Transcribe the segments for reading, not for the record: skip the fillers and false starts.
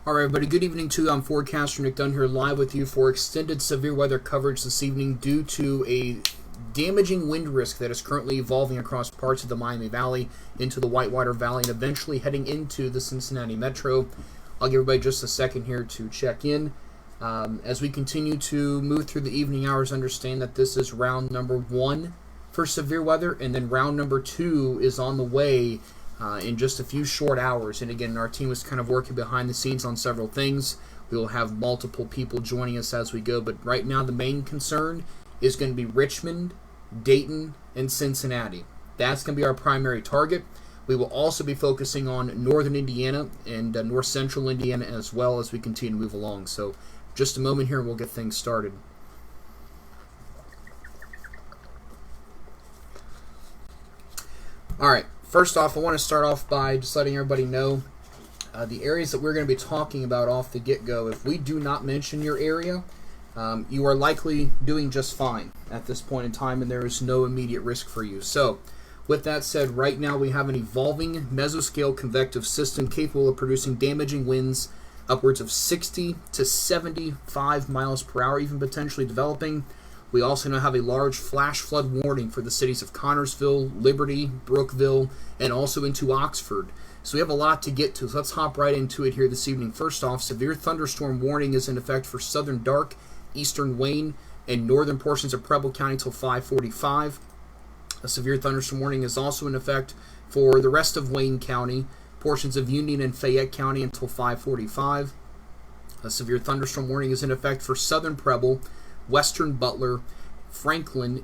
All right, everybody, good evening to you. I'm forecaster Nick Dunn here live with you for extended severe weather coverage this evening due to a damaging wind risk that is currently evolving across parts of the Miami Valley into the Whitewater Valley and eventually heading into the Cincinnati Metro. I'll give everybody just a second here to check in. As we continue to move through the evening hours, understand that this is round number 1 for severe weather, and then round number 2 is on the way in just a few short hours. And again, our team is kind of working behind the scenes on several things. We will have multiple people joining us as we go, but right now the main concern is going to be Richmond, Dayton, and Cincinnati. That's going to be our primary target. We will also be focusing on northern Indiana and north central Indiana as well as we continue to move along. So just a moment here and we'll get things started. All right. First off, I want to start off by just letting everybody know the areas that we're going to be talking about off the get-go. If we do not mention your area, you are likely doing just fine at this point in time, and there is no immediate risk for you. So, with that said, right now we have an evolving mesoscale convective system capable of producing damaging winds upwards of 60 to 75 miles per hour, even potentially developing. We also now have a large flash flood warning for the cities of Connorsville, Liberty, Brookville, and also into Oxford. So we have a lot to get to. So let's hop right into it here this evening. First off, severe thunderstorm warning is in effect for southern Darke, eastern Wayne, and northern portions of Preble County until 5:45. A severe thunderstorm warning is also in effect for the rest of Wayne County, portions of Union and Fayette County until 5:45. A severe thunderstorm warning is in effect for southern Preble, western Butler, Franklin,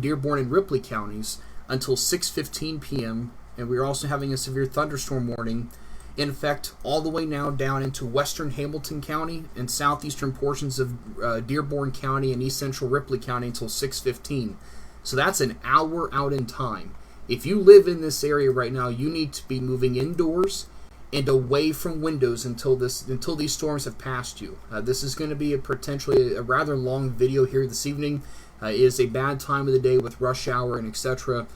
Dearborn, and Ripley counties until 6:15 p.m. And we're also having a severe thunderstorm warning in effect all the way now down into western Hamilton County and southeastern portions of Dearborn County and east central Ripley County until 6:15. So that's an hour out in time. If you live in this area right now, you need to be moving indoors and away from windows until these storms have passed you. This is going to be potentially a rather long video here this evening. It is a bad time of the day with rush hour and etc.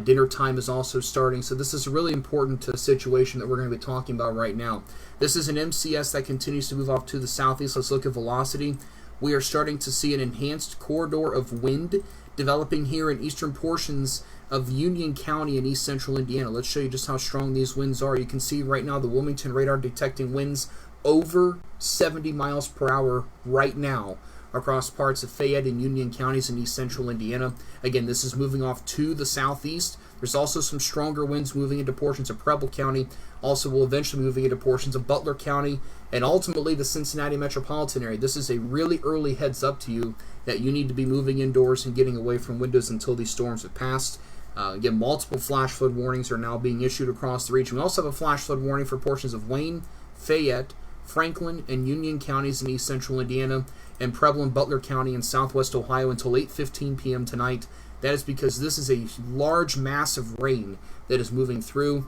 Dinner time is also starting, so this is a really important situation that we're going to be talking about right now. This is an MCS that continues to move off to the southeast. Let's look at velocity. We are starting to see an enhanced corridor of wind developing here in eastern portions of Union County and east central Indiana. Let's show you just how strong these winds are. You can see right now the Wilmington radar detecting winds over 70 miles per hour right now across parts of Fayette and Union counties in east central Indiana. Again, this is moving off to the southeast. There's also some stronger winds moving into portions of Preble County. Also will eventually moving into portions of Butler County and ultimately the Cincinnati metropolitan area. This is a really early heads up to you that you need to be moving indoors and getting away from windows until these storms have passed. Again, multiple flash flood warnings are now being issued across the region. We also have a flash flood warning for portions of Wayne, Fayette, Franklin, and Union counties in east central Indiana, and Preble and Butler County in southwest Ohio until 8:15 p.m. tonight. That is because this is a large mass of rain that is moving through,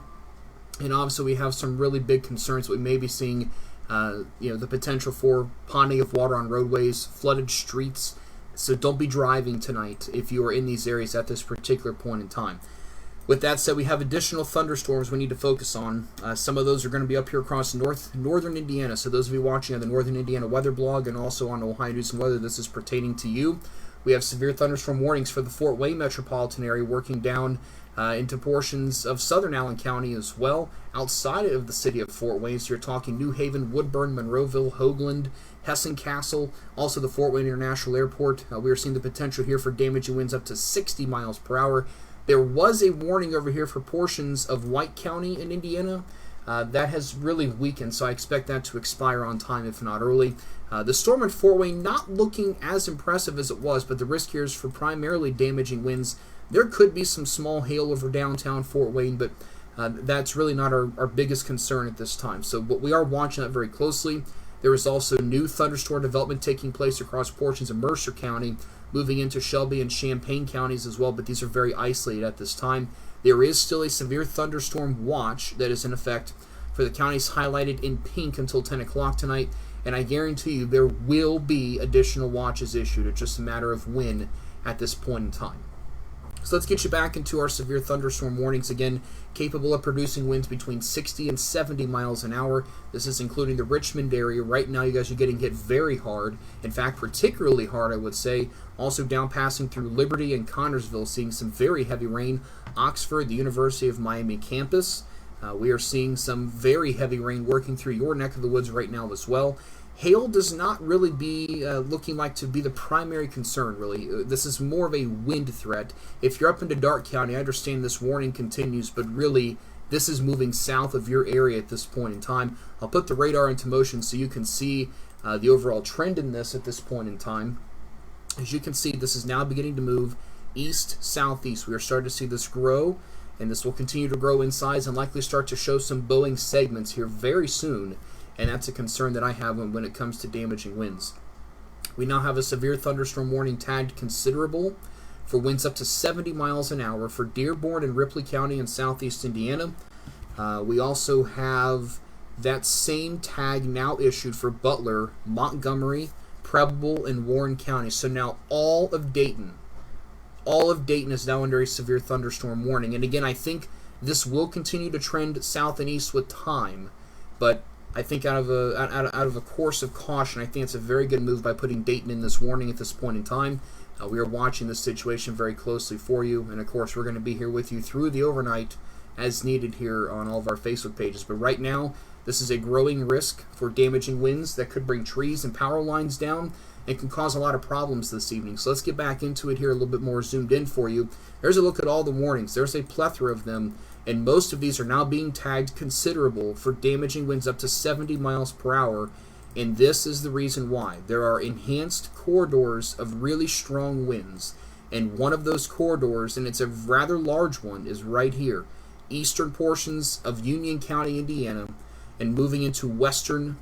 and obviously we have some really big concerns. We may be seeing the potential for ponding of water on roadways, flooded streets. So don't be driving tonight if you are in these areas at this particular point in time. With that said, we have additional thunderstorms we need to focus on. Some of those are going to be up here across northern Indiana. So those of you watching on the Northern Indiana Weather blog and also on Ohio News and Weather, this is pertaining to you. We have severe thunderstorm warnings for the Fort Wayne metropolitan area working down into portions of southern Allen County as well, outside of the city of Fort Wayne. So you're talking New Haven, Woodburn, Monroeville, Hoagland, Hessen Castle, also the Fort Wayne International Airport. We are seeing the potential here for damaging winds up to 60 miles per hour. There was a warning over here for portions of White County in Indiana. That has really weakened, so I expect that to expire on time, if not early. The storm in Fort Wayne not looking as impressive as it was, but the risk here is for primarily damaging winds. There could be some small hail over downtown Fort Wayne, but that's really not our biggest concern at this time. So we are watching that very closely. There is also new thunderstorm development taking place across portions of Mercer County, moving into Shelby and Champaign counties as well, but these are very isolated at this time. There is still a severe thunderstorm watch that is in effect for the counties highlighted in pink until 10 o'clock tonight, and I guarantee you there will be additional watches issued. It's just a matter of when at this point in time. So let's get you back into our severe thunderstorm warnings again, capable of producing winds between 60 and 70 miles an hour. This is including the Richmond area. Right now, you guys are getting hit very hard. In fact, particularly hard, I would say. Also down passing through Liberty and Connersville, seeing some very heavy rain. Oxford, the University of Miami campus. We are seeing some very heavy rain working through your neck of the woods right now as well. Hail does not really be looking like to be the primary concern, really. This is more of a wind threat. If you're up into Darke County, I understand this warning continues, but really, this is moving south of your area at this point in time. I'll put the radar into motion so you can see the overall trend in this at this point in time. As you can see, this is now beginning to move east-southeast. We are starting to see this grow, and this will continue to grow in size and likely start to show some bowing segments here very soon. And that's a concern that I have when it comes to damaging winds. We now have a severe thunderstorm warning tagged considerable for winds up to 70 miles an hour for Dearborn and Ripley County in southeast Indiana. We also have that same tag now issued for Butler, Montgomery, Preble, and Warren County. So now all of Dayton is now under a severe thunderstorm warning. And again, I think this will continue to trend south and east with time, but I think out of a course of caution, I think it's a very good move by putting Dayton in this warning at this point in time. We are watching this situation very closely for you, and of course we're going to be here with you through the overnight as needed here on all of our Facebook pages. But right now, this is a growing risk for damaging winds that could bring trees and power lines down and can cause a lot of problems this evening. So let's get back into it here a little bit more zoomed in for you. There's a look at all the warnings. There's a plethora of them, and most of these are now being tagged considerable for damaging winds up to 70 miles per hour, and this is the reason why. There are enhanced corridors of really strong winds, and one of those corridors, and it's a rather large one, is right here. Eastern portions of Union County, Indiana, and moving into western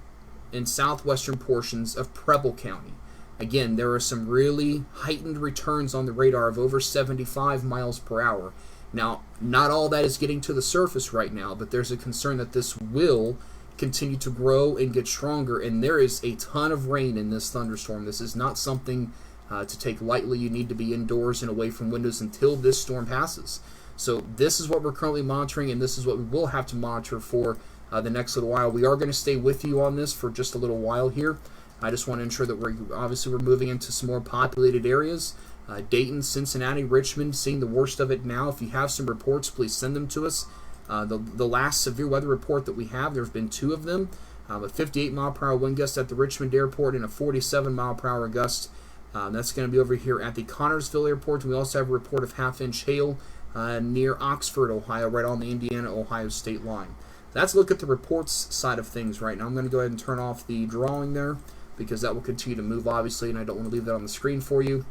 and southwestern portions of Preble County. Again, there are some really heightened returns on the radar of over 75 miles per hour. Now, not all that is getting to the surface right now, but there's a concern that this will continue to grow and get stronger, and there is a ton of rain in this thunderstorm. This is not something to take lightly. You need to be indoors and away from windows until this storm passes. So this is what we're currently monitoring, and this is what we will have to monitor for the next little while. We are going to stay with you on this for just a little while here. I just want to ensure that we're moving into some more populated areas. Dayton, Cincinnati, Richmond, seeing the worst of it now. If you have some reports, please send them to us. The last severe weather report that we have, there have been two of them. A 58 mile per hour wind gust at the Richmond airport and a 47 mile per hour gust. That's going to be over here at the Connersville airport. And we also have a report of half-inch hail near Oxford, Ohio, right on the Indiana-Ohio state line. Let's look at the reports side of things right now. I'm going to go ahead and turn off the drawing there because that will continue to move, obviously, and I don't want to leave that on the screen for you.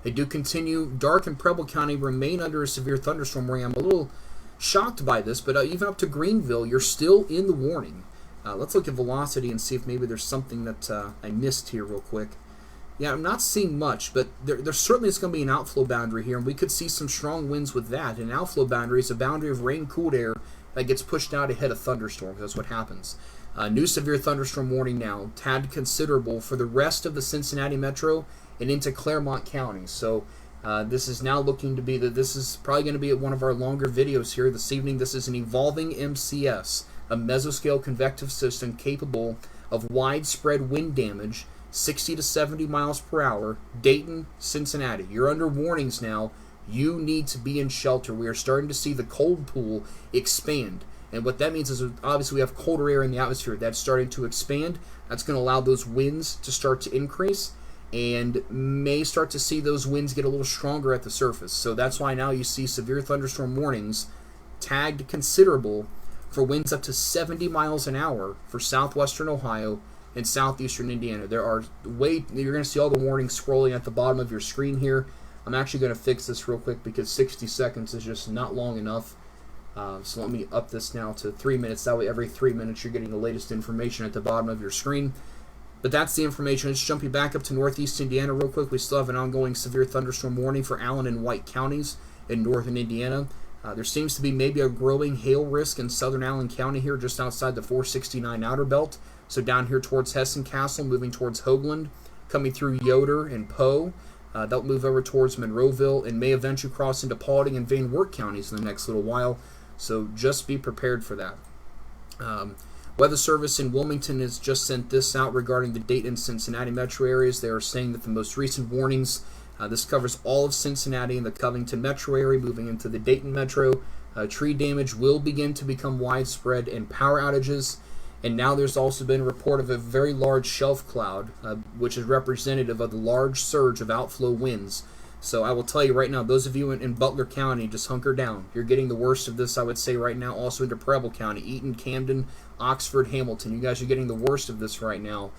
They do continue. Darke and Preble County remain under a severe thunderstorm warning. I'm a little shocked by this, but even up to Greenville, you're still in the warning. Let's look at velocity and see if maybe there's something that I missed here real quick. Yeah, I'm not seeing much, but there certainly is going to be an outflow boundary here, and we could see some strong winds with that. An outflow boundary is a boundary of rain-cooled air that gets pushed out ahead of thunderstorms. That's what happens. New severe thunderstorm warning now, tagged considerable for the rest of the Cincinnati metro and into Claremont County. So this is now looking to be this is probably going to be at one of our longer videos here this evening. This is an evolving MCS, a mesoscale convective system capable of widespread wind damage, 60 to 70 miles per hour, Dayton, Cincinnati. You're under warnings now. You need to be in shelter. We are starting to see the cold pool expand. And what that means is obviously we have colder air in the atmosphere. That's starting to expand. That's going to allow those winds to start to increase and may start to see those winds get a little stronger at the surface. So that's why now you see severe thunderstorm warnings tagged considerable for winds up to 70 miles an hour for southwestern Ohio and southeastern Indiana. You're going to see all the warnings scrolling at the bottom of your screen here. I'm actually going to fix this real quick because 60 seconds is just not long enough. So let me up this now to 3 minutes. That way every 3 minutes you're getting the latest information at the bottom of your screen. But that's the information. Let's jump you back up to northeast Indiana real quick. We still have an ongoing severe thunderstorm warning for Allen and White counties in northern Indiana. There seems to be maybe a growing hail risk in southern Allen County here just outside the 469 outer belt. So down here towards Hessen Castle, moving towards Hoagland, coming through Yoder and Poe. They'll move over towards Monroeville and may eventually cross into Paulding and Van Wert counties in the next little while. So just be prepared for that. Weather Service in Wilmington has just sent this out regarding the Dayton and Cincinnati metro areas. They are saying that the most recent warnings, this covers all of Cincinnati and the Covington metro area, moving into the Dayton metro. Tree damage will begin to become widespread and power outages. And now there's also been a report of a very large shelf cloud, which is representative of the large surge of outflow winds. So I will tell you right now, those of you in Butler County, just hunker down. You're getting the worst of this, I would say, right now, also into Preble County, Eaton, Camden, Oxford, Hamilton. You guys are getting the worst of this right now.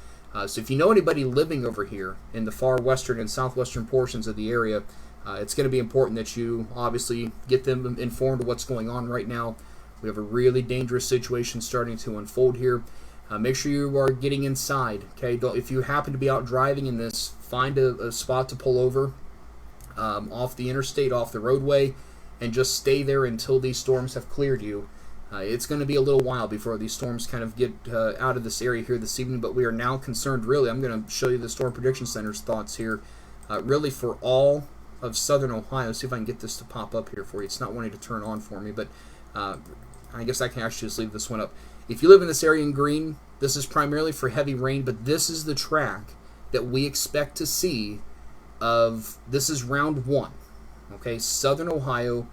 So if you know anybody living over here in the far western and southwestern portions of the area, it's going to be important that you obviously get them informed of what's going on right now. We have a really dangerous situation starting to unfold here. Make sure you are getting inside. Okay, if you happen to be out driving in this, find a spot to pull over off the interstate, off the roadway, and just stay there until these storms have cleared you. It's going to be a little while before these storms kind of get out of this area here this evening, but we are now concerned, really. I'm going to show you the Storm Prediction Center's thoughts here, really for all of southern Ohio. See if I can get this to pop up here for you. It's not wanting to turn on for me, but I guess I can actually just leave this one up. If you live in this area in green, this is primarily for heavy rain, but this is the track that we expect to see of, this is round one, okay? Southern Ohio,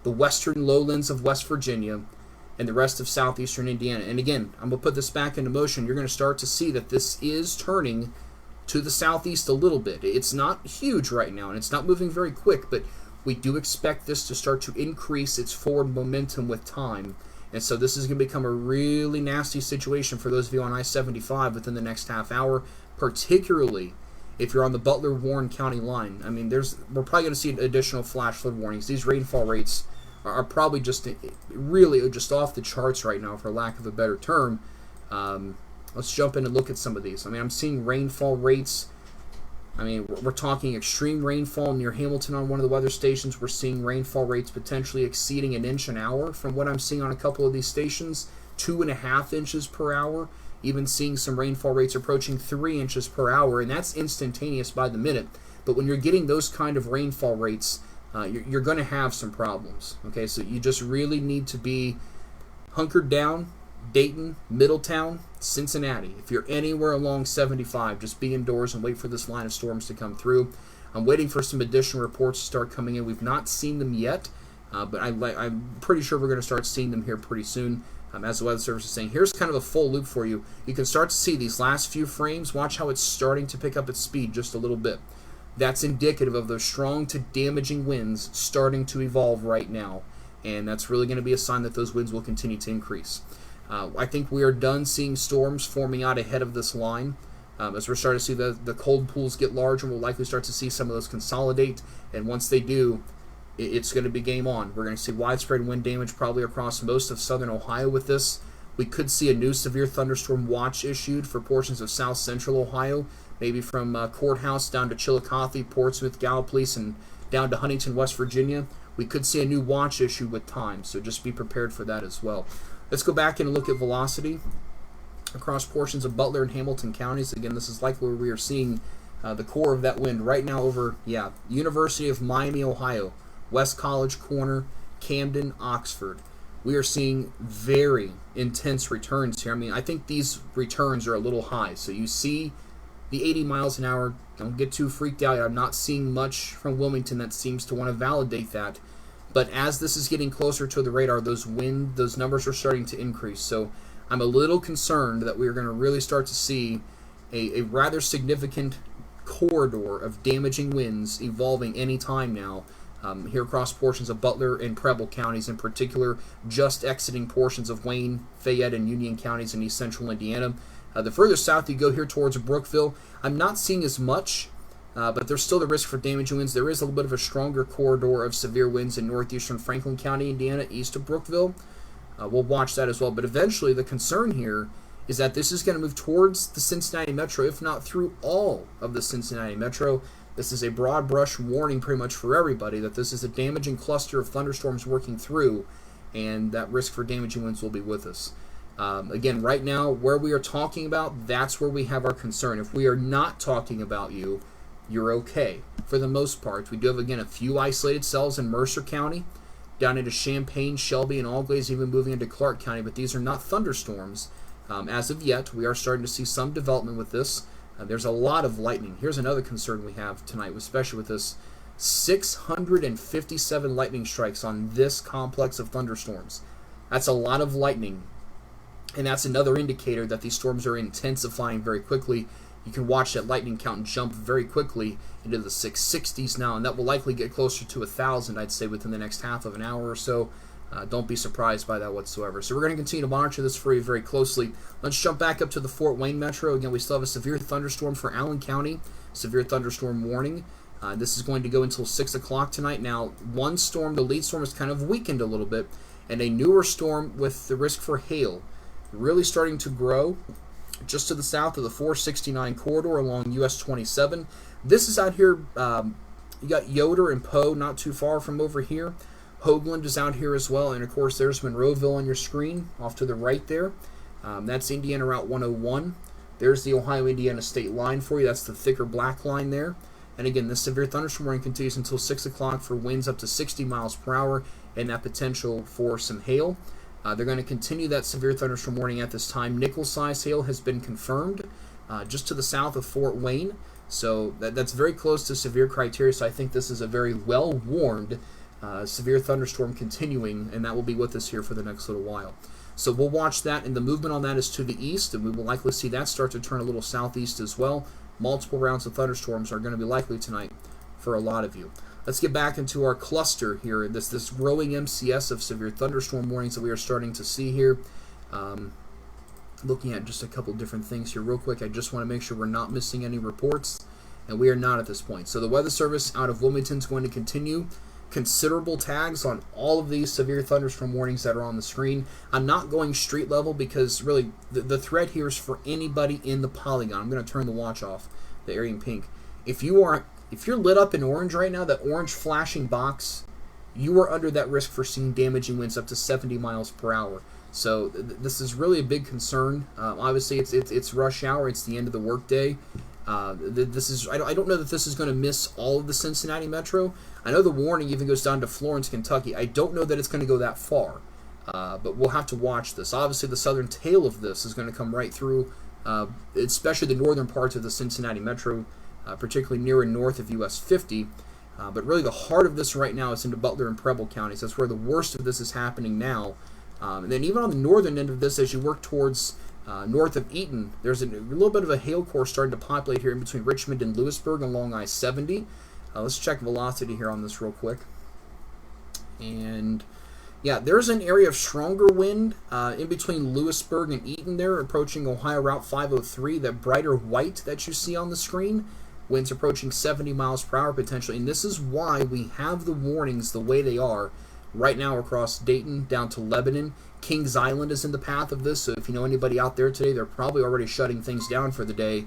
the western lowlands of West Virginia, and the rest of southeastern Indiana. And again, I'm going to put this back into motion. You're going to start to see that this is turning to the southeast a little bit. It's not huge right now, and it's not moving very quick, but we do expect this to start to increase its forward momentum with time. And so this is going to become a really nasty situation for those of you on I-75 within the next half hour, particularly if you're on the Butler-Warren County line. I mean, we're probably going to see additional flash flood warnings. These rainfall rates are probably just really just off the charts right now, for lack of a better term. Let's jump in and look at some of these. I mean, I'm seeing rainfall rates. I mean, we're talking extreme rainfall near Hamilton on one of the weather stations. We're seeing rainfall rates potentially exceeding 1 inch an hour from what I'm seeing on a couple of these stations, 2.5 inches per hour, even seeing some rainfall rates approaching 3 inches per hour, and that's instantaneous by the minute. But when you're getting those kind of rainfall rates, you're going to have some problems. Okay, so you just really need to be hunkered down. Dayton, Middletown, Cincinnati. If you're anywhere along 75, just be indoors and wait for this line of storms to come through. I'm waiting for some additional reports to start coming in. We've not seen them yet, but I'm pretty sure we're going to start seeing them here pretty soon. As the Weather Service is saying, here's kind of a full loop for you. You can start to see these last few frames. Watch how it's starting to pick up its speed just a little bit. That's indicative of those strong to damaging winds starting to evolve right now, and that's really going to be a sign that those winds will continue to increase. I think we are done seeing storms forming out ahead of this line. As we're starting to see the cold pools get larger, we'll likely start to see some of those consolidate, and once they do, it's going to be game on. We're going to see widespread wind damage probably across most of southern Ohio with this. We could see a new severe thunderstorm watch issued for portions of south central Ohio, maybe from Courthouse down to Chillicothe, Portsmouth, Gallipolis, and down to Huntington, West Virginia. We could see a new watch issued with time, so just be prepared for that as well. Let's go back and look at velocity across portions of Butler and Hamilton counties. Again, this is likely where we are seeing the core of that wind right now over, University of Miami, Ohio, West College Corner, Camden, Oxford. We are seeing very intense returns here. I mean, I think these returns are a little high. So you see the 80 miles an hour. Don't get too freaked out. I'm not seeing much from Wilmington that seems to want to validate that. But as this is getting closer to the radar, those numbers are starting to increase. So I'm a little concerned that we're going to really start to see a rather significant corridor of damaging winds evolving any time now here across portions of Butler and Preble counties in particular, just exiting portions of Wayne, Fayette, and Union counties in east central Indiana. The further south you go here towards Brookville, I'm not seeing as much. But there's still the risk for damaging winds. There is a little bit of a stronger corridor of severe winds in northeastern Franklin County, Indiana, east of Brookville. We'll watch that as well. But eventually, the concern here is that this is going to move towards the Cincinnati metro, if not through all of the Cincinnati metro. This is a broad brush warning pretty much for everybody that this is a damaging cluster of thunderstorms working through, and that risk for damaging winds will be with us. Again, right now, where we are talking about, that's where we have our concern. If we are not talking about you, you're okay for the most part. We do have, again, a few isolated cells in Mercer County, down into Champaign, Shelby, and Allglaze, even moving into Clark County, but these are not thunderstorms as of yet. We are starting to see some development with this. There's a lot of lightning. Here's another concern we have tonight, especially with this 657 lightning strikes on this complex of thunderstorms. That's a lot of lightning, and that's another indicator that these storms are intensifying very quickly. You can watch that lightning count jump very quickly into the 660s now, and that will likely get closer to 1,000, I'd say, within the next half of an hour or so. Don't be surprised by that whatsoever. So we're going to continue to monitor this for you very closely. Let's jump back up to the Fort Wayne metro. Again, we still have a severe thunderstorm for Allen County, severe thunderstorm warning. This is going to go until 6 o'clock tonight. Now, one storm, the lead storm, is kind of weakened a little bit, and a newer storm with the risk for hail really starting to grow just to the south of the 469 corridor along US 27. This is out here, you got Yoder and Poe not too far from over here. Hoagland is out here as well, and of course there's Monroeville on your screen off to the right there. That's Indiana Route 101. There's the Ohio-Indiana state line for you. That's the thicker black line there. And again, this severe thunderstorm warning continues until 6 o'clock for winds up to 60 miles per hour and that potential for some hail. They're going to continue that severe thunderstorm warning at this time. Nickel-size hail has been confirmed just to the south of Fort Wayne. So that's very close to severe criteria. So I think this is a very well-warned severe thunderstorm continuing, and that will be with us here for the next little while. So we'll watch that, and the movement on that is to the east, and we will likely see that start to turn a little southeast as well. Multiple rounds of thunderstorms are going to be likely tonight for a lot of you. Let's get back into our cluster here, this growing MCS of severe thunderstorm warnings that we are starting to see here. Looking at just a couple different things here real quick. I just want to make sure we're not missing any reports, and we are not at this point. So the Weather Service out of Wilmington is going to continue considerable tags on all of these severe thunderstorm warnings that are on the screen. I'm not going street level because really the threat here is for anybody in the polygon. I'm going to turn the watch off, the area in pink. If you're lit up in orange right now, that orange flashing box, you are under that risk for seeing damaging winds up to 70 miles per hour. So this is really a big concern. Obviously, it's rush hour. It's the end of the workday. I don't know that this is going to miss all of the Cincinnati metro. I know the warning even goes down to Florence, Kentucky. I don't know that it's going to go that far, but we'll have to watch this. Obviously, the southern tail of this is going to come right through, especially the northern parts of the Cincinnati metro, particularly near and north of US 50. But really, the heart of this right now is into Butler and Preble counties. That's where the worst of this is happening now. And then even on the northern end of this, as you work towards north of Eaton, there's a little bit of a hail core starting to populate here in between Richmond and Lewisburg along I-70. Let's check velocity here on this real quick. And yeah, there's an area of stronger wind in between Lewisburg and Eaton there, approaching Ohio Route 503, that brighter white that you see on the screen. Winds approaching 70 miles per hour potentially. And this is why we have the warnings the way they are right now across Dayton down to Lebanon. Kings Island is in the path of this, so if you know anybody out there today, they're probably already shutting things down for the day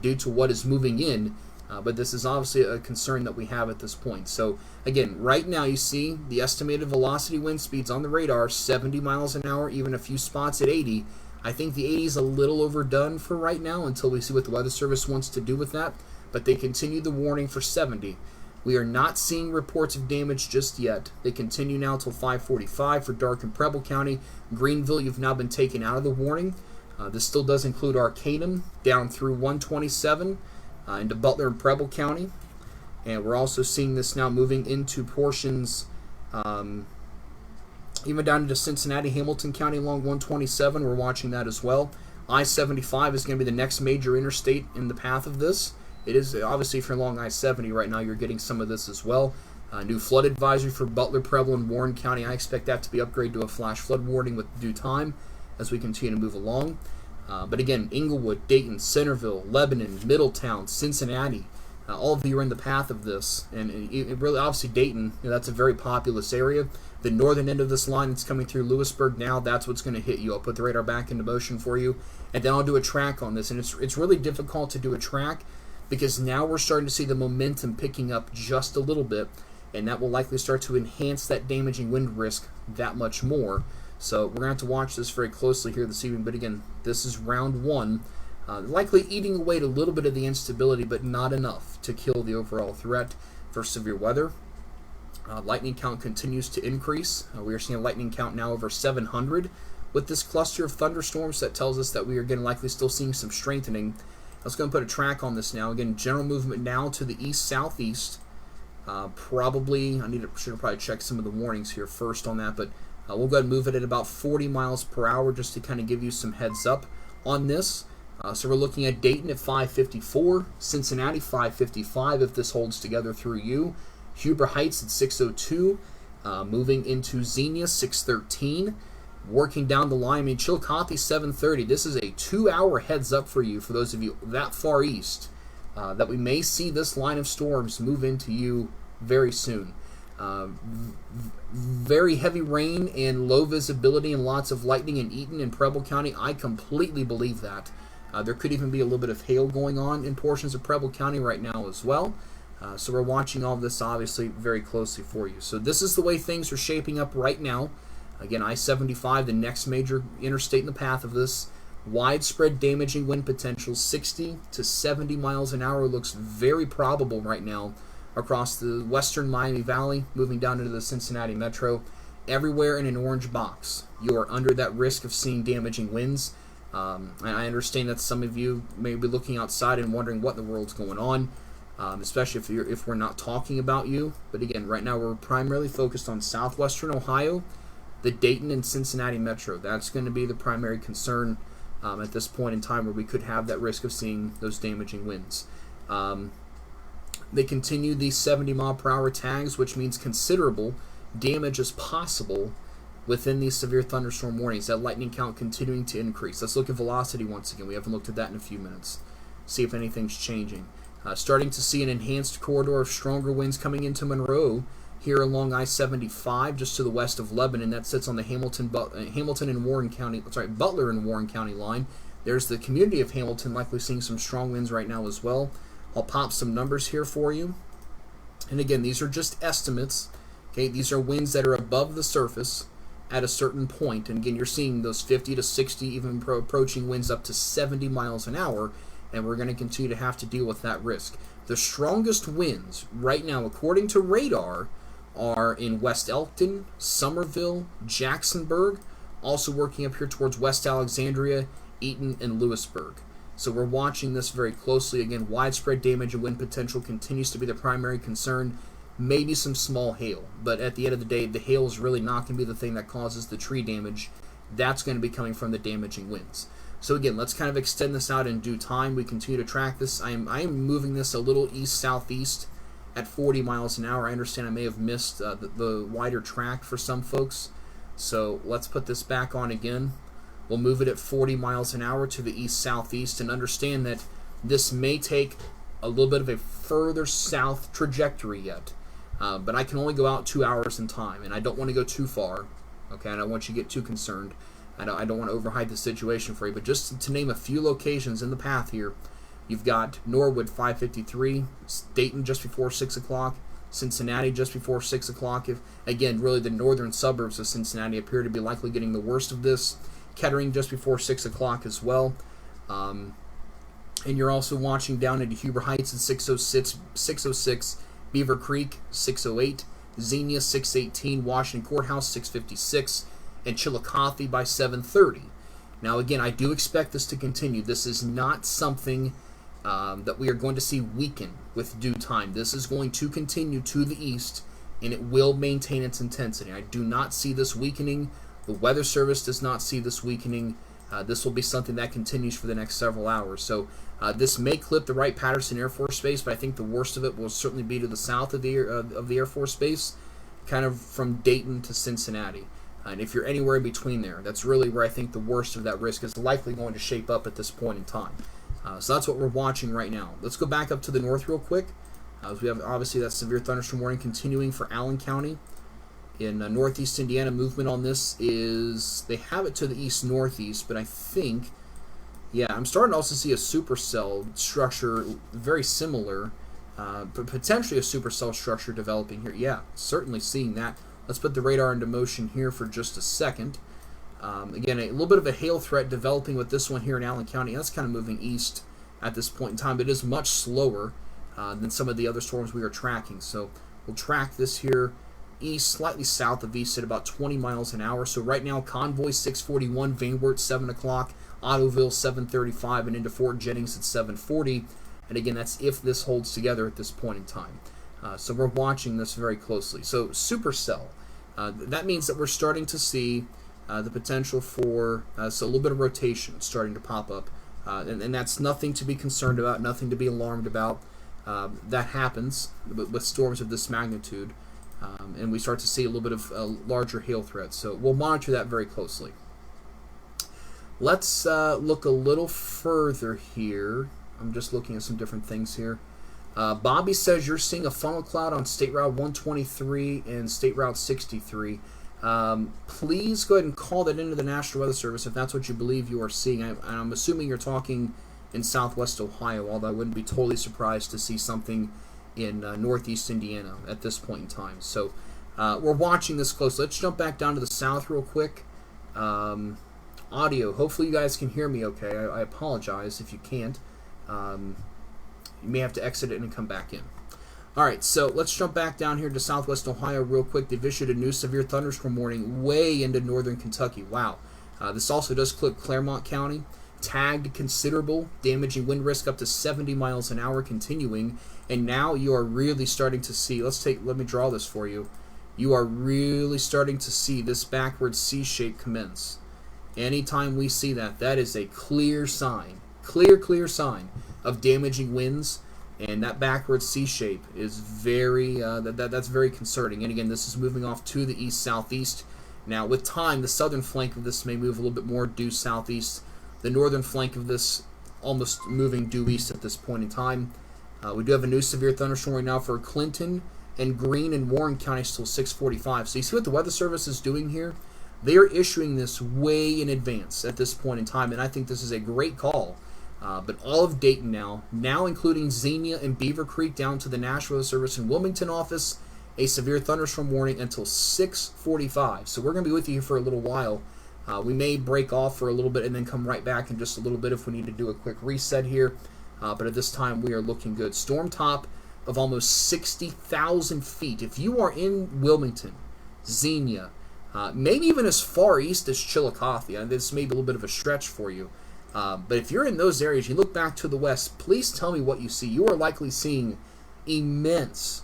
due to what is moving in. But this is obviously a concern that we have at this point. So again, right now you see the estimated velocity wind speeds on the radar, 70 miles an hour, even a few spots at 80. I think the 80 is a little overdone for right now until we see what the Weather Service wants to do with that. But they continue the warning for 70. We are not seeing reports of damage just yet. They continue now till 5:45 for Dark and Preble County. Greenville, you've now been taken out of the warning. This still does include Arcanum down through 127 into Butler and Preble County. And we're also seeing this now moving into portions even down into Cincinnati, Hamilton County along 127. We're watching that as well. I-75 is going to be the next major interstate in the path of this. It is obviously if you're along I-70 right now, you're getting some of this as well. New flood advisory for Butler, Preble, and Warren County. I expect that to be upgraded to a flash flood warning with due time as we continue to move along. But again, Englewood, Dayton, Centerville, Lebanon, Middletown, Cincinnati, all of you are in the path of this. And it really, obviously, Dayton, that's a very populous area. The northern end of this line that's coming through Lewisburg now, that's what's going to hit you. I'll put the radar back into motion for you, and then I'll do a track on this. And it's really difficult to do a track because now we're starting to see the momentum picking up just a little bit, and that will likely start to enhance that damaging wind risk that much more. So we're going to have to watch this very closely here this evening. But again, this is round one likely eating away at a little bit of the instability, but not enough to kill the overall threat for severe weather. Lightning count continues to increase. We are seeing a lightning count now over 700 with this cluster of thunderstorms. That tells us that we are again likely still seeing some strengthening. Let's go and put a track on this now. Again, general movement now to the east-southeast. Probably, should probably check some of the warnings here first on that, but we'll go ahead and move it at about 40 miles per hour just to kind of give you some heads up on this. So we're looking at Dayton at 554, Cincinnati 555 if this holds together through you. Huber Heights at 602, moving into Xenia 613, working down the line. I mean, Chillicothe 730. This is a 2-hour heads up for you, for those of you that far east, that we may see this line of storms move into you very soon. Very heavy rain and low visibility and lots of lightning in Eaton and Preble County. I completely believe that. There could even be a little bit of hail going on in portions of Preble County right now as well. So we're watching all of this obviously very closely for you. So this is the way things are shaping up right now. Again, I-75, the next major interstate in the path of this. Widespread damaging wind potential, 60 to 70 miles an hour, looks very probable right now across the western Miami Valley, moving down into the Cincinnati metro. Everywhere in an orange box, you are under that risk of seeing damaging winds. And I understand that some of you may be looking outside and wondering what in the world's going on. Especially if we're not talking about you. But again, right now we're primarily focused on southwestern Ohio, the Dayton and Cincinnati metro. That's going to be the primary concern at this point in time, where we could have that risk of seeing those damaging winds. They continue these 70-mile-per-hour tags, which means considerable damage is possible within these severe thunderstorm warnings. That lightning count continuing to increase. Let's look at velocity once again. We haven't looked at that in a few minutes. See if anything's changing. Starting to see an enhanced corridor of stronger winds coming into Monroe here along I-75, just to the west of Lebanon. That sits on the Hamilton and Warren County, Butler and Warren County line. There's the community of Hamilton, likely seeing some strong winds right now as well. I'll pop some numbers here for you. And again, these are just estimates. Okay, these are winds that are above the surface at a certain point. And again, you're seeing those 50 to 60, even approaching winds up to 70 miles an hour. And we're going to continue to have to deal with that risk. The strongest winds right now, according to radar, are in West Elkton, Somerville, Jacksonburg, also working up here towards West Alexandria, Eaton, and Lewisburg. So we're watching this very closely. Again, widespread damage and wind potential continues to be the primary concern. Maybe some small hail, but at the end of the day, the hail is really not going to be the thing that causes the tree damage. That's going to be coming from the damaging winds. So again, let's kind of extend this out in due time. We continue to track this. I am moving this a little east-southeast at 40 miles an hour. I understand I may have missed the wider track for some folks. So let's put this back on again. We'll move it at 40 miles an hour to the east-southeast, and understand that this may take a little bit of a further south trajectory yet. But I can only go out 2 hours in time, and I don't want to go too far. Okay, I don't want you to get too concerned. I don't want to overhype the situation for you, but just to name a few locations in the path here, you've got Norwood 5:53, Dayton just before 6 o'clock, Cincinnati just before 6 o'clock. Again, really the northern suburbs of Cincinnati appear to be likely getting the worst of this. Kettering just before 6 o'clock as well. And you're also watching down into Huber Heights at 606, Beaver Creek 608, Xenia 618, Washington Courthouse 656, and Chillicothe by 7:30. Now again, I do expect this to continue. This is not something that we are going to see weaken with due time. This is going to continue to the east, and it will maintain its intensity. I do not see this weakening. The Weather Service does not see this weakening. This will be something that continues for the next several hours. So this may clip the Wright-Patterson Air Force Base, but I think the worst of it will certainly be to the south of the Air Force Base, kind of from Dayton to Cincinnati. And if you're anywhere in between there, that's really where I think the worst of that risk is likely going to shape up at this point in time. So that's what we're watching right now. Let's go back up to the north real quick. We have obviously that severe thunderstorm warning continuing for Allen County. In northeast Indiana, movement on this is, they have it to the east-northeast, but I think, yeah, I'm starting to also see a supercell structure very similar, but potentially a supercell structure developing here. Yeah, certainly seeing that. Let's put the radar into motion here for just a second. Again, a little bit of a hail threat developing with this one here in Allen County. That's kind of moving east at this point in time. It is much slower than some of the other storms we are tracking. So we'll track this here east, slightly south of east at about 20 miles an hour. So right now, Convoy 641, Van Wert 7 o'clock, Ottoville 7:35, and into Fort Jennings at 7:40. And again, that's if this holds together at this point in time. So we're watching this very closely. So supercell, that means that we're starting to see the potential for so a little bit of rotation starting to pop up. And that's nothing to be concerned about, nothing to be alarmed about. That happens with storms of this magnitude. And we start to see a little bit of larger hail threats. So we'll monitor that very closely. Let's look a little further here. I'm just looking at some different things here. Bobby says you're seeing a funnel cloud on State Route 123 and State Route 63. Please go ahead and call that into the National Weather Service if that's what you believe you are seeing. I'm assuming you're talking in southwest Ohio, although I wouldn't be totally surprised to see something in northeast Indiana at this point in time. So we're watching this closely. Let's jump back down to the south real quick. Audio. Hopefully you guys can hear me okay. I apologize if you can't. You may have to exit it and come back in. All right, so let's jump back down here to southwest Ohio real quick. They've issued a new severe thunderstorm warning way into northern Kentucky. Wow. This also does clip Claremont County. Tagged considerable, damaging wind risk up to 70 miles an hour continuing. And now you are really starting to see, let me draw this for you. You are really starting to see this backward C shape commence. Anytime we see that, that is a clear sign, clear sign of damaging winds. And that backward C shape is very, that's very concerning. And again, this is moving off to the east-southeast. Now, with time, the southern flank of this may move a little bit more due southeast. The northern flank of this almost moving due east at this point in time. We do have a new severe thunderstorm right now for Clinton and Greene and Warren counties till 6:45. So you see what the Weather Service is doing here? They are issuing this way in advance at this point in time, and I think this is a great call. But all of Dayton now including Xenia and Beaver Creek down to the National Weather Service in Wilmington office, a severe thunderstorm warning until 6:45. So we're going to be with you here for a little while. We may break off for a little bit and then come right back in just a little bit if we need to do a quick reset here. But at this time, we are looking good. Storm top of almost 60,000 feet. If you are in Wilmington, Xenia, maybe even as far east as Chillicothe, this may be a little bit of a stretch for you. But if you're in those areas, you look back to the west, please tell me what you see. You are likely seeing immense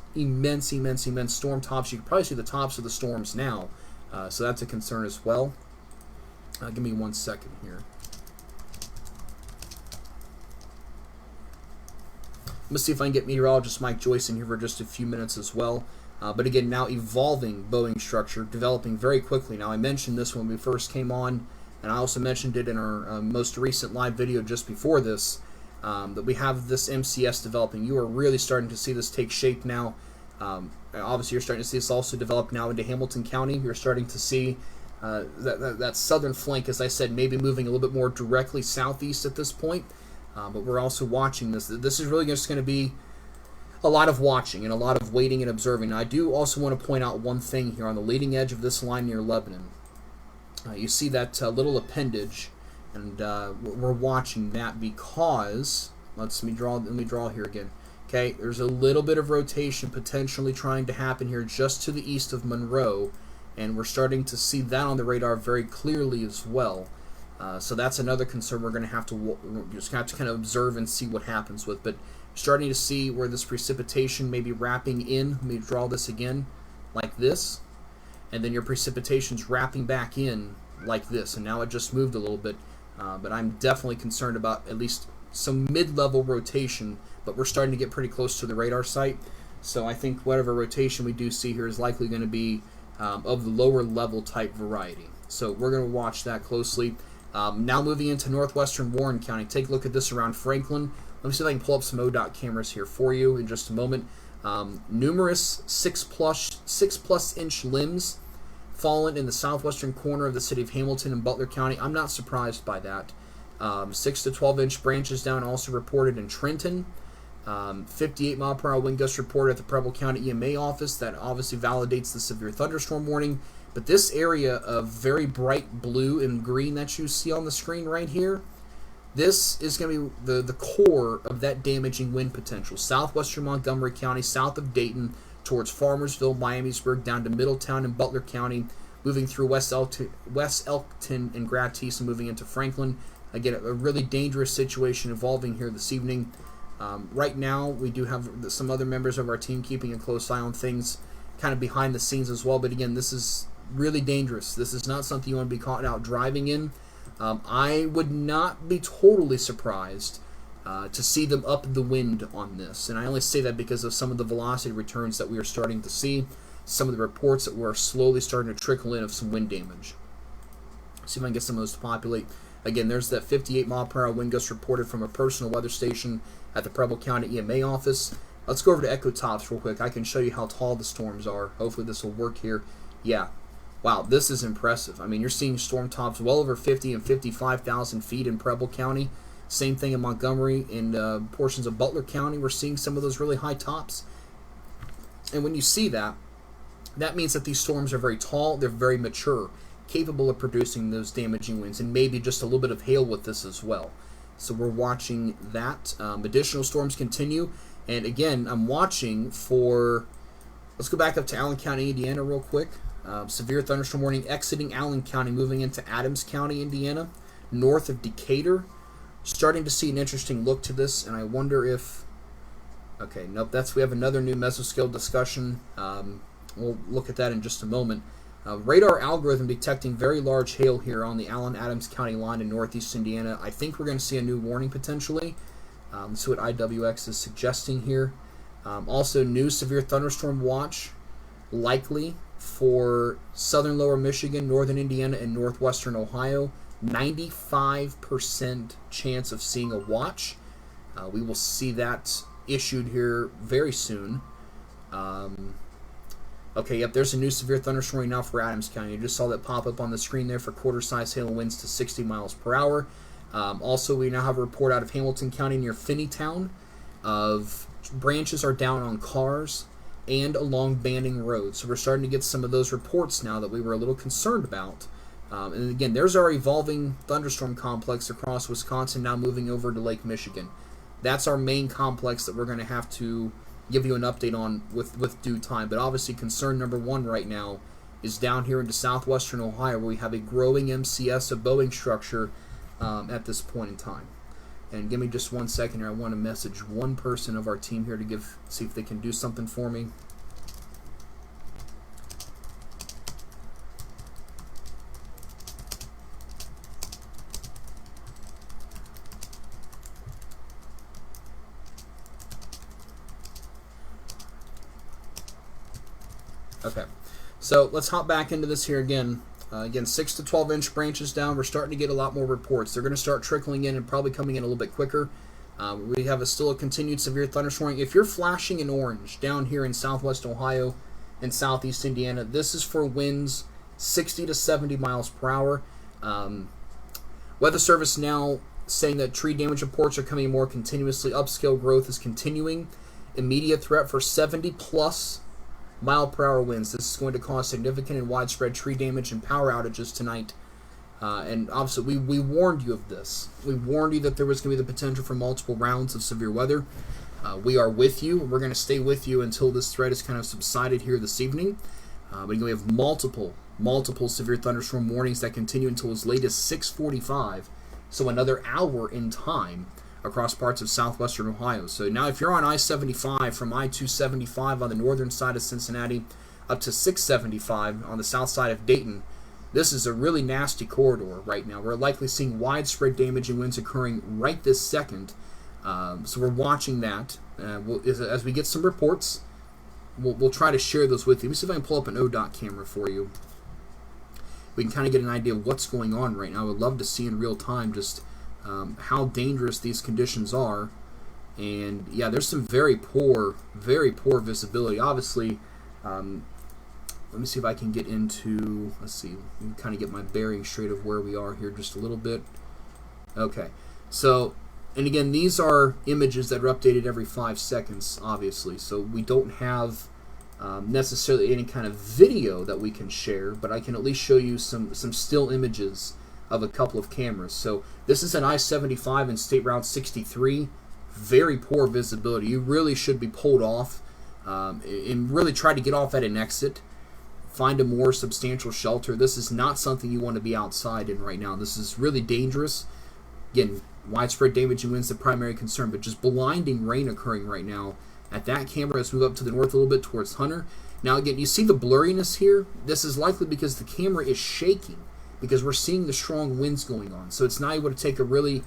storm tops. You can probably see the tops of the storms now. So that's a concern as well. Give me 1 second here. I'm going to see if I can get meteorologist Mike Joyce in here for just a few minutes as well. But again, now evolving Boeing structure, developing very quickly. Now, I mentioned this when we first came on, and I also mentioned it in our most recent live video just before this, that we have this MCS developing. You are really starting to see this take shape now. Obviously, you're starting to see this also develop now into Hamilton County. You're starting to see that southern flank, as I said, maybe moving a little bit more directly southeast at this point. But we're also watching this. This is really just going to be a lot of watching and a lot of waiting and observing. Now, I do also want to point out one thing here on the leading edge of this line near Lebanon. You see that little appendage, and we're watching that because let me draw here again. Okay, there's a little bit of rotation potentially trying to happen here just to the east of Monroe, and we're starting to see that on the radar very clearly as well. So that's another concern we're going to have to kind of observe and see what happens with. But starting to see where this precipitation may be wrapping in. Let me draw this again like this. And then your precipitation's wrapping back in like this. And now it just moved a little bit. But I'm definitely concerned about at least some mid-level rotation. But we're starting to get pretty close to the radar site. So I think whatever rotation we do see here is likely going to be of the lower level type variety. So we're going to watch that closely. Now moving into northwestern Warren County. Take a look at this around Franklin. Let me see if I can pull up some ODOT cameras here for you in just a moment. Numerous 6+ inch limbs fallen in the southwestern corner of the city of Hamilton and Butler County. I'm not surprised by that. 6 to 12 inch branches down also reported in Trenton. 58 mile per hour wind gusts reported at the Preble County EMA office. That obviously validates the severe thunderstorm warning. But this area of very bright blue and green that you see on the screen right here, this is going to be the core of that damaging wind potential. Southwestern Montgomery County, south of Dayton, towards Farmersville, Miamisburg, down to Middletown and Butler County, moving through West Elkton and Gratis, and moving into Franklin. Again, a really dangerous situation evolving here this evening. Right now, we do have some other members of our team keeping a close eye on things kind of behind the scenes as well. But again, this is really dangerous. This is not something you want to be caught out driving in. I would not be totally surprised to see them up the wind on this. And I only say that because of some of the velocity returns that we are starting to see, some of the reports that we're slowly starting to trickle in of some wind damage. See if I can get some of those to populate. Again, there's that 58 mile per hour wind gust reported from a personal weather station at the Preble County EMA office. Let's go over to Echo Tops real quick. I can show you how tall the storms are. Hopefully this will work here. Yeah. Wow, this is impressive. I mean, you're seeing storm tops well over 50 and 55,000 feet in Preble County. Same thing in Montgomery and portions of Butler County. We're seeing some of those really high tops. And when you see that, that means that these storms are very tall, they're very mature, capable of producing those damaging winds, and maybe just a little bit of hail with this as well. So we're watching that. Additional storms continue. And again, I'm watching for, let's go back up to Allen County, Indiana real quick. Severe thunderstorm warning exiting Allen County, moving into Adams County, Indiana, north of Decatur. Starting to see an interesting look to this, and I wonder if... Okay, nope, we have another new mesoscale discussion. We'll look at that in just a moment. Radar algorithm detecting very large hail here on the Allen-Adams County line in northeast Indiana. I think we're going to see a new warning potentially. Let's see what IWX is suggesting here. Also, new severe thunderstorm watch likely for southern lower Michigan, northern Indiana, and northwestern Ohio. 95% chance of seeing a watch. We will see that issued here very soon. Okay, yep, there's a new severe thunderstorm now for Adams County. You just saw that pop up on the screen there for quarter-size hail and winds to 60 miles per hour. Also, we now have a report out of Hamilton County near Finneytown of branches are down on cars and along Banning Road. So we're starting to get some of those reports now that we were a little concerned about. And again, there's our evolving thunderstorm complex across Wisconsin now moving over to Lake Michigan. That's our main complex that we're going to have to give you an update on with due time. But obviously concern number one right now is down here into southwestern Ohio, where we have a growing MCS, a Boeing structure at this point in time. And give me just 1 second here. I want to message one person of our team here to see if they can do something for me. Okay, so let's hop back into this here again. Again, 6 to 12 inch branches down. We're starting to get a lot more reports. They're going to start trickling in and probably coming in a little bit quicker. We have still a continued severe thunderstorm. If you're flashing in orange down here in southwest Ohio and southeast Indiana, this is for winds 60 to 70 miles per hour. Weather Service now saying that tree damage reports are coming more continuously. Upscale growth is continuing. Immediate threat for 70 plus mile per hour winds. This is going to cause significant and widespread tree damage and power outages tonight. And obviously, we warned you of this. We warned you that there was going to be the potential for multiple rounds of severe weather. We are with you. We're going to stay with you until this threat is kind of subsided here this evening. But we have multiple severe thunderstorm warnings that continue until as late as 6:45, so another hour in time across parts of southwestern Ohio. So now if you're on I-75 from I-275 on the northern side of Cincinnati up to 675 on the south side of Dayton, this is a really nasty corridor right now. We're likely seeing widespread damage and winds occurring right this second. So we're watching that. As we get some reports, we'll try to share those with you. Let me see if I can pull up an ODOT camera for you. We can kind of get an idea of what's going on right now. I would love to see in real time just how dangerous these conditions are. And yeah, there's some very poor visibility. Obviously, let me see if I can get into, let's see, kind of get my bearing straight of where we are here just a little bit. Okay, so, and again, these are images that are updated every 5 seconds, obviously. So we don't have necessarily any kind of video that we can share, but I can at least show you some still images of a couple of cameras. So this is an I-75 in State Route 63. Very poor visibility. You really should be pulled off and really try to get off at an exit. Find a more substantial shelter. This is not something you want to be outside in right now. This is really dangerous. Again, widespread damage and winds the primary concern, but just blinding rain occurring right now at that camera. Let's move up to the north a little bit towards Hunter. Now again, you see the blurriness here? This is likely because the camera is shaking because we're seeing the strong winds going on. So it's not able to take a really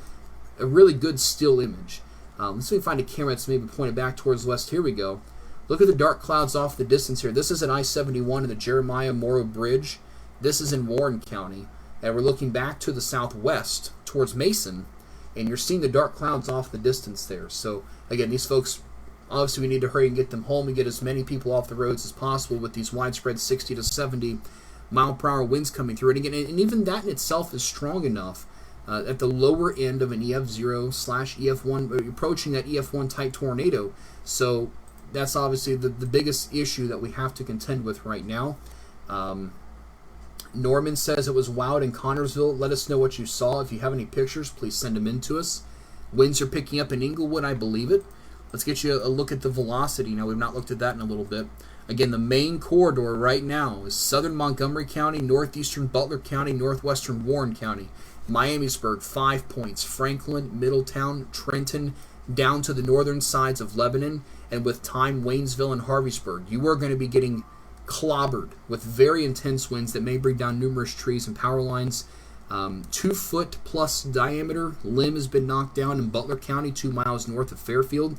good still image. Let's see if we find a camera that's maybe pointed back towards west. Here we go. Look at the dark clouds off the distance here. This is an I-71 in the Jeremiah Morrow Bridge. This is in Warren County. And we're looking back to the southwest towards Mason, and you're seeing the dark clouds off the distance there. So again, these folks, obviously we need to hurry and get them home and get as many people off the roads as possible with these widespread 60 to 70 mile per hour winds coming through. And again, and even that in itself is strong enough at the lower end of an EF0/EF1, approaching that EF1 type tornado. So that's obviously the biggest issue that we have to contend with right now. Norman says it was wild in Connorsville. Let us know what you saw. If you have any pictures, please send them in to us. Winds are picking up in Inglewood, I believe it. Let's get you a look at the velocity. Now, we've not looked at that in a little bit. Again, the main corridor right now is southern Montgomery County, northeastern Butler County, northwestern Warren County. Miamisburg, 5 points. Franklin, Middletown, Trenton, down to the northern sides of Lebanon, and with time, Waynesville and Harveysburg. You are going to be getting clobbered with very intense winds that may bring down numerous trees and power lines. 2 foot plus diameter limb has been knocked down in Butler County, 2 miles north of Fairfield.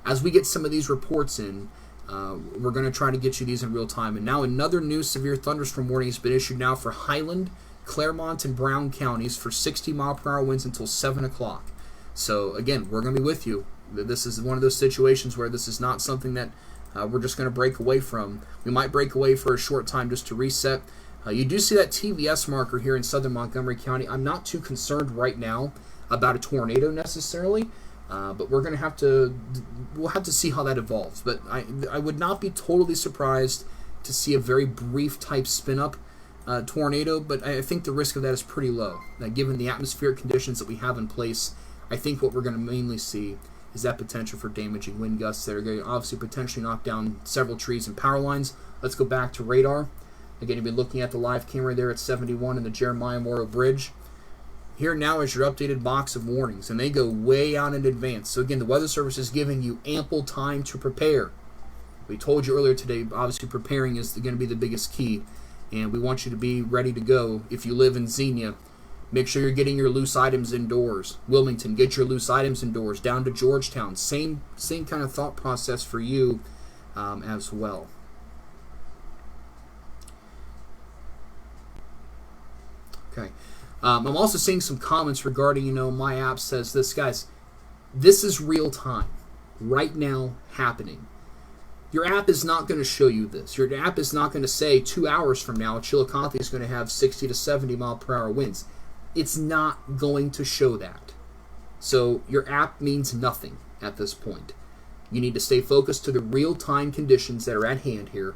As we get some of these reports in, we're going to try to get you these in real time. And now another new severe thunderstorm warning has been issued now for Highland, Claremont, and Brown counties for 60 mile per hour winds until 7 o'clock. So again, we're going to be with you. This is one of those situations where this is not something that we're just going to break away from. We might break away for a short time just to reset. You do see that TVS marker here in southern Montgomery County. I'm not too concerned right now about a tornado necessarily, but we'll have to see how that evolves. But I would not be totally surprised to see a very brief type spin-up tornado, but I think the risk of that is pretty low. Now, given the atmospheric conditions that we have in place, I think what we're going to mainly see is that potential for damaging wind gusts that are going to obviously potentially knock down several trees and power lines. Let's go back to radar. Again, you'll be looking at the live camera there at 71 in the Jeremiah Morrow Bridge. Here now is your updated box of warnings, and they go way out in advance. So again, the Weather Service is giving you ample time to prepare. We told you earlier today, obviously preparing is going to be the biggest key, and we want you to be ready to go. If you live in Xenia, make sure you're getting your loose items indoors. Wilmington, get your loose items indoors. Down to Georgetown, same kind of thought process for you as well. Okay. I'm also seeing some comments regarding, my app says this. Guys, this is real time, right now happening. Your app is not going to show you this. Your app is not going to say 2 hours from now, Chillicothe is going to have 60 to 70 mile per hour winds. It's not going to show that. So your app means nothing at this point. You need to stay focused to the real-time conditions that are at hand here.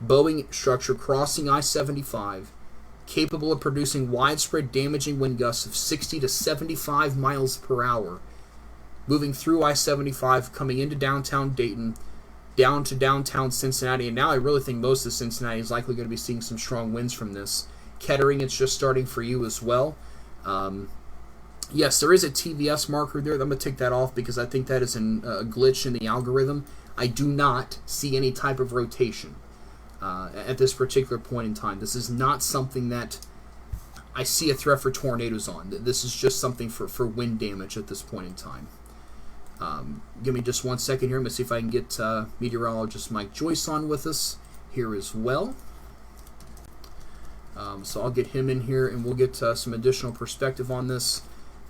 Boeing structure crossing I-75, capable of producing widespread damaging wind gusts of 60 to 75 miles per hour, moving through I-75, coming into downtown Dayton, down to downtown Cincinnati, and now I really think most of Cincinnati is likely going to be seeing some strong winds from this. Kettering, it's just starting for you as well. Yes, there is a TVS marker there. I'm going to take that off because I think that is a glitch in the algorithm. I do not see any type of rotation at this particular point in time. This is not something that I see a threat for tornadoes on. This is just something for wind damage at this point in time. Give me just 1 second here. I'm going to see if I can get meteorologist Mike Joyce on with us here as well. So I'll get him in here and we'll get some additional perspective on this,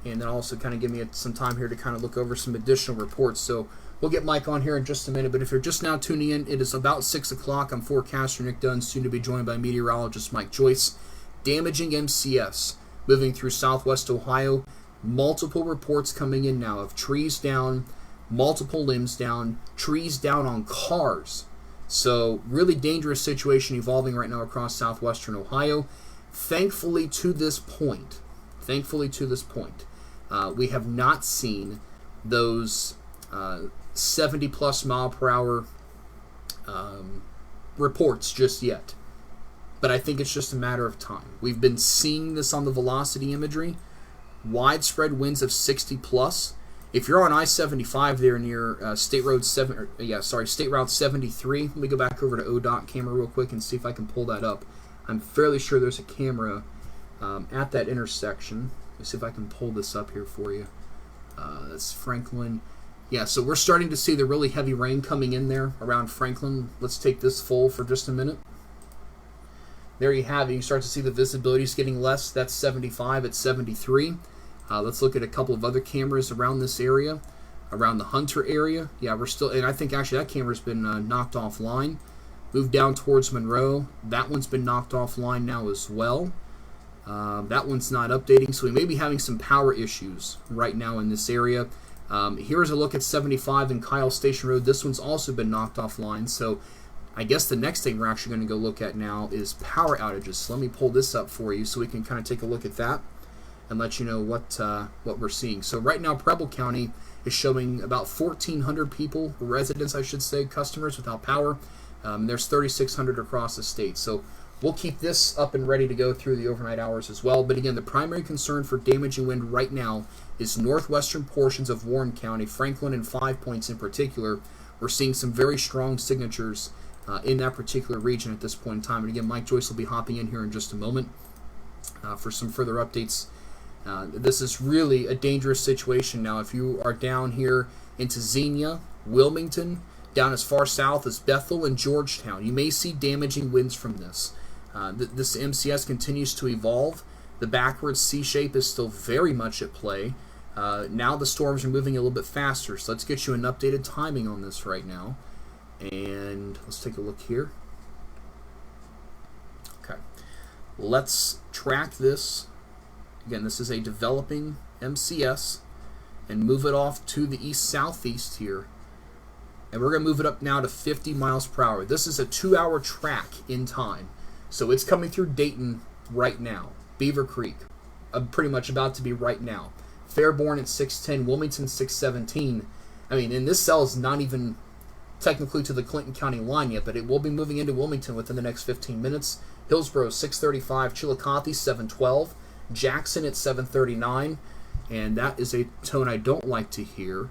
and then also kind of give me some time here to kind of look over some additional reports. So we'll get Mike on here in just a minute, but if you're just now tuning in, it is about 6 o'clock. I'm forecaster Nick Dunn, soon to be joined by meteorologist Mike Joyce. Damaging MCS moving through southwest Ohio. Multiple reports coming in now of trees down, multiple limbs down, trees down on cars. So really dangerous situation evolving right now across southwestern Ohio. Thankfully to this point, we have not seen those 70-plus mile per hour reports just yet. But I think it's just a matter of time. We've been seeing this on the velocity imagery. Widespread winds of 60-plus. If you're on I-75 there near State Route 73, let me go back over to ODOT camera real quick and see if I can pull that up. I'm fairly sure there's a camera at that intersection. Let me see if I can pull this up here for you. That's Franklin. Yeah, so we're starting to see the really heavy rain coming in there around Franklin. Let's take this full for just a minute. There you have it. You start to see the visibility is getting less. That's 75 at 73. Let's look at a couple of other cameras around this area, around the Hunter area. Yeah, we're still, and I think actually that camera's been knocked offline. Move down towards Monroe. That one's been knocked offline now as well. That one's not updating, so we may be having some power issues right now in this area. Here's a look at 75 and Kyle Station Road. This one's also been knocked offline, so I guess the next thing we're actually going to go look at now is power outages. So let me pull this up for you so we can kind of take a look at that and let you know what we're seeing. So right now, Preble County is showing about 1,400 people, residents I should say, customers without power. There's 3,600 across the state. So we'll keep this up and ready to go through the overnight hours as well. But again, the primary concern for damaging wind right now is northwestern portions of Warren County, Franklin and 5 Points in particular. We're seeing some very strong signatures in that particular region at this point in time. And again, Mike Joyce will be hopping in here in just a moment for some further updates. This is really a dangerous situation now. If you are down here into Xenia, Wilmington, down as far south as Bethel and Georgetown, you may see damaging winds from this. This MCS continues to evolve. The backwards C shape is still very much at play. Now the storms are moving a little bit faster, so let's get you an updated timing on this right now. And let's take a look here. Okay. Let's track this. Again, this is a developing MCS, and move it off to the east-southeast here. And we're going to move it up now to 50 miles per hour. This is a 2-hour track in time. So it's coming through Dayton right now. Beaver Creek, pretty much about to be right now. Fairborn at 610, Wilmington 617. I mean, and this cell is not even technically to the Clinton County line yet, but it will be moving into Wilmington within the next 15 minutes. Hillsborough 635, Chillicothe 712, Jackson at 739, and that is a tone I don't like to hear.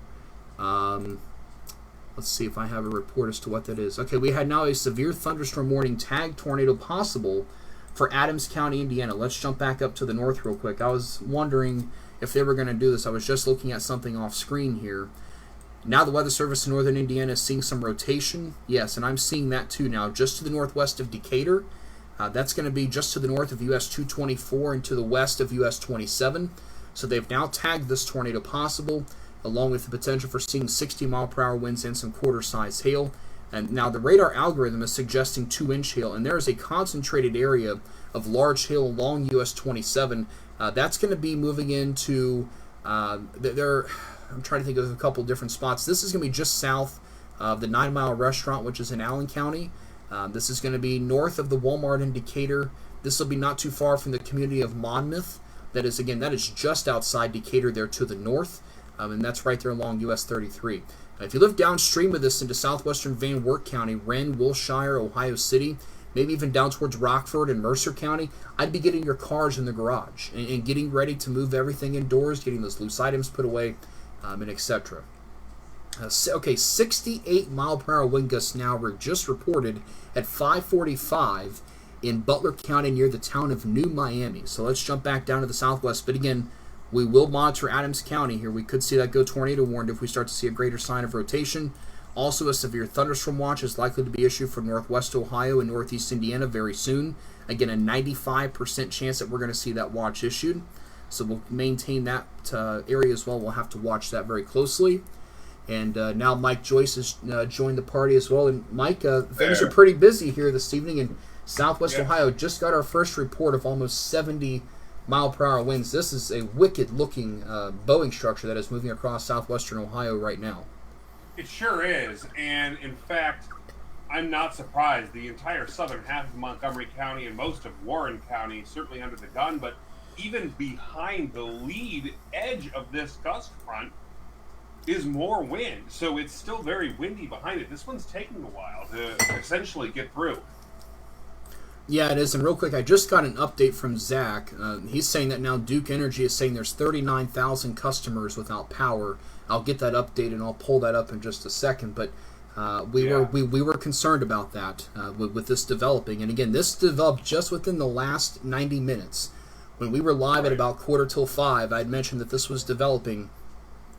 Let's see if I have a report as to what that is. Okay, we had now a severe thunderstorm warning, tag tornado possible for Adams County, Indiana. Let's jump back up to the north real quick. I was wondering if they were going to do this. I was just looking at something off screen here. Now the Weather Service in northern Indiana is seeing some rotation. Yes, and I'm seeing that too now, just to the northwest of Decatur. That's going to be just to the north of US 224 and to the west of US 27. So they've now tagged this tornado possible, along with the potential for seeing 60-mile-per-hour winds and some quarter-size hail. And now the radar algorithm is suggesting 2-inch hail, and there is a concentrated area of large hail along US 27. That's going to be moving into I'm trying to think of a couple different spots. This is going to be just south of the 9 Mile Restaurant, which is in Allen County. This is going to be north of the Walmart in Decatur. This will be not too far from the community of Monmouth. That is just outside Decatur there to the north, and that's right there along US 33. If you live downstream of this into southwestern Van Wert County, Wren, Wilshire, Ohio City, maybe even down towards Rockford and Mercer County, I'd be getting your cars in the garage and getting ready to move everything indoors, getting those loose items put away, and etc. Okay, 68-mile-per-hour wind gusts now were just reported at 5:45 in Butler County near the town of New Miami. So let's jump back down to the southwest. But again, we will monitor Adams County here. We could see that go tornado warned if we start to see a greater sign of rotation. Also, a severe thunderstorm watch is likely to be issued for northwest Ohio and northeast Indiana very soon. Again, a 95% chance that we're going to see that watch issued. So we'll maintain that area as well. We'll have to watch that very closely. And now Mike Joyce has joined the party as well. And Mike, things are pretty busy here this evening in southwest Ohio. Just got our first report of almost 70-mile-per-hour winds. This is a wicked-looking Boeing structure that is moving across southwestern Ohio right now. It sure is. And, in fact, I'm not surprised. The entire southern half of Montgomery County and most of Warren County, certainly under the gun, but even behind the lead edge of this gust front is more wind. So it's still very windy behind it. This one's taking a while to essentially get through. Yeah, it is. And real quick, I just got an update from Zach. He's saying that now Duke Energy is saying there's 39,000 customers without power. I'll get that update and I'll pull that up in just a second. But we were concerned about that with this developing. And again, this developed just within the last 90 minutes. When we were live at about 4:45, I had mentioned that this was developing.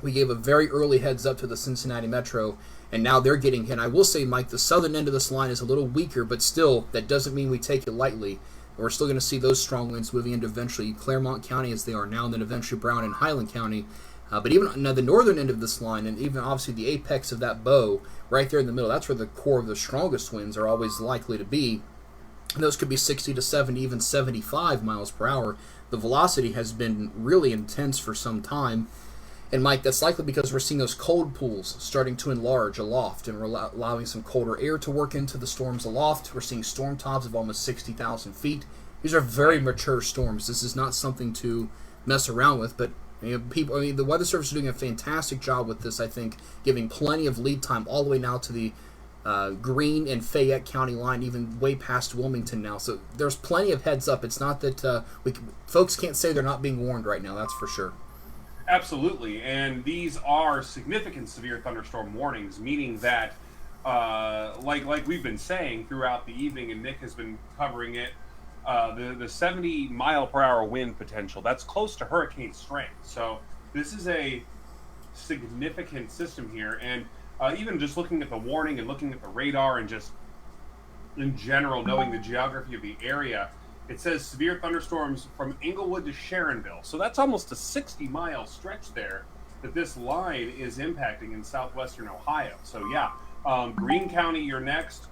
We gave a very early heads up to the Cincinnati Metro, and now they're getting hit. I will say, Mike, the southern end of this line is a little weaker, but still, that doesn't mean we take it lightly. We're still going to see those strong winds moving into eventually Claremont County as they are now, and then eventually Brown and Highland County. But even now the northern end of this line, and even obviously the apex of that bow, right there in the middle, that's where the core of the strongest winds are always likely to be. And those could be 60 to 70, even 75 miles per hour. The velocity has been really intense for some time. And Mike, that's likely because we're seeing those cold pools starting to enlarge aloft, and we're allowing some colder air to work into the storms aloft. We're seeing storm tops of almost 60,000 feet. These are very mature storms. This is not something to mess around with, but the Weather Service is doing a fantastic job with this, I think, giving plenty of lead time all the way now to the Greene and Fayette County line, even way past Wilmington now. So there's plenty of heads up. It's not that folks can't say they're not being warned right now, that's for sure. Absolutely, and these are significant severe thunderstorm warnings, meaning that, like we've been saying throughout the evening, and Nick has been covering it, the 70 mile per hour wind potential, that's close to hurricane strength. So this is a significant system here, and even just looking at the warning and looking at the radar and just in general knowing the geography of the area, it says severe thunderstorms from Englewood to Sharonville. So that's almost a 60-mile stretch there that this line is impacting in southwestern Ohio. So yeah, Greene County, you're next,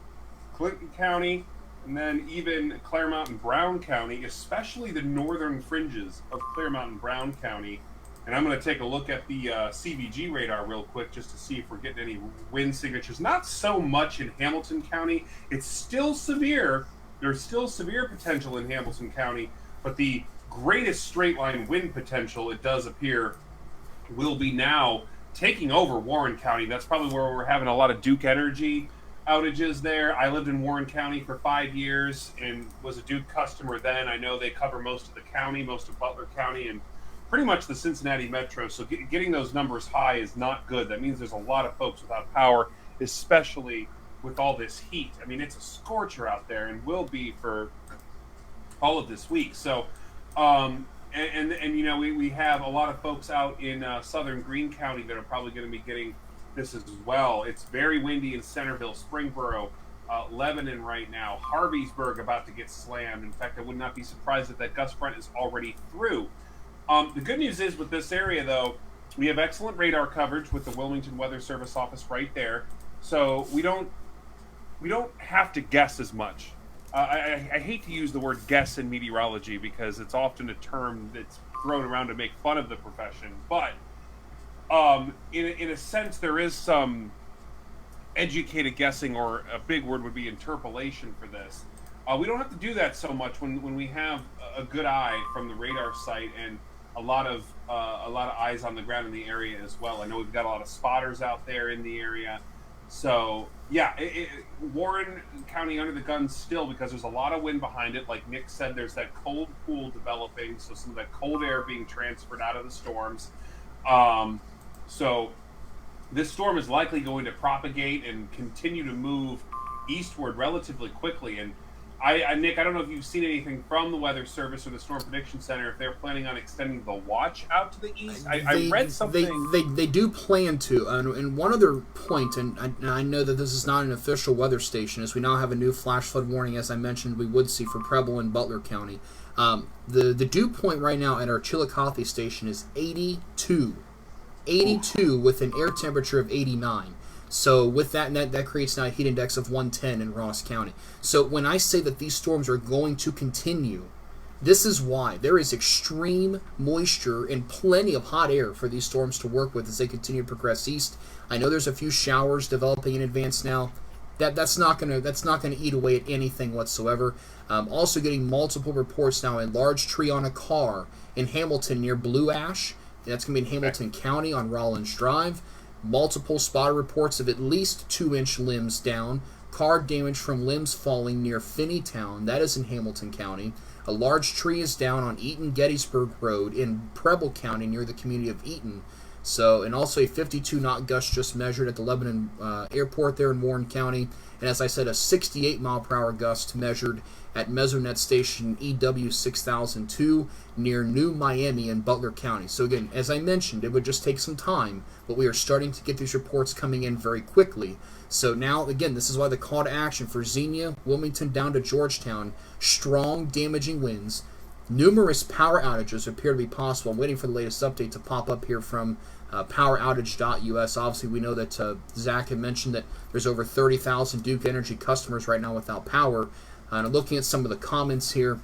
Clinton County, and then even Claremont and Brown County, especially the northern fringes of Claremont and Brown County. And I'm going to take a look at the CVG radar real quick just to see if we're getting any wind signatures. Not so much in Hamilton County. It's still severe. There's still severe potential in Hamilton County, but the greatest straight line wind potential, it does appear, will be now taking over Warren County. That's probably where we're having a lot of Duke Energy outages there. I lived in Warren County for 5 years and was a Duke customer then. I know they cover most of the county, most of Butler County, and pretty much the Cincinnati Metro. So getting those numbers high is not good. That means there's a lot of folks without power, especially with all this heat. I mean, it's a scorcher out there and will be for all of this week. So, and you know, we have a lot of folks out in southern Greene County that are probably going to be getting this as well. It's very windy in Centerville, Springboro, Lebanon right now, Harveysburg about to get slammed. In fact, I would not be surprised if that gust front is already through. The good news is with this area, though, we have excellent radar coverage with the Wilmington Weather Service office right there. So we don't have to guess as much. I hate to use the word guess in meteorology because it's often a term that's thrown around to make fun of the profession. But in a sense, there is some educated guessing, or a big word would be interpolation for this. We don't have to do that so much when we have a good eye from the radar site and a lot of eyes on the ground in the area as well. I know we've got a lot of spotters out there in the area. So, yeah, Warren County under the gun still because there's a lot of wind behind it. Like Nick said, there's that cold pool developing, so some of that cold air being transferred out of the storms. So this storm is likely going to propagate and continue to move eastward relatively quickly. And Nick, I don't know if you've seen anything from the Weather Service or the Storm Prediction Center if they're planning on extending the watch out to the east. I read something. They do plan to. And one other point, and I know that this is not an official weather station, as we now have a new flash flood warning, as I mentioned, we would see for Preble and Butler County. The dew point right now at our Chillicothe station is 82. 82 with an air temperature of 89. So with that creates now a heat index of 110 in Ross County. So when I say that these storms are going to continue, this is why. There is extreme moisture and plenty of hot air for these storms to work with as they continue to progress east. I know there's a few showers developing in advance now. that's not gonna eat away at anything whatsoever. Also getting multiple reports now. A large tree on a car in Hamilton near Blue Ash. That's gonna be in Hamilton County on Rollins Drive. Multiple spotted reports of at least 2-inch limbs down. Car damage from limbs falling near Finneytown. That is in Hamilton County. A large tree is down on Eaton-Gettysburg Road in Preble County near the community of Eaton. So, and also a 52-knot gust just measured at the Lebanon Airport there in Warren County. And as I said, a 68-mile-per-hour gust measured at Mesonet Station EW 6002 near New Miami in Butler County. So again, as I mentioned, it would just take some time, but we are starting to get these reports coming in very quickly. So now, again, this is why the call to action for Xenia, Wilmington down to Georgetown, strong, damaging winds. Numerous power outages appear to be possible. I'm waiting for the latest update to pop up here from poweroutage.us. Obviously, we know that Zach had mentioned that there's over 30,000 Duke Energy customers right now without power. And I'm looking at some of the comments here.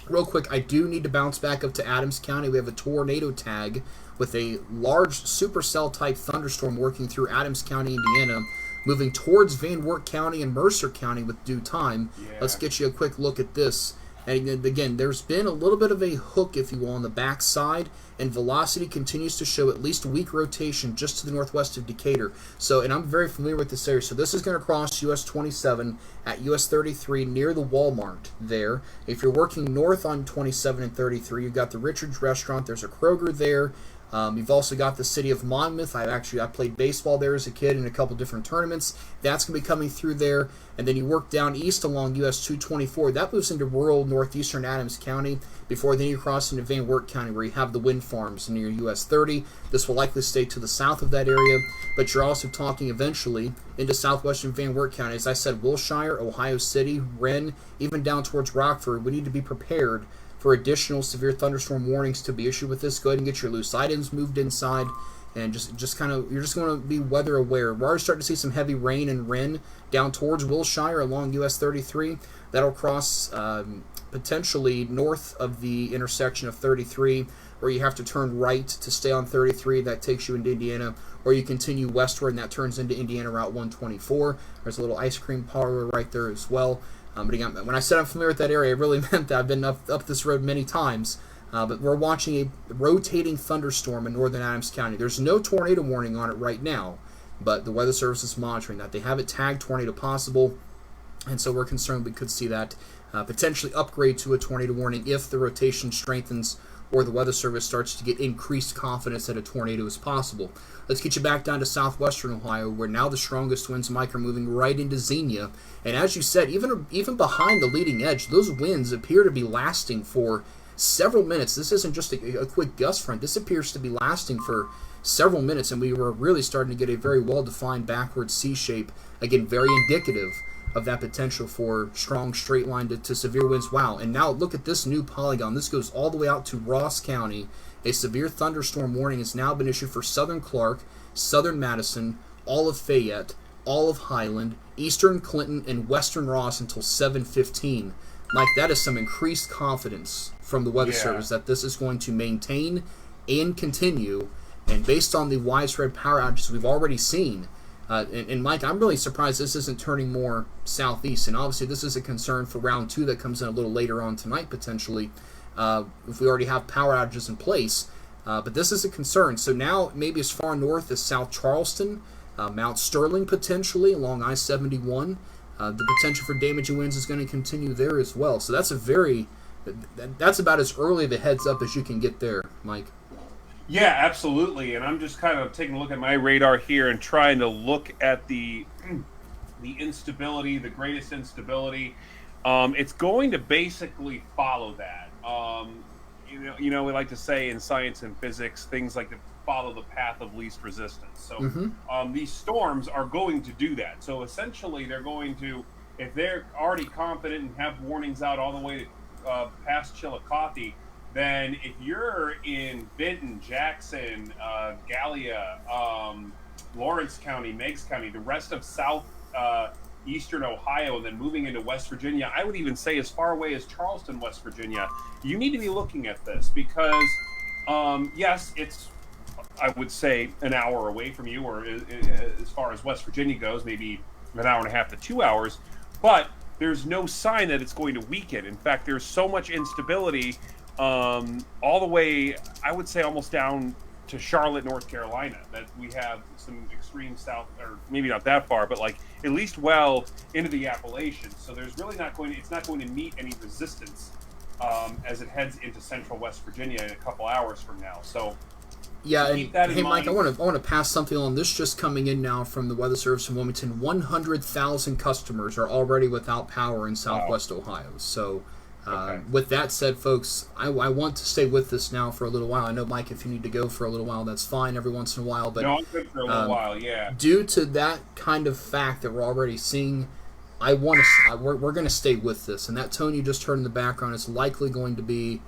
Real quick, I do need to bounce back up to Adams County. We have a tornado tag with a large supercell-type thunderstorm working through Adams County, Indiana, moving towards Van Wert County and Mercer County with due time. Yeah. Let's get you a quick look at this. And again, there's been a little bit of a hook, if you will, on the back side, and velocity continues to show at least weak rotation just to the northwest of Decatur. So, and I'm very familiar with this area. So this is going to cross US 27 at US 33 near the Walmart there. If you're working north on 27 and 33, you've got the Richards Restaurant. There's a Kroger there. You've also got the city of Monmouth. I played baseball there as a kid in a couple different tournaments. That's going to be coming through there. And then you work down east along US 224. That moves into rural northeastern Adams County before then you cross into Van Wert County where you have the wind farms near US 30. This will likely stay to the south of that area. But you're also talking eventually into southwestern Van Wert County. As I said, Wilshire, Ohio City, Wren, even down towards Rockford. We need to be prepared for additional severe thunderstorm warnings to be issued with this. Go ahead and get your loose items moved inside, and just kind of, you're just going to be weather aware. We're already starting to see some heavy rain in Wren down towards Wilshire along US 33. That'll cross potentially north of the intersection of 33, where you have to turn right to stay on 33. That takes you into Indiana, or you continue westward and that turns into Indiana Route 124. There's a little ice cream parlor right there as well. But again, when I said I'm familiar with that area, I really meant that. I've been up this road many times. But we're watching a rotating thunderstorm in northern Adams County. There's no tornado warning on it right now, but the Weather Service is monitoring that. They have it tagged tornado possible, and so we're concerned we could see that potentially upgrade to a tornado warning if the rotation strengthens or the Weather Service starts to get increased confidence that a tornado is possible. Let's get you back down to southwestern Ohio, where now the strongest winds, Mike, are moving right into Xenia. And as you said, even behind the leading edge, those winds appear to be lasting for several minutes. This isn't just a quick gust front. This appears to be lasting for several minutes, and we were really starting to get a very well-defined backward C shape. Again, very indicative of that potential for strong straight line to severe winds. Wow. And now look at this new polygon. This goes all the way out to Ross County. A severe thunderstorm warning has now been issued for southern Clark, southern Madison, all of Fayette, all of Highland, eastern Clinton, and western Ross until 7:15. Mike, that is some increased confidence from the Weather Service that this is going to maintain and continue. And based on the widespread power outages we've already seen, and Mike, I'm really surprised this isn't turning more southeast. And obviously this is a concern for round 2 that comes in a little later on tonight potentially, if we already have power outages in place. But this is a concern. So now maybe as far north as South Charleston, Mount Sterling potentially along I-71. The potential for damaging winds is going to continue there as well. So that's about as early of a heads up as you can get there, Mike. Yeah, absolutely. And I'm just kind of taking a look at my radar here and trying to look at the instability, the greatest instability. It's going to basically follow that. We like to say in science and physics, things like to follow the path of least resistance. So these storms are going to do that. So essentially they're going to, if they're already confident and have warnings out all the way to past Chillicothe, then if you're in Benton, Jackson, Gallia, Lawrence County, Meigs County, the rest of eastern Ohio, and then moving into West Virginia, I would even say as far away as Charleston, West Virginia, you need to be looking at this because, yes, it's, I would say, an hour away from you, or as far as West Virginia goes, maybe an hour and a half to 2 hours, but there's no sign that it's going to weaken. In fact, there's so much instability all the way, I would say, almost down to Charlotte, North Carolina, that we have some extreme south, or maybe not that far, but like at least well into the Appalachians. So there's really it's not going to meet any resistance as it heads into central West Virginia in a couple hours from now. So yeah, and hey, Mike, I want to pass something on. This just coming in now from the Weather Service in Wilmington. 100,000 customers are already without power in Southwest Ohio. So with that said, folks, I want to stay with this now for a little while. I know, Mike, if you need to go for a little while, that's fine every once in a while. But no, I'm good for a little while, yeah. Due to that kind of fact that we're already seeing, we're going to stay with this. And that tone you just heard in the background is likely going to be,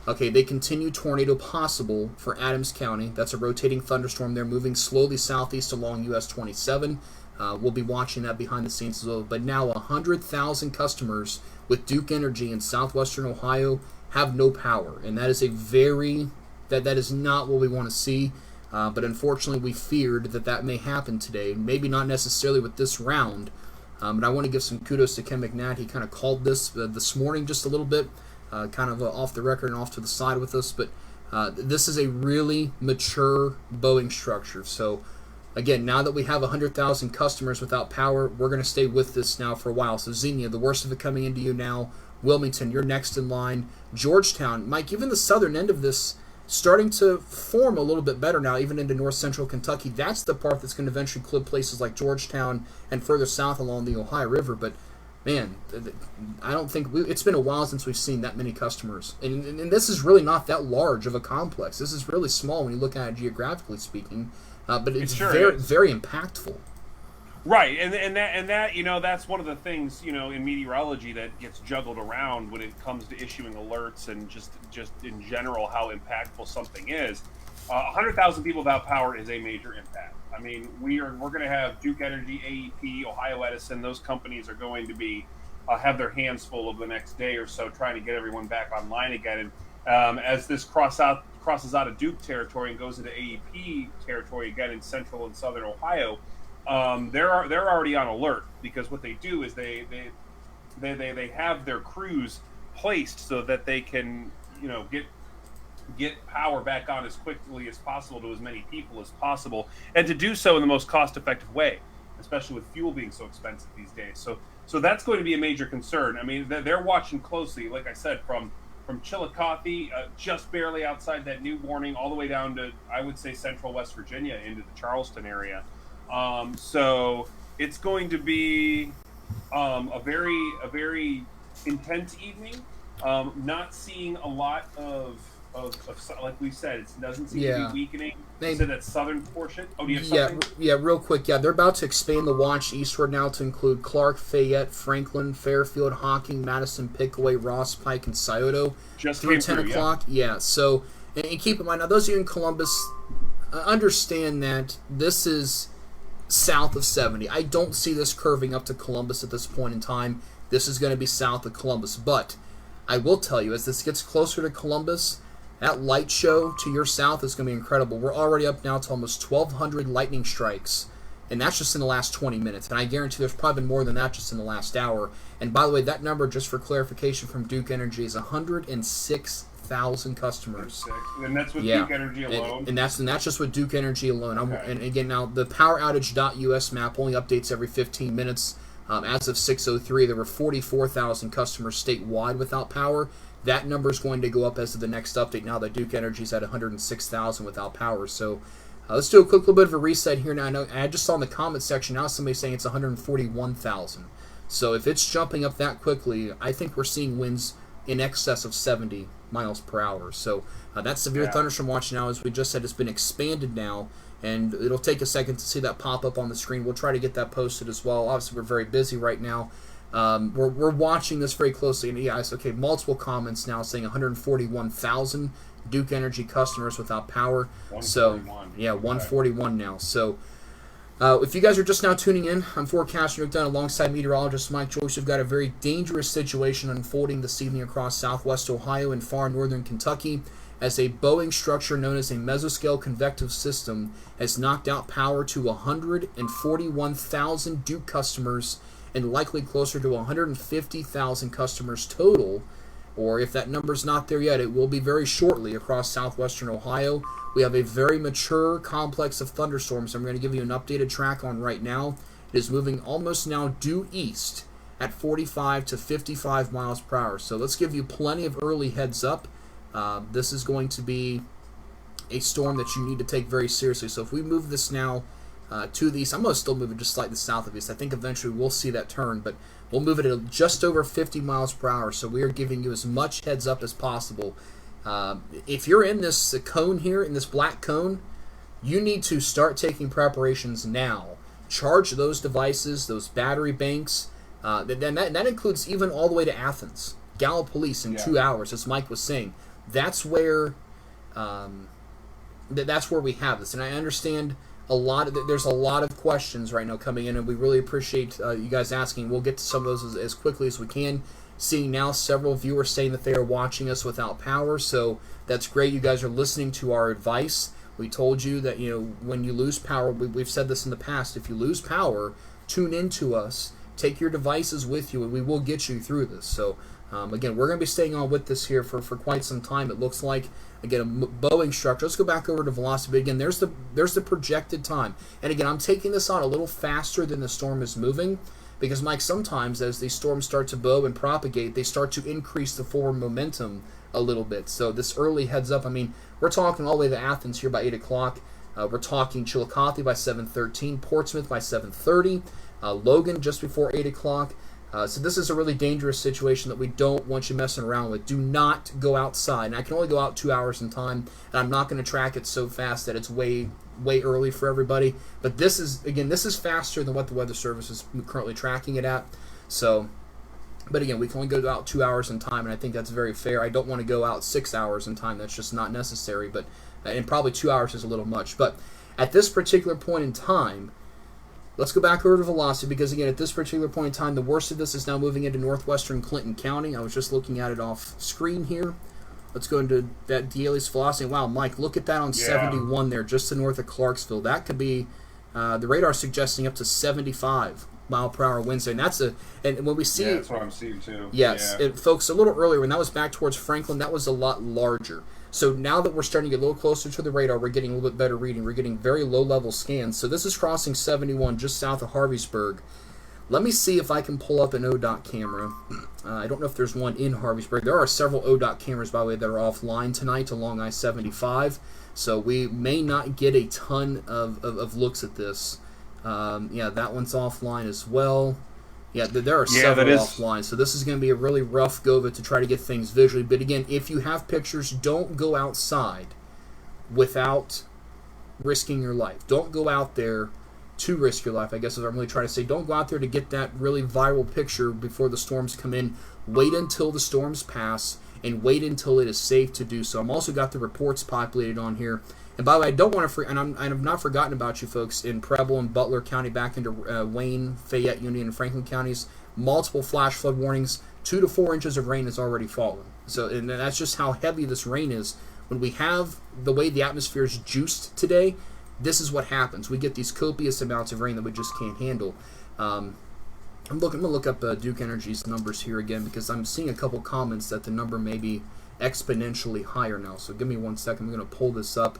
okay, they continue tornado possible for Adams County. That's a rotating thunderstorm. They're moving slowly southeast along US 27. We'll be watching that behind the scenes as well. But now 100,000 customers with Duke Energy in southwestern Ohio have no power. And that is that is not what we want to see. But unfortunately, we feared that may happen today. Maybe not necessarily with this round. But I want to give some kudos to Ken McNatt. He kind of called this morning just a little bit. Kind of off the record and off to the side with us, but this is a really mature Boeing structure. So, again, now that we have 100,000 customers without power, we're going to stay with this now for a while. So, Xenia, the worst of it coming into you now. Wilmington, you're next in line. Georgetown, Mike, even the southern end of this starting to form a little bit better now, even into north central Kentucky. That's the part that's going to eventually clip places like Georgetown and further south along the Ohio River, but man, I don't think it's been a while since we've seen that many customers, and this is really not that large of a complex. This is really small when you look at it geographically speaking, but it's very impactful. Right, and that that's one of the things in meteorology that gets juggled around when it comes to issuing alerts and just in general how impactful something is. 100,000 people without power is a major impact. I mean, we're going to have Duke Energy, AEP, Ohio Edison. Those companies are going to be have their hands full over the next day or so trying to get everyone back online again. And as this crosses out of Duke territory and goes into AEP territory again in central and southern Ohio, they're already on alert, because what they do is they have their crews placed so that they can get power back on as quickly as possible to as many people as possible, and to do so in the most cost-effective way, especially with fuel being so expensive these days. So that's going to be a major concern. I mean, they're watching closely, like I said, from Chillicothe, just barely outside that new warning, all the way down to, I would say, central West Virginia into the Charleston area. So it's going to be a very intense evening. Not seeing a lot of like we said, it doesn't seem to be weakening. So that southern portion. Oh, do you have something? Yeah, real quick. Yeah, they're about to expand the watch eastward now to include Clark, Fayette, Franklin, Fairfield, Hocking, Madison, Pickaway, Ross Pike, and Scioto. Just through 10 o'clock. Yeah. So, and keep in mind, now those of you in Columbus, understand that this is south of 70. I don't see this curving up to Columbus at this point in time. This is going to be south of Columbus. But I will tell you, as this gets closer to Columbus, that light show to your south is going to be incredible. We're already up now to almost 1,200 lightning strikes, and that's just in the last 20 minutes. And I guarantee there's probably been more than that just in the last hour. And by the way, that number, just for clarification from Duke Energy, is 106,000 customers. And that's with Duke Energy alone? And that's just with Duke Energy alone. Okay. And again, now the poweroutage.us map only updates every 15 minutes. As of 6:03, there were 44,000 customers statewide without power. That number is going to go up as of the next update now that Duke Energy is at 106,000 without power. So let's do a quick little bit of a reset here now. I just saw in the comment section now somebody saying it's 141,000. So if it's jumping up that quickly, I think we're seeing winds in excess of 70 miles per hour. So that severe thunderstorm watch now, as we just said, has been expanded now. And it'll take a second to see that pop up on the screen. We'll try to get that posted as well. Obviously, we're very busy right now. We're watching this very closely. And yes, okay, multiple comments now saying 141,000 Duke Energy customers without power. 141. So, 141 now. So, if you guys are just now tuning in, I'm forecaster Nick Dunn alongside meteorologist Mike Joyce. We've got a very dangerous situation unfolding this evening across southwest Ohio and far northern Kentucky. as a Boeing structure known as a mesoscale convective system has knocked out power to 141,000 Duke customers and likely closer to 150,000 customers total, or if that number's not there yet, it will be very shortly across southwestern Ohio. We have a very mature complex of thunderstorms I'm going to give you an updated track on right now. It is moving almost now due east at 45 to 55 miles per hour. So let's give you plenty of early heads up. This is going to be a storm that you need to take very seriously. So if we move this now to the east, I'm going to still move it just slightly south of east. I think eventually we'll see that turn, but we'll move it at just over 50 miles per hour. So we are giving you as much heads up as possible. If you're in this cone here, in this black cone, you need to start taking preparations now. Charge those devices, those battery banks. That includes even all the way to Athens. Gallipolis in 2 hours, as Mike was saying. That's where we have this. And I understand there's a lot of questions right now coming in, and we really appreciate you guys asking. We'll get to some of those as quickly as we can. Seeing now several viewers saying that they are watching us without power, so that's great. You guys are listening to our advice. We told you that, when you lose power, we've said this in the past, if you lose power, tune into us, take your devices with you, and we will get you through this. So, again, we're going to be staying on with this here for quite some time. It looks like, again, a Boeing structure. Let's go back over to velocity. Again, there's the projected time. And again, I'm taking this on a little faster than the storm is moving, because, Mike, sometimes as these storms start to bow and propagate, they start to increase the forward momentum a little bit. So this early heads up, we're talking all the way to Athens here by 8 o'clock. We're talking Chillicothe by 7:13, Portsmouth by 7:30, Logan just before 8 o'clock. So this is a really dangerous situation that we don't want you messing around with. Do not go outside. And I can only go out 2 hours in time, and I'm not going to track it so fast that it's way early for everybody. But this is faster than what the Weather Service is currently tracking it at. So, but again, we can only go out 2 hours in time, and I think that's very fair. I don't want to go out 6 hours in time. That's just not necessary. But and probably 2 hours is a little much. But at this particular point in time, let's go back over to velocity, because again, at this particular point in time, the worst of this is now moving into northwestern Clinton County. I was just looking at it off screen here. Let's go into that daily velocity. Wow, Mike, look at that on 71 there, just to north of Clarksville. That could be the radar suggesting up to 75 mile per hour winds. And and when we see, that's what I'm seeing too. Yes, folks, a little earlier when that was back towards Franklin, that was a lot larger. So now that we're starting to get a little closer to the radar, we're getting a little bit better reading. We're getting very low-level scans. So this is crossing 71 just south of Harveysburg. Let me see if I can pull up an ODOT camera. I don't know if there's one in Harveysburg. There are several ODOT cameras, by the way, that are offline tonight along I-75. So we may not get a ton of looks at this. That one's offline as well. Yeah, there are several offline. So this is going to be a really rough go of it to try to get things visually. But again, if you have pictures, don't go outside without risking your life. Don't go out there to risk your life, I guess is what I'm really trying to say. Don't go out there to get that really viral picture before the storms come in. Wait until the storms pass, and wait until it is safe to do so. I've also got the reports populated on here. And by the way, I don't want to, I've not forgotten about you folks in Preble and Butler County, back into Wayne, Fayette, Union, and Franklin counties. Multiple flash flood warnings. 2 to 4 inches of rain has already fallen. So, and that's just how heavy this rain is. When we have the way the atmosphere is juiced today, this is what happens. We get these copious amounts of rain that we just can't handle. I'm going to look up Duke Energy's numbers here again, because I'm seeing a couple comments that the number may be exponentially higher now. So give me 1 second. I'm going to pull this up.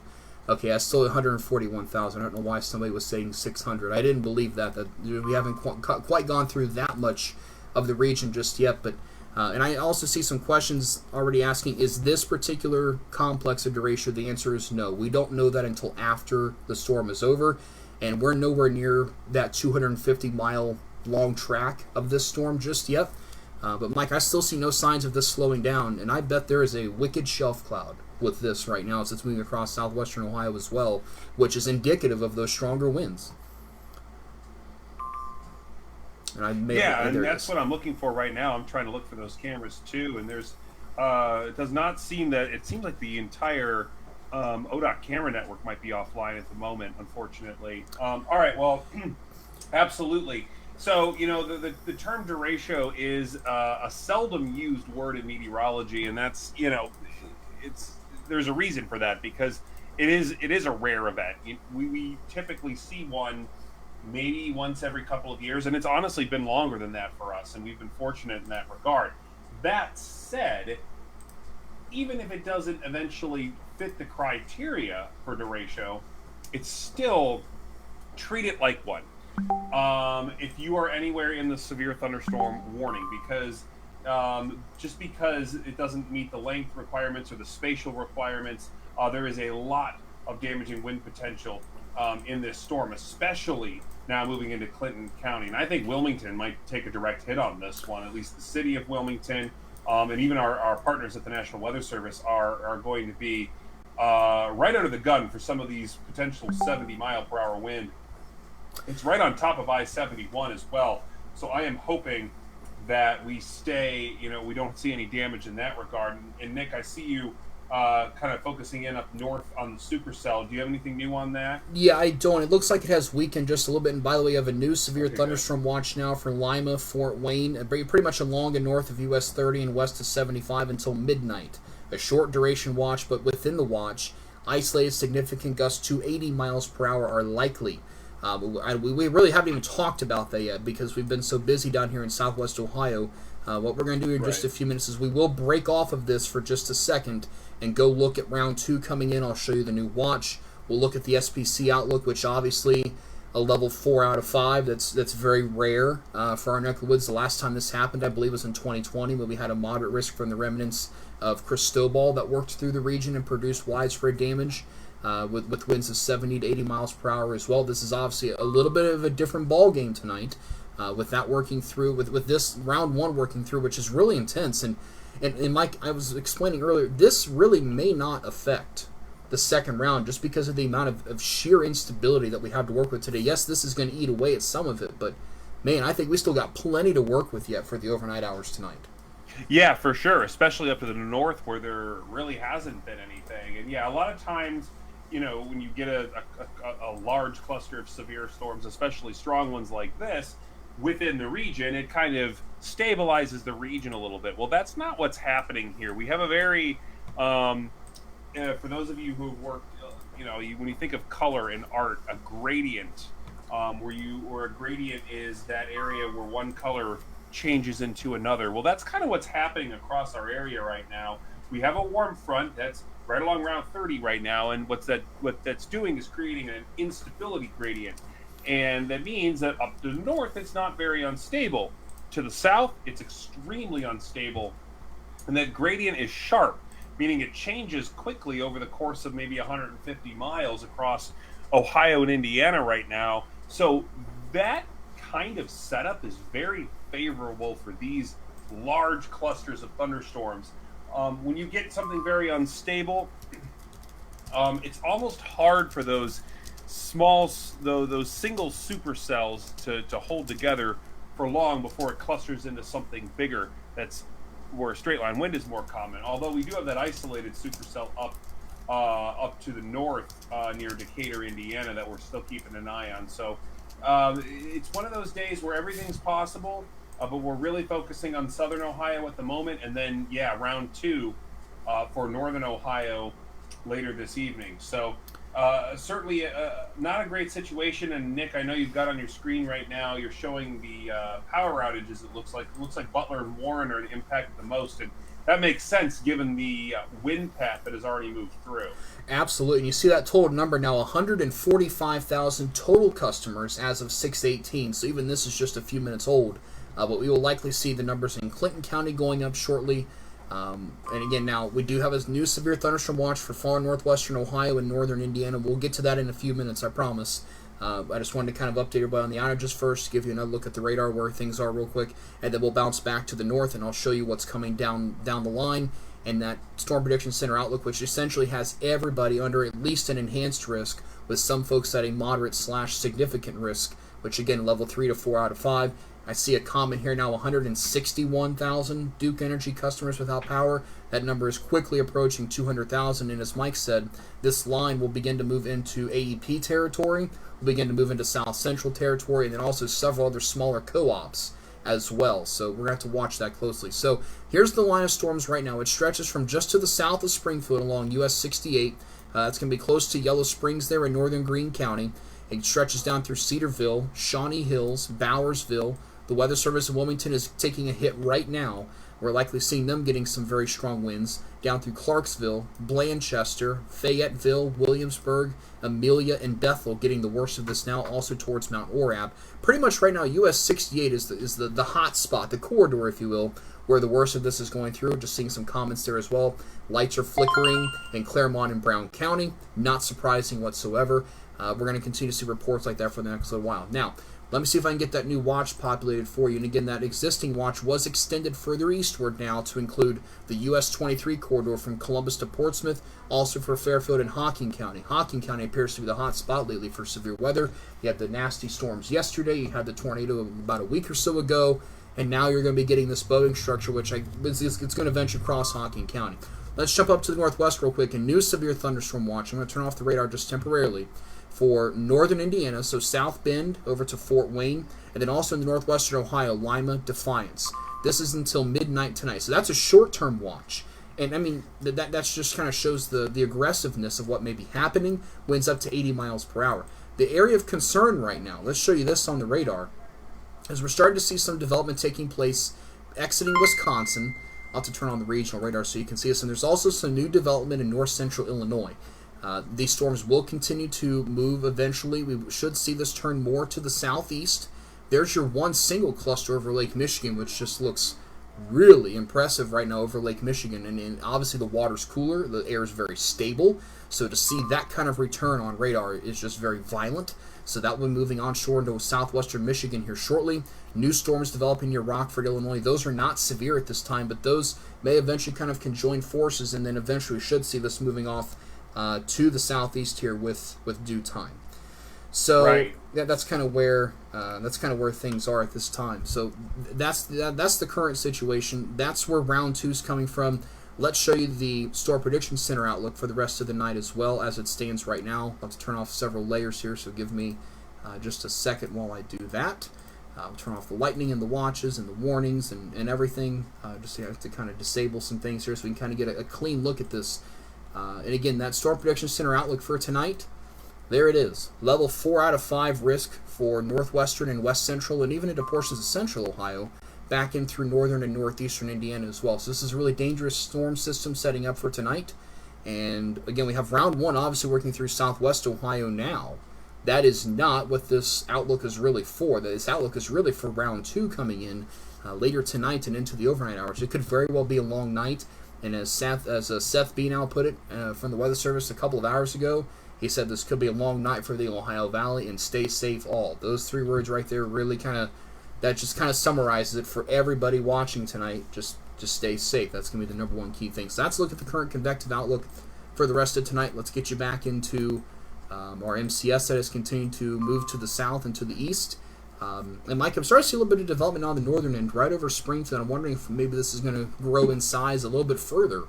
Okay, I still 141,000. I don't know why somebody was saying 600. I didn't believe that we haven't quite gone through that much of the region just yet. But and I also see some questions already asking, is this particular complex a Derecho? The answer is no. We don't know that until after the storm is over, and we're nowhere near that 250-mile long track of this storm just yet. But Mike, I still see no signs of this slowing down, and I bet there is a wicked shelf cloud with this right now as it's moving across southwestern Ohio as well, which is indicative of those stronger winds. And that's what I'm looking for right now. I'm trying to look for those cameras too, and there's it does not seem that it seems like the entire ODOT camera network might be offline at the moment, unfortunately. All right, well, absolutely. So, the term Derecho is a seldom used word in meteorology, and that's, there's a reason for that, because it is a rare event. We typically see one maybe once every couple of years, and it's honestly been longer than that for us, and we've been fortunate in that regard. That said, even if it doesn't eventually fit the criteria for Derecho, it's still, treat it like one. If you are anywhere in the severe thunderstorm warning, because just because it doesn't meet the length requirements or the spatial requirements, there is a lot of damaging wind potential in this storm, especially now moving into Clinton County. And I think Wilmington might take a direct hit on this one, at least the city of Wilmington, and even our partners at the National Weather Service are going to be right under the gun for some of these potential 70-mile-per-hour wind. It's right on top of I-71 as well. So I am hoping that we stay, we don't see any damage in that regard. And Nick, I see you kind of focusing in up north on the supercell. Do you have anything new on that? Yeah, I don't. It looks like it has weakened just a little bit. And by the way, you have a new severe thunderstorm watch now for Lima, Fort Wayne, pretty much along and north of US 30 and west of 75 until midnight. A short duration watch, but within the watch, isolated significant gusts to 80 miles per hour are likely. We really haven't even talked about that yet because we've been so busy down here in southwest Ohio. What we're going to do in just a few minutes is we will break off of this for just a second and go look at round 2 coming in. I'll show you the new watch. We'll look at the SPC outlook, which obviously a level 4 out of 5. That's very rare for our neck of the woods. The last time this happened, I believe, was in 2020 when we had a moderate risk from the remnants of Cristobal that worked through the region and produced widespread damage with winds of 70 to 80 miles per hour as well. This is obviously a little bit of a different ball game tonight. With that working through, with this round 1 working through, which is really intense. And Mike, I was explaining earlier, this really may not affect the second round just because of the amount of sheer instability that we have to work with today. Yes, this is going to eat away at some of it, but man, I think we still got plenty to work with yet for the overnight hours tonight. Yeah, for sure, especially up to the north where there really hasn't been anything. And yeah, a lot of times, when you get a large cluster of severe storms, especially strong ones like this, within the region, it kind of stabilizes the region a little bit. Well, that's not what's happening here. We have a very, for those of you who have worked, when you think of color in art, a gradient, where a gradient is that area where one color changes into another. Well, that's kind of what's happening across our area right now. We have a warm front that's right along Route 30 right now, and what that's doing is creating an instability gradient. And that means that up to the north, it's not very unstable. To the south, it's extremely unstable. And that gradient is sharp, meaning it changes quickly over the course of maybe 150 miles across Ohio and Indiana right now. So that kind of setup is very favorable for these large clusters of thunderstorms. When you get something very unstable, it's almost hard for those those single supercells to hold together for long before it clusters into something bigger. That's where straight line wind is more common. Although we do have that isolated supercell up to the north near Decatur, Indiana, that we're still keeping an eye on. So it's one of those days where everything's possible, but we're really focusing on southern Ohio at the moment, and then round 2 for northern Ohio later this evening. So certainly not a great situation. And Nick, I know you've got on your screen right now, you're showing the power outages. It looks like Butler and Warren are impacted the most, and that makes sense given the wind path that has already moved through. Absolutely. And you see that total number now, 145,000 total customers as of 6/18. So even this is just a few minutes old. But we will likely see the numbers in Clinton County going up shortly. And again, now we do have a new severe thunderstorm watch for far northwestern Ohio and northern Indiana. We'll get to that in a few minutes, I promise. I just wanted to kind of update everybody on the outages first, give you another look at the radar where things are real quick, and then we'll bounce back to the north, and I'll show you what's coming down the line, and that Storm Prediction Center outlook, which essentially has everybody under at least an enhanced risk, with some folks at a moderate/significant risk, which again, level 3 to 4 out of 5. I see a comment here now, 161,000 Duke Energy customers without power. That number is quickly approaching 200,000, and as Mike said, this line will begin to move into AEP territory, will begin to move into South Central territory, and then also several other smaller co-ops as well. So we're going to have to watch that closely. So here's the line of storms right now. It stretches from just to the south of Springfield along US 68. It's going to be close to Yellow Springs there in northern Greene County. It stretches down through Cedarville, Shawnee Hills, Bowersville. The Weather Service in Wilmington is taking a hit right now. We're likely seeing them getting some very strong winds down through Clarksville, Blanchester, Fayetteville, Williamsburg, Amelia, and Bethel getting the worst of this now, also towards Mount Orab. Pretty much right now, US 68 is the hot spot, the corridor, if you will, where the worst of this is going through. Just seeing some comments there as well. Lights are flickering in Claremont and Brown County. Not surprising whatsoever. We're going to continue to see reports like that for the next little while. Now, let me see if I can get that new watch populated for you. And again, that existing watch was extended further eastward now to include the US 23 corridor from Columbus to Portsmouth, also for Fairfield and Hocking County. Hocking County appears to be the hot spot lately for severe weather. You had the nasty storms yesterday, you had the tornado about a week or so ago, and now you're going to be getting this bowing structure, which it's going to venture across Hocking County. Let's jump up to the northwest real quick. A new severe thunderstorm watch. I'm going to turn off the radar just temporarily for northern Indiana, so South Bend over to Fort Wayne, and then also in the northwestern Ohio, Lima, Defiance. This is until midnight tonight, so that's a short-term watch. And I mean, that's just kind of shows the aggressiveness of what may be happening. Winds up to 80 miles per hour. The area of concern right now, let's show you this on the radar, is we're starting to see some development taking place exiting Wisconsin. I'll have to turn on the regional radar so you can see this. And there's also some new development in north central Illinois. These storms will continue to move eventually. We should see this turn more to the southeast. There's your one single cluster over Lake Michigan, which just looks really impressive right now over Lake Michigan. And obviously the water's cooler, the air is very stable. So to see that kind of return on radar is just very violent. So that will be moving onshore into southwestern Michigan here shortly. New storms developing near Rockford, Illinois. Those are not severe at this time, but those may eventually kind of conjoin forces, and then eventually we should see this moving off to the southeast here with due time. So right. that's kind of where things are at this time. So that's the current situation. That's where round 2 is coming from. Let's show you the Storm Prediction Center outlook for the rest of the night as well as it stands right now. I'll have to turn off several layers here, so give me just a second while I do that. I'll turn off the lightning and the watches and the warnings and everything. Just to kind of disable some things here so we can kind of get a clean look at this. And again, that Storm Prediction Center outlook for tonight, there it is. Level 4 out of 5 risk for northwestern and west central and even into portions of central Ohio, back in through northern and northeastern Indiana as well. So this is a really dangerous storm system setting up for tonight. And again, we have round 1 obviously working through southwest Ohio now. That is not what this outlook is really for. This outlook is really for round 2 coming in later tonight and into the overnight hours. It could very well be a long night. And as Seth B. now put it from the Weather Service a couple of hours ago, he said this could be a long night for the Ohio Valley, and stay safe all. Those 3 words right there really that just kind of summarizes it for everybody watching tonight. Just stay safe. That's going to be the number 1 key thing. So let's look at the current convective outlook for the rest of tonight. Let's get you back into our MCS that is continuing to move to the south and to the east. And Mike, I'm starting to see a little bit of development on the northern end, right over Springfield. I'm wondering if maybe this is going to grow in size a little bit further,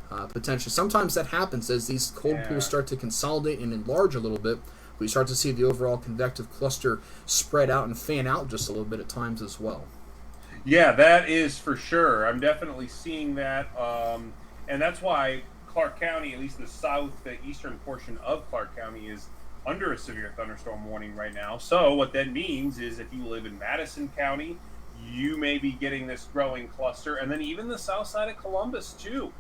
potentially. Sometimes that happens as these cold pools start to consolidate and enlarge a little bit. We start to see the overall convective cluster spread out and fan out just a little bit at times as well. Yeah, that is for sure. I'm definitely seeing that. And that's why Clark County, at least the eastern portion of Clark County, is under a severe thunderstorm warning right now. So what that means is if you live in Madison County, you may be getting this growing cluster, and then even the south side of Columbus too,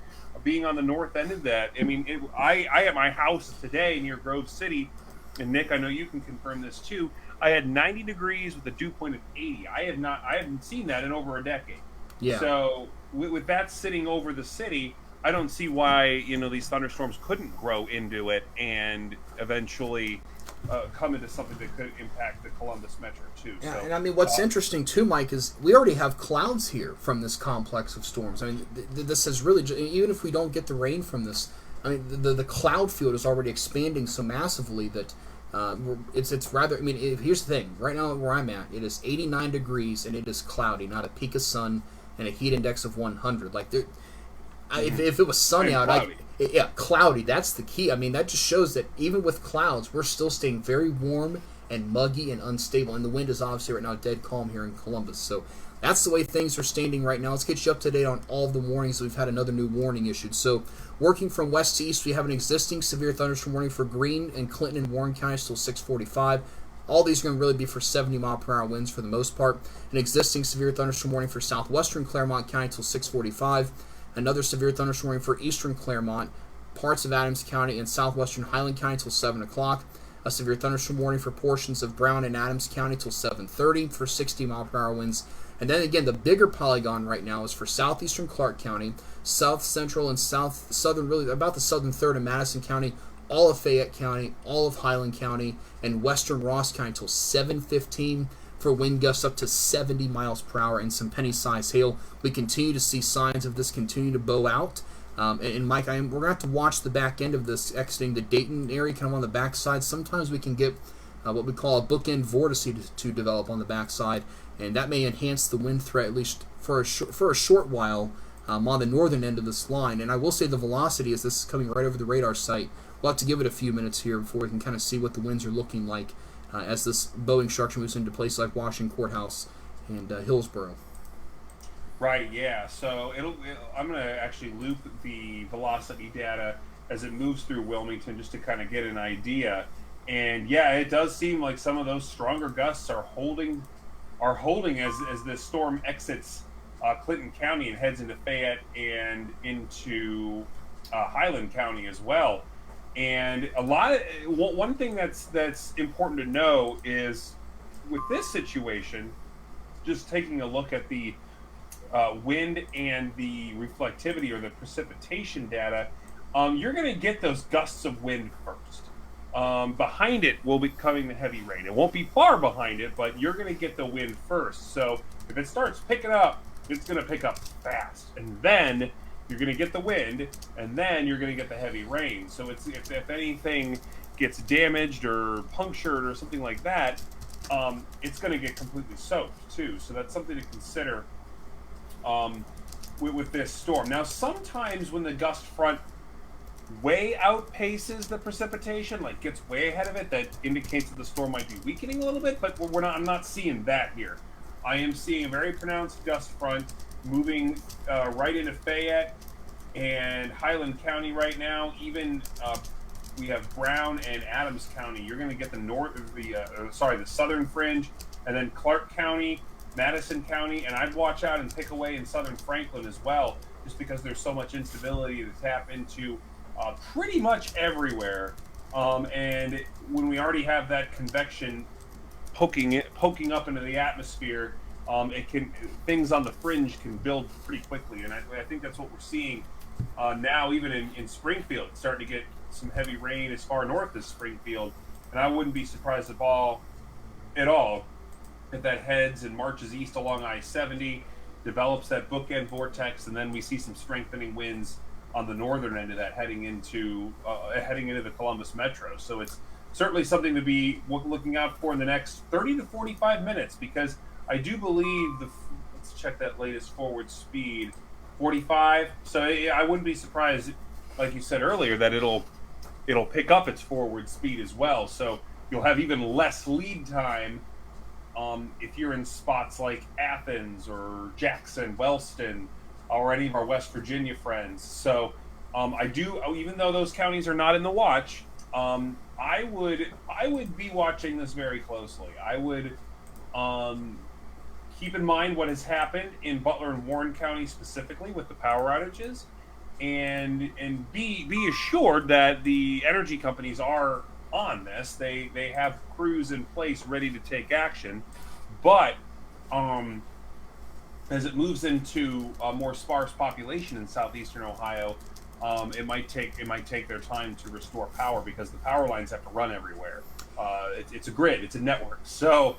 being on the north end of that. I mean, I at my house today near Grove City, and Nick, I know you can confirm this too, I had 90 degrees with a dew point of 80. I haven't seen that in over a decade. Yeah. So with that sitting over the city, I don't see why these thunderstorms couldn't grow into it and eventually come into something that could impact the Columbus metro too. Yeah, so, and I mean, what's interesting too, Mike, is we already have clouds here from this complex of storms. I mean, this is really, even if we don't get the rain from this, I mean, the cloud field is already expanding so massively that it's rather. I mean, here's the thing. Right now, where I'm at, it is 89 degrees and it is cloudy, not a peak of sun and a heat index of 100. Like there. If it was sunny out, cloudy, that's the key. I mean, that just shows that even with clouds, we're still staying very warm and muggy and unstable. And the wind is obviously right now dead calm here in Columbus. So that's the way things are standing right now. Let's get you up to date on all of the warnings. We've had another new warning issued. So, working from west to east, we have an existing severe thunderstorm warning for Greene and Clinton and Warren counties till 6:45. All these are going to really be for 70-mile-per-hour winds for the most part. An existing severe thunderstorm warning for southwestern Claremont County till 6:45. Another severe thunderstorm warning for eastern Claremont, parts of Adams County, and southwestern Highland County till 7 o'clock. A severe thunderstorm warning for portions of Brown and Adams County till 7:30 for 60-mile-per-hour winds. And then again, the bigger polygon right now is for southeastern Clark County, south central and southern, really about the southern third of Madison County, all of Fayette County, all of Highland County, and western Ross County until 7:15 for wind gusts up to 70 miles per hour and some penny-sized hail. We continue to see signs of this continue to bow out. And Mike, we're going to have to watch the back end of this exiting the Dayton area, kind of on the backside. Sometimes we can get what we call a bookend vortice to develop on the backside, and that may enhance the wind threat at least for a short while on the northern end of this line. And I will say the velocity, as this is coming right over the radar site, we'll have to give it a few minutes here before we can kind of see what the winds are looking like as this Boeing structure moves into places like Washington Courthouse and Hillsborough. Right, yeah. So I'm going to actually loop the velocity data as it moves through Wilmington just to kind of get an idea. And yeah, it does seem like some of those stronger gusts are holding as this storm exits Clinton County and heads into Fayette and into Highland County as well. And one thing that's important to know is with this situation, just taking a look at the wind and the reflectivity or the precipitation data, you're going to get those gusts of wind first. Behind it will be coming the heavy rain. It won't be far behind it, but you're going to get the wind first. So if it starts picking up, it's going to pick up fast. And then you're going to get the wind, and then you're going to get the heavy rain. So if anything gets damaged or punctured or something like that, it's going to get completely soaked too. So that's something to consider with this storm. Now, sometimes when the gust front way outpaces the precipitation, like gets way ahead of it, that indicates that the storm might be weakening a little bit, but I'm not seeing that here. I am seeing a very pronounced gust front moving right into Fayette and Highland County right now. Even we have Brown and Adams County. You're going to get the southern fringe, and then Clark County, Madison County, and I'd watch out and pick away in southern Franklin as well, just because there's so much instability to tap into pretty much everywhere. And when we already have that convection poking up into the atmosphere, things on the fringe can build pretty quickly. And I think that's what we're seeing now, even in Springfield. It's starting to get some heavy rain as far north as Springfield, and I wouldn't be surprised at all if that heads and marches east along I-70, develops that bookend vortex, and then we see some strengthening winds on the northern end of that heading into the Columbus metro. So it's certainly something to be looking out for in the next 30 to 45 minutes, because I do believe let's check that latest forward speed, 45. So I wouldn't be surprised, like you said earlier, that it'll pick up its forward speed as well. So you'll have even less lead time if you're in spots like Athens or Jackson, Wellston, or any of our West Virginia friends. So even though those counties are not in the watch, I would be watching this very closely. I would keep in mind what has happened in Butler and Warren County specifically with the power outages, and be assured that the energy companies are on this. They have crews in place ready to take action, but as it moves into a more sparse population in southeastern Ohio, it might take their time to restore power, because the power lines have to run everywhere. It's a grid, it's a network. So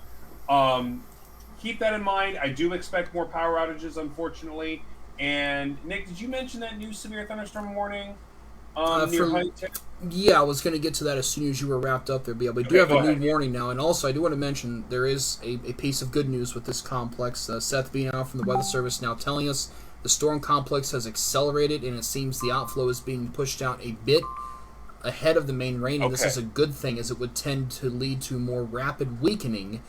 keep that in mind. I do expect more power outages, unfortunately. And Nick, did you mention that new severe thunderstorm warning near Huntington? Yeah, I was going to get to that as soon as you were wrapped up there. But yeah, we do have a new warning now. And also, I do want to mention there is a piece of good news with this complex. Seth being out from the Weather Service now telling us the storm complex has accelerated, and it seems the outflow is being pushed out a bit ahead of the main rain. And this is a good thing, as it would tend to lead to more rapid weakening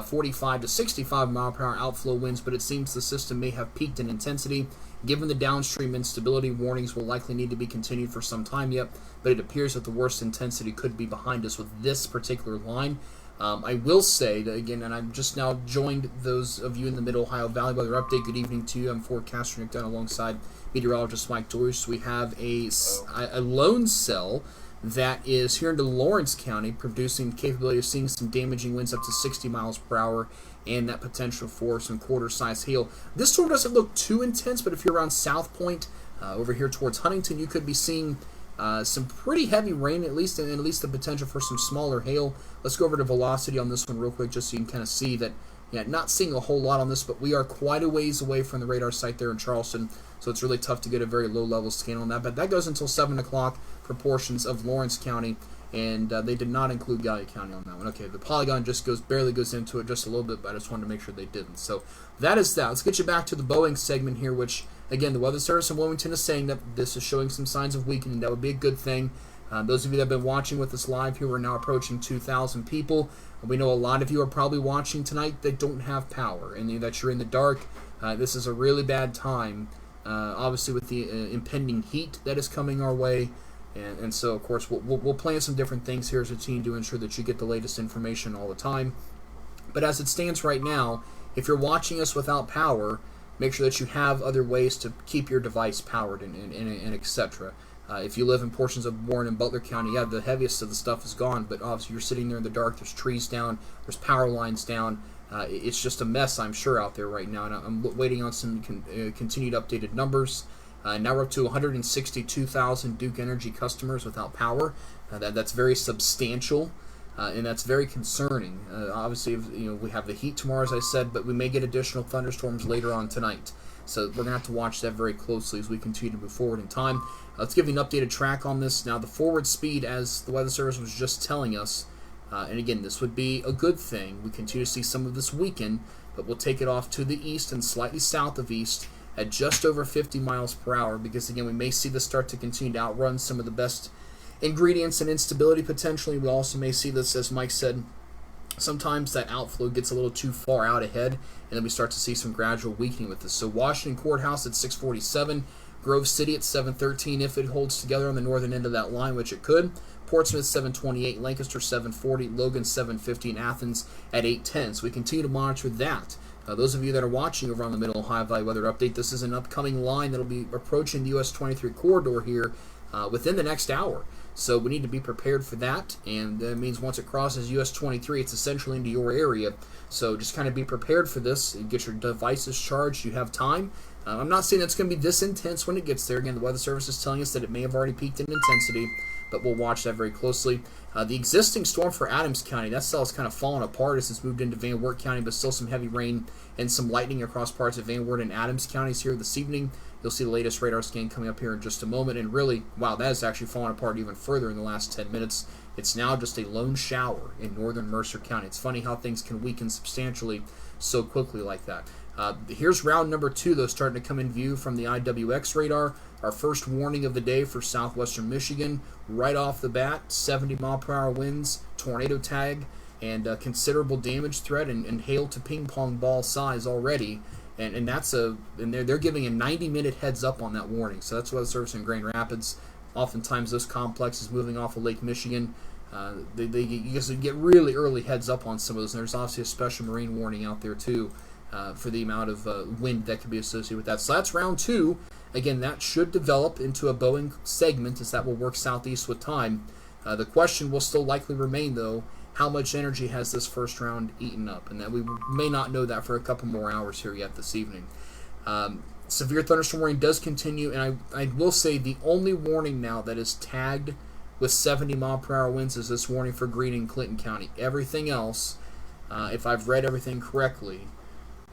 45 to 65 mile per hour outflow winds, but it seems the system may have peaked in intensity. Given the downstream instability, warnings will likely need to be continued for some time yet, but it appears that the worst intensity could be behind us with this particular line. I will say that again, and I've just now joined those of you in the Mid-Ohio Valley Weather Update. Good evening to you. I'm forecaster Nick Dunn alongside meteorologist Mike Joyce. We have a lone cell that is here into Lawrence County, producing the capability of seeing some damaging winds up to 60 miles per hour and that potential for some quarter-size hail. This storm doesn't look too intense, but if you're around South Point, over here towards Huntington, you could be seeing some pretty heavy rain, at least, and at least the potential for some smaller hail. Let's go over to velocity on this one real quick, just so you can kind of see that. Yeah, not seeing a whole lot on this, but we are quite a ways away from the radar site there in Charleston, so it's really tough to get a very low-level scan on that. But that goes until 7 o'clock for portions of Lawrence County, and they did not include Gallia County on that one. Okay, the polygon just barely goes into it just a little bit, but I just wanted to make sure they didn't. So that is that. Let's get you back to the Boeing segment here, which, again, the Weather Service in Wilmington is saying that this is showing some signs of weakening. That would be a good thing. Those of you that have been watching with us live here, we're now approaching 2,000 people. We know a lot of you are probably watching tonight that don't have power and that you're in the dark. This is a really bad time, obviously with the impending heat that is coming our way. And so, of course, we'll plan some different things here as a team to ensure that you get the latest information all the time. But as it stands right now, if you're watching us without power, make sure that you have other ways to keep your device powered and etc. If you live in portions of Warren and Butler County, yeah, the heaviest of the stuff is gone, but obviously you're sitting there in the dark, there's trees down, there's power lines down. It's just a mess, I'm sure, out there right now, and I'm waiting on some continued updated numbers. Now we're up to 162,000 Duke Energy customers without power. That's very substantial, and that's very concerning. Obviously, we have the heat tomorrow, as I said, but we may get additional thunderstorms later on tonight. So we're going to have to watch that very closely as we continue to move forward in time. Let's give you an updated track on this. Now, the forward speed, as the Weather Service was just telling us, and again, this would be a good thing. We continue to see some of this weaken, but we'll take it off to the east and slightly south of east at just over 50 miles per hour because, again, we may see this start to continue to outrun some of the best ingredients and instability potentially. We also may see this, as Mike said, sometimes that outflow gets a little too far out ahead, and then we start to see some gradual weakening with this. So Washington Courthouse at 647, Grove City at 713 if it holds together on the northern end of that line, which it could. Portsmouth 728, Lancaster 740, Logan 750, and Athens at 810. So we continue to monitor that. Those of you that are watching over on the Mid-Ohio Valley Weather Update, this is an upcoming line that will be approaching the US 23 corridor here within the next hour. So we need to be prepared for that, and that means once it crosses US 23, it's essentially into your area. So just kind of be prepared for this and get your devices charged. You have time. I'm not saying it's going to be this intense when it gets there. Again, the Weather Service is telling us that it may have already peaked in intensity, but we'll watch that very closely. The existing storm for Adams County, that cell has kind of fallen apart as it's moved into Van Wert County, but still some heavy rain and some lightning across parts of Van Wert and Adams counties here this evening. You'll see the latest radar scan coming up here in just a moment, and really, wow, that has actually fallen apart even further in the last 10 minutes. It's now just a lone shower in northern Mercer County. It's funny how things can weaken substantially so quickly like that. Here's round number 2, though, starting to come in view from the IWX radar. Our first warning of the day for southwestern Michigan. Right off the bat, 70-mile-per-hour winds, tornado tag, and considerable damage threat and hail to ping-pong ball size already. And they're giving a 90-minute heads up on that warning. So that's Weather Service in Grand Rapids. Oftentimes, those complexes moving off of Lake Michigan, you get really early heads up on some of those. And there's obviously a special marine warning out there, too, for the amount of wind that could be associated with that. So that's round 2. Again, that should develop into a Boeing segment as that will work southeast with time. The question will still likely remain, though, how much energy has this first round eaten up? And that we may not know that for a couple more hours here yet this evening. Severe thunderstorm warning does continue, and I will say the only warning now that is tagged with 70-mile-per-hour winds is this warning for Greene and Clinton County. Everything else, if I've read everything correctly,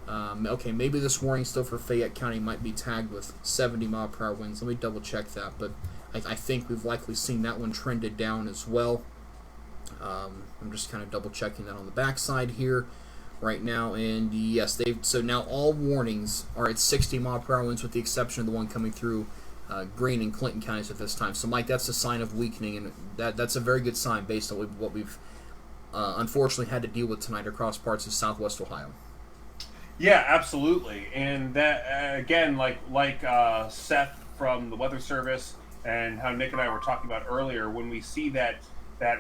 okay, maybe this warning still for Fayette County might be tagged with 70-mile-per-hour winds. Let me double-check that, but I think we've likely seen that one trended down as well. I'm just kind of double-checking that on the backside here right now, and yes, so now all warnings are at 60-mile-per-hour winds with the exception of the one coming through Greene and Clinton counties at this time. So, Mike, that's a sign of weakening, and that's a very good sign based on what we've unfortunately had to deal with tonight across parts of southwest Ohio. Yeah, absolutely. And that again, like Seth from the Weather Service and how Nick and I were talking about earlier, when we see that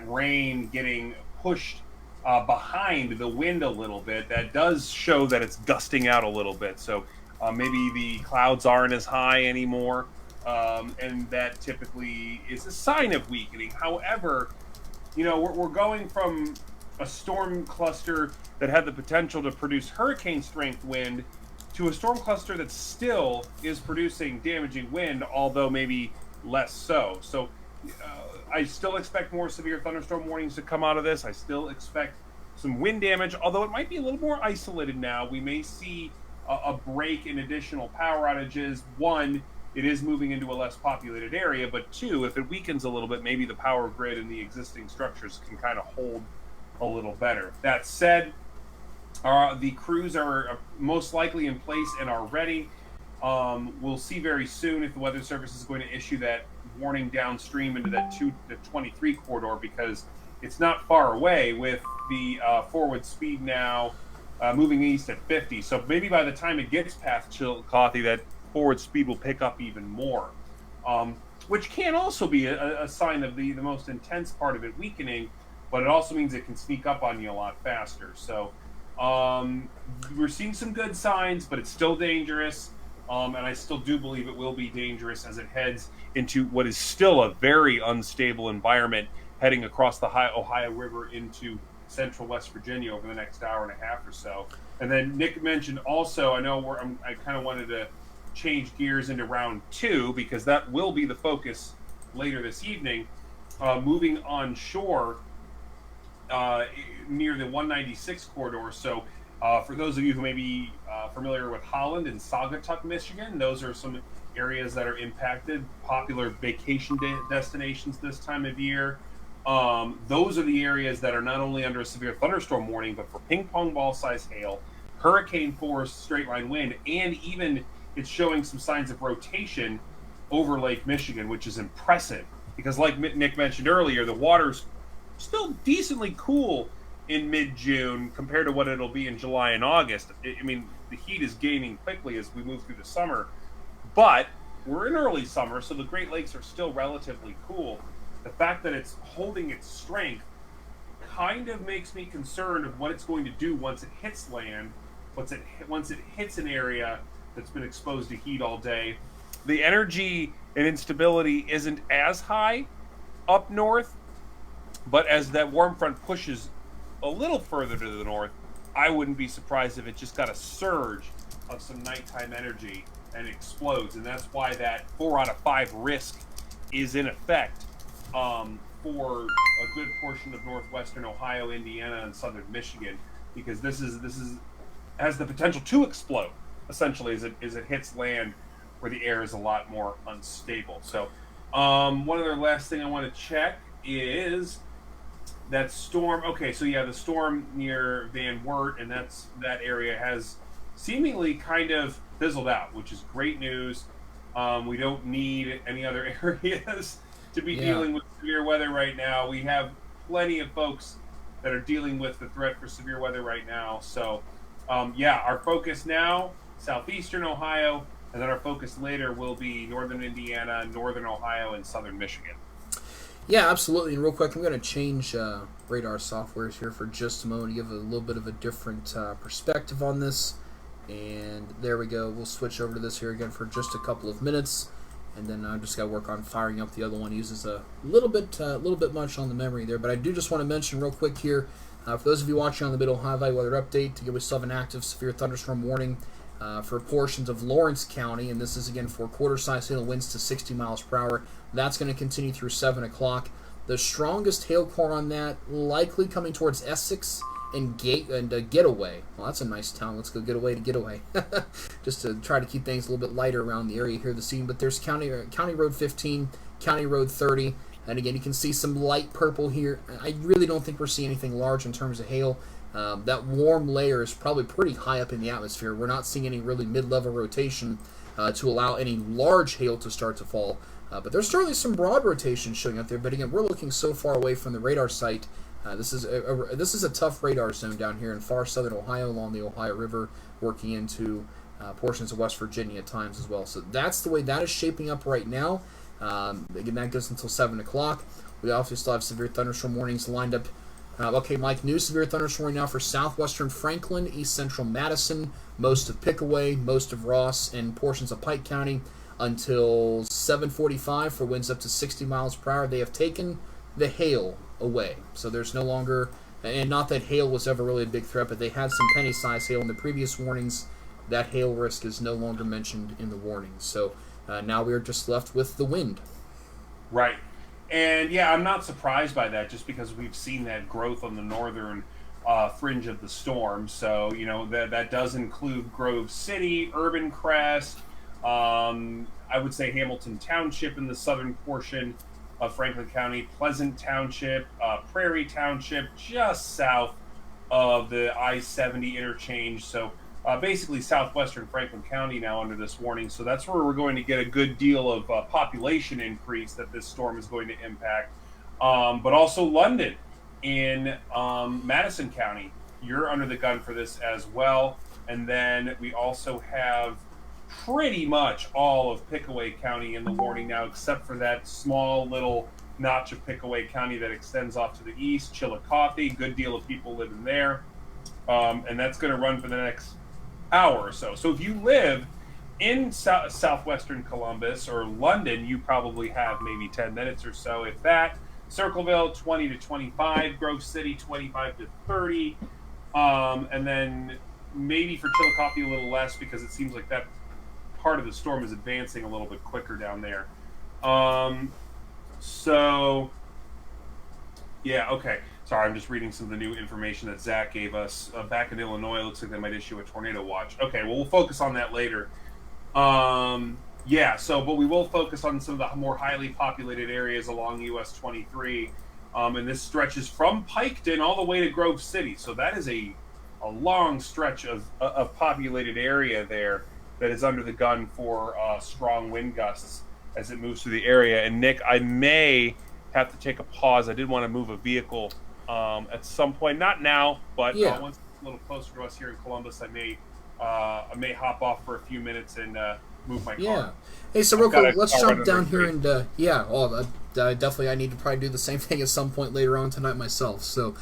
rain getting pushed behind the wind a little bit, that does show that it's gusting out a little bit. So maybe the clouds aren't as high anymore, and that typically is a sign of weakening. However, we're going from a storm cluster that had the potential to produce hurricane strength wind to a storm cluster that still is producing damaging wind, although maybe less so. So I still expect more severe thunderstorm warnings to come out of this. I still expect some wind damage, although it might be a little more isolated now. We may see a break in additional power outages. One, it is moving into a less populated area, but two, if it weakens a little bit, maybe the power grid and the existing structures can kind of hold a little better. That said, the crews are most likely in place and are ready. We'll see very soon if the Weather Service is going to issue that warning downstream into that 23 corridor, because it's not far away with the forward speed now moving east at 50. So maybe by the time it gets past Chillicothe, that forward speed will pick up even more, which can also be a sign of the most intense part of it weakening, but it also means it can sneak up on you a lot faster. So we're seeing some good signs, but it's still dangerous, and I still do believe it will be dangerous as it heads into what is still a very unstable environment, heading across the Ohio River into central West Virginia over the next hour and a half or so. And then Nick mentioned also, I kind of wanted to change gears into round two, because that will be the focus later this evening, moving onshore near the 196 corridor. So for those of you who may be familiar with Holland and Saugatuck, Michigan, those are some areas that are impacted, popular vacation destinations this time of year. Those are the areas that are not only under a severe thunderstorm warning, but for ping pong ball size hail, hurricane force straight line wind, and even it's showing some signs of rotation over Lake Michigan, which is impressive, because like Nick mentioned earlier, the water's still decently cool in mid-June compared to what it'll be in July and August. I mean, the heat is gaining quickly as we move through the summer, but we're in early summer, so the Great Lakes are still relatively cool. The fact that it's holding its strength kind of makes me concerned of what it's going to do once it hits land, once it hits an area that's been exposed to heat all day. The energy and instability isn't as high up north, but as that warm front pushes a little further to the north, I wouldn't be surprised if it just got a surge of some nighttime energy and explodes. And that's why that 4 out of 5 risk is in effect for a good portion of northwestern Ohio, Indiana, and southern Michigan, because this has the potential to explode essentially as it hits land where the air is a lot more unstable. So one other last thing I want to check is that storm. Okay, so yeah, the storm near Van Wert, and that area has seemingly kind of fizzled out, which is great news. We don't need any other areas to be dealing with severe weather right now. We have plenty of folks that are dealing with the threat for severe weather right now. So our focus now, southeastern Ohio, and then our focus later will be northern Indiana, northern Ohio, and southern Michigan. Yeah, absolutely. And real quick, I'm going to change radar softwares here for just a moment to give a little bit of a different perspective on this. And there we go. We'll switch over to this here again for just a couple of minutes. And then I just got to work on firing up the other one. It uses a little bit much on the memory there. But I do just want to mention real quick here, for those of you watching on the Mid-Ohio Valley Weather Update, we still have an active severe thunderstorm warning for portions of Lawrence County, and this is again for quarter-size hail winds to 60 miles per hour. That's going to continue through 7 o'clock. The strongest hail core on that likely coming towards Essex and Getaway. Well, that's a nice town. Let's go Getaway to Getaway, just to try to keep things a little bit lighter around the area here this evening. But there's County Road 15, County Road 30, and again you can see some light purple here. I really don't think we're seeing anything large in terms of hail. That warm layer is probably pretty high up in the atmosphere. We're not seeing any really mid-level rotation to allow any large hail to start to fall. But there's certainly some broad rotation showing up there. But again, we're looking so far away from the radar site This is a tough radar zone down here in far southern Ohio along the Ohio River, working into portions of West Virginia at times as well. So that's the way that is shaping up right now. Again, that goes until 7 o'clock. We also still have severe thunderstorm warnings lined up. Okay, Mike, new severe thunderstorm right now for southwestern Franklin, east central Madison, most of Pickaway, most of Ross, and portions of Pike County until 7:45 for winds up to 60 miles per hour. They have taken the hail away. So there's no longer, and not that hail was ever really a big threat, but they had some penny-sized hail in the previous warnings. That hail risk is no longer mentioned in the warnings. So now we're just left with the wind. Right. And yeah, I'm not surprised by that just because we've seen that growth on the northern fringe of the storm. So, that does include Grove City, Urban Crest, I would say Hamilton Township in the southern portion of Franklin County, Pleasant Township, Prairie Township, just south of the I-70 interchange. So basically southwestern Franklin County now under this warning. So that's where we're going to get a good deal of population increase that this storm is going to impact. But also London in Madison County. You're under the gun for this as well. And then we also have pretty much all of Pickaway County in the warning now, except for that small little notch of Pickaway County that extends off to the east. Chillicothe, good deal of people living there. And that's going to run for the next hour or so. So if you live in southwestern Columbus or London, you probably have maybe 10 minutes or so, if that. Circleville, 20 to 25. Grove City, 25 to 30. And then maybe for Chillicothe a little less because it seems like that part of the storm is advancing a little bit quicker down there. So, yeah, okay. Sorry, I'm just reading some of the new information that Zach gave us. Back in Illinois, it looks like they might issue a tornado watch. Okay, well, we'll focus on that later. But we will focus on some of the more highly populated areas along US 23. And this stretches from Piketon all the way to Grove City. So that is a long stretch of populated area there that is under the gun for strong wind gusts as it moves through the area. And Nick, I may have to take a pause. I did want to move a vehicle at some point, not now, but once it's a little closer to us here in Columbus, I may hop off for a few minutes and move my car. Yeah. Hey, so real quick, let's jump down here and definitely I need to probably do the same thing at some point later on tonight myself. So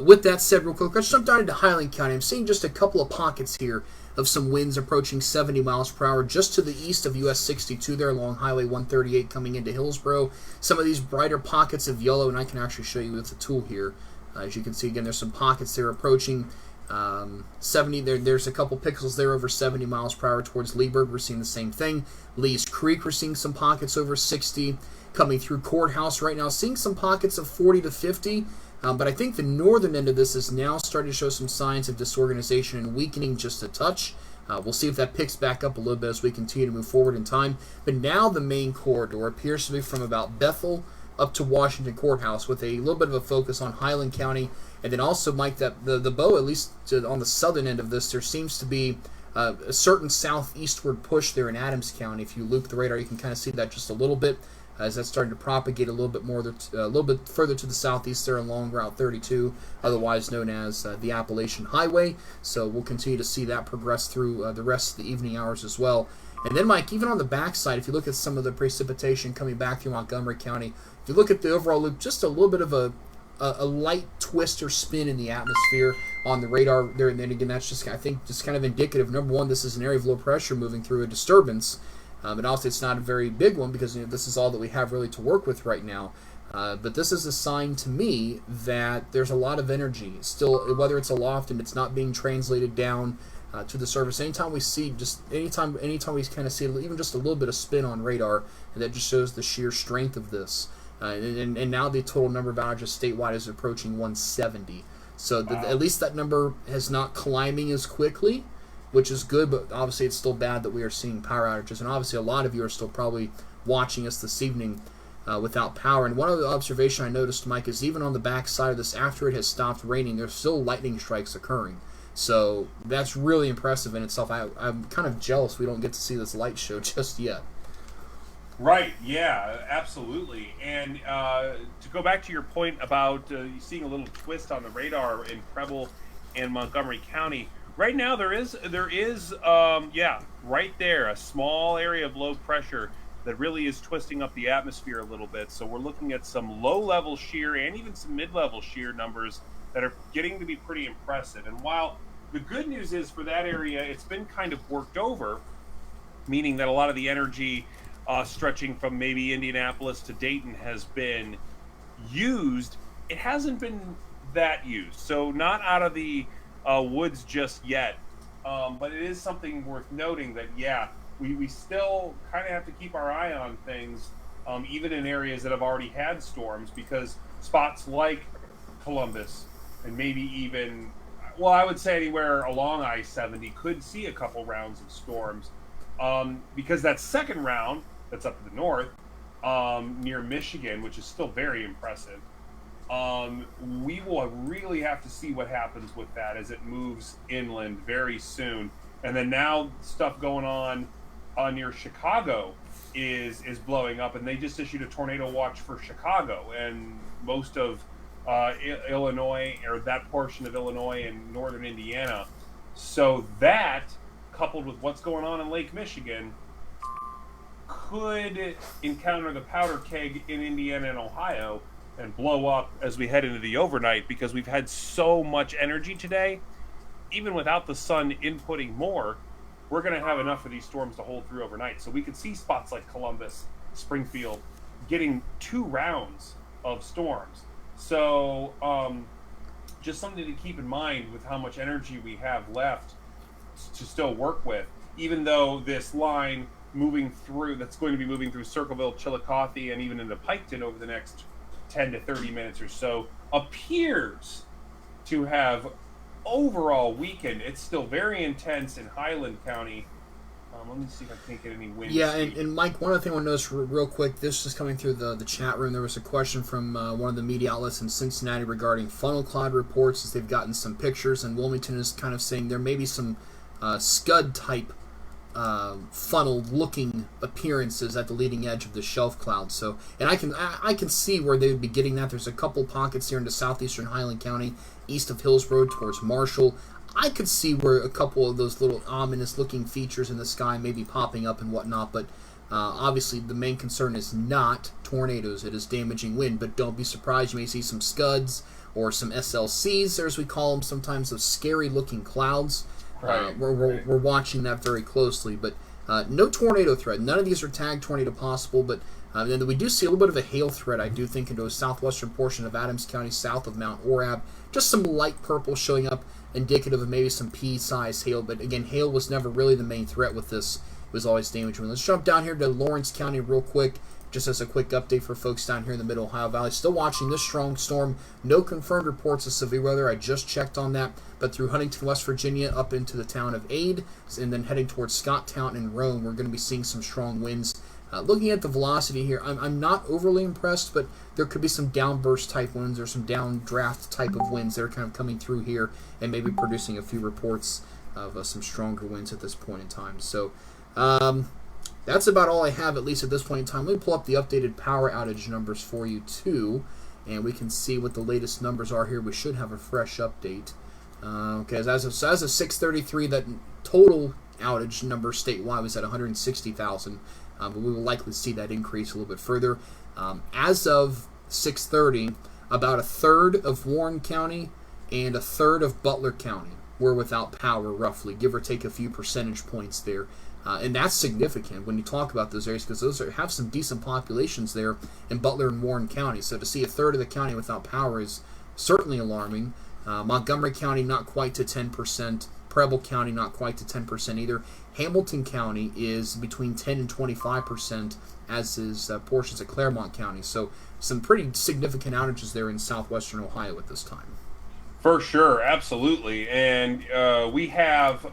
with that said, real quick, let's jump down into Highland County. I'm seeing just a couple of pockets here of some winds approaching 70 miles per hour just to the east of US 62 there along Highway 138 coming into Hillsborough. Some of these brighter pockets of yellow, and I can actually show you with the tool here. As you can see, again, there's some pockets there approaching 70. There's a couple pixels there over 70 miles per hour towards Leesburg. We're seeing the same thing. Lee's Creek, we're seeing some pockets over 60. Coming through Courthouse right now, seeing some pockets of 40 to 50. But I think the northern end of this is now starting to show some signs of disorganization and weakening just a touch. We'll see if that picks back up a little bit as we continue to move forward in time. But now the main corridor appears to be from about Bethel up to Washington Courthouse with a little bit of a focus on Highland County. And then also, Mike, that the bow, at least on the southern end of this, there seems to be a certain southeastward push there in Adams County. If you loop the radar, you can kind of see that just a little bit as that's starting to propagate a little bit more, a little bit further to the southeast there along Route 32, otherwise known as the Appalachian Highway. So we'll continue to see that progress through the rest of the evening hours as well. And then, Mike, even on the backside, if you look at some of the precipitation coming back through Montgomery County, if you look at the overall loop, just a little bit of a light twist or spin in the atmosphere on the radar there. And then again, that's just, I think, just kind of indicative. Number one, this is an area of low pressure moving through a disturbance. And also, it's not a very big one because this is all that we have really to work with right now. But this is a sign to me that there's a lot of energy still, whether it's aloft and it's not being translated down to the surface. Anytime we see, anytime we kind of see even just a little bit of spin on radar, and that just shows the sheer strength of this. And now the total number of outages statewide is approaching 170. So wow. At least that number is not climbing as quickly, which is good, but obviously it's still bad that we are seeing power outages. And obviously a lot of you are still probably watching us this evening without power. And one other observation I noticed, Mike, is even on the back side of this, after it has stopped raining, there's still lightning strikes occurring. So that's really impressive in itself. I'm kind of jealous we don't get to see this light show just yet. Right. Yeah. Absolutely. And to go back to your point about seeing a little twist on the radar in Preble and Montgomery County, right now there is right there a small area of low pressure that really is twisting up the atmosphere a little bit. So we're looking at some low level shear and even some mid level shear numbers that are getting to be pretty impressive. And while the good news is for that area, it's been kind of worked over, meaning that a lot of the energy stretching from maybe Indianapolis to Dayton has been used. It hasn't been that used, so not out of the woods just yet. But it is something worth noting that, yeah, we still kind of have to keep our eye on things, even in areas that have already had storms, because spots like Columbus and maybe even, well, I would say anywhere along I-70 could see a couple rounds of storms, because that second round that's up to the north, near Michigan, which is still very impressive. We will really have to see what happens with that as it moves inland very soon. And then now stuff going on near Chicago is blowing up, and they just issued a tornado watch for Chicago and most of Illinois, or that portion of Illinois and northern Indiana. So that, coupled with what's going on in Lake Michigan, could encounter the powder keg in Indiana and Ohio and blow up as we head into the overnight, because we've had so much energy today. Even without the sun inputting more, we're going to have enough of these storms to hold through overnight. So we could see spots like Columbus, Springfield, getting 2 rounds of storms. So just something to keep in mind with how much energy we have left to still work with, even though this line that's going to be moving through Circleville, Chillicothe, and even into Piketon over the next 10 to 30 minutes or so, appears to have overall weakened. It's still very intense in Highland County. Let me see if I can't get any wind. Yeah, and Mike, one other thing I want to notice real quick, this is coming through the chat room. There was a question from one of the media outlets in Cincinnati regarding funnel cloud reports, as they've gotten some pictures, and Wilmington is kind of saying there may be some scud-type funnel-looking appearances at the leading edge of the shelf cloud. So, and I can see where they would be getting that. There's a couple pockets here into southeastern Highland County, east of Hills Road towards Marshall. I could see where a couple of those little ominous-looking features in the sky may be popping up and whatnot, but obviously the main concern is not tornadoes. It is damaging wind, but don't be surprised. You may see some scuds or some SLCs, as we call them sometimes, those scary-looking clouds. Right. We're watching that very closely, but no tornado threat. None of these are tagged tornado possible, but then we do see a little bit of a hail threat, I do think, into a southwestern portion of Adams County, south of Mount Orab. Just some light purple showing up, indicative of maybe some pea-sized hail, but again, hail was never really the main threat with this. It was always damaging. Let's jump down here to Lawrence County real quick, just as a quick update for folks down here in the Middle Ohio Valley. Still watching this strong storm. No confirmed reports of severe weather. I just checked on that. But through Huntington, West Virginia, up into the town of Ade, and then heading towards Scotttown and Rome, we're going to be seeing some strong winds. Looking at the velocity here, I'm not overly impressed, but there could be some downburst type winds or some downdraft type of winds that are kind of coming through here and maybe producing a few reports of some stronger winds at this point in time. So that's about all I have, at least at this point in time. Let me pull up the updated power outage numbers for you, too, and we can see what the latest numbers are here. We should have a fresh update. Okay, as of 6:33, that total outage number statewide was at 160,000, but we will likely see that increase a little bit further. As of 6:30, about a third of Warren County and a third of Butler County were without power, roughly, give or take a few percentage points there. And that's significant when you talk about those areas, because those have some decent populations there in Butler and Warren County. So to see a third of the county without power is certainly alarming. Montgomery County not quite to 10%. Preble County not quite to 10% either. Hamilton County is between 10 and 25%, as is portions of Claremont County. So some pretty significant outages there in southwestern Ohio at this time. For sure, absolutely. And we have,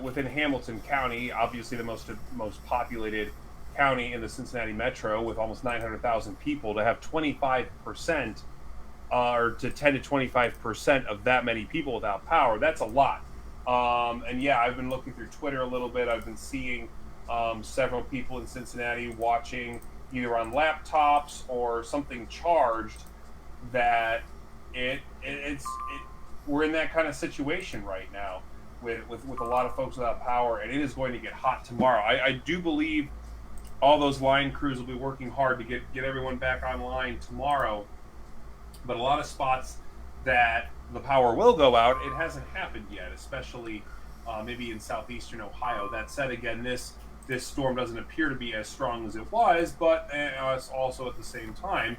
within Hamilton County, obviously the most populated county in the Cincinnati metro with almost 900,000 people, to have 25% or to 10 to 25% of that many people without power, that's a lot. And yeah, I've been looking through Twitter a little bit. I've been seeing several people in Cincinnati watching either on laptops or something charged that we're in that kind of situation right now with a lot of folks without power, and it is going to get hot tomorrow. I do believe all those line crews will be working hard to get everyone back online tomorrow, but a lot of spots that the power will go out, it hasn't happened yet, especially maybe in southeastern Ohio. That said, again, this storm doesn't appear to be as strong as it was, but also at the same time,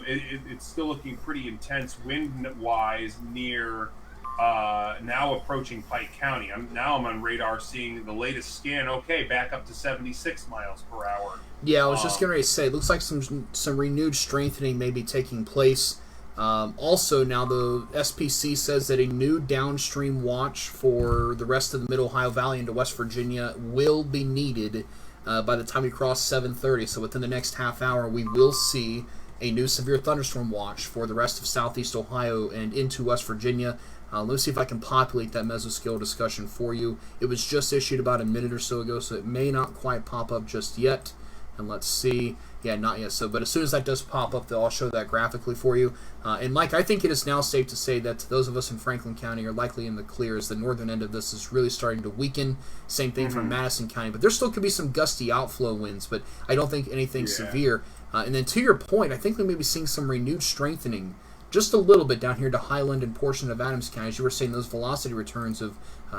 it's still looking pretty intense wind-wise near now approaching Pike County. I'm on radar seeing the latest scan. Okay, back up to 76 miles per hour. Yeah, I was just going to say, it looks like some renewed strengthening may be taking place. Also, now the SPC says that a new downstream watch for the rest of the Middle Ohio Valley into West Virginia will be needed by the time we cross 7:30. So within the next half hour, we will see a new severe thunderstorm watch for the rest of southeast Ohio and into West Virginia. Let me see if I can populate that mesoscale discussion for you. It was just issued about a minute or so ago, so it may not quite pop up just yet. And let's see. Yeah, not yet. So, but as soon as that does pop up, I'll show that graphically for you. And Mike, I think it is now safe to say that those of us in Franklin County are likely in the clear, as the northern end of this is really starting to weaken. Same thing for Madison County, but there still could be some gusty outflow winds, but I don't think anything severe. And then to your point, I think we may be seeing some renewed strengthening just a little bit down here to Highland and portion of Adams County. As you were saying, those velocity returns have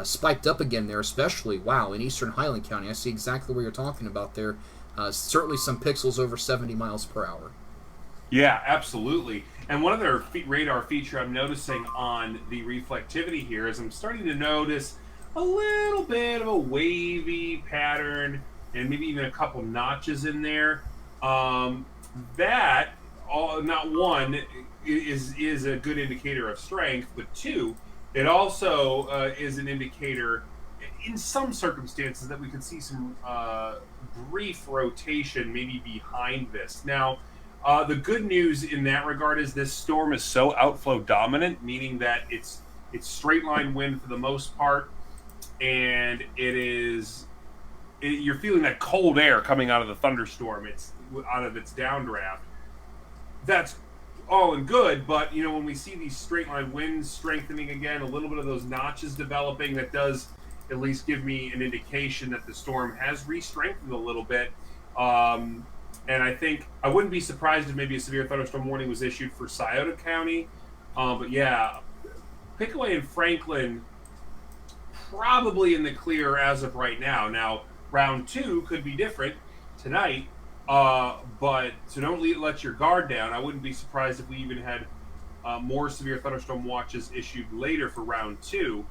spiked up again there, especially, wow, in eastern Highland County. I see exactly what you're talking about there. Certainly some pixels over 70 miles per hour. Yeah, absolutely. And one other radar feature I'm noticing on the reflectivity here is I'm starting to notice a little bit of a wavy pattern and maybe even a couple notches in there. That, not one, is a good indicator of strength, but two, it also is an indicator in some circumstances that we could see some brief rotation maybe behind this. Now, the good news in that regard is this storm is so outflow dominant, meaning that it's straight line wind for the most part, and you're feeling that cold air coming out of the thunderstorm. It's out of its downdraft. That's all and good, but when we see these straight line winds strengthening again, a little bit of those notches developing, that does at least give me an indication that the storm has re-strengthened a little bit. And I think I wouldn't be surprised if maybe a severe thunderstorm warning was issued for Scioto County. But yeah, Pickaway and Franklin probably in the clear as of right now. Now, round 2 could be different tonight, but so don't let your guard down. I wouldn't be surprised if we even had more severe thunderstorm watches issued later for round 2.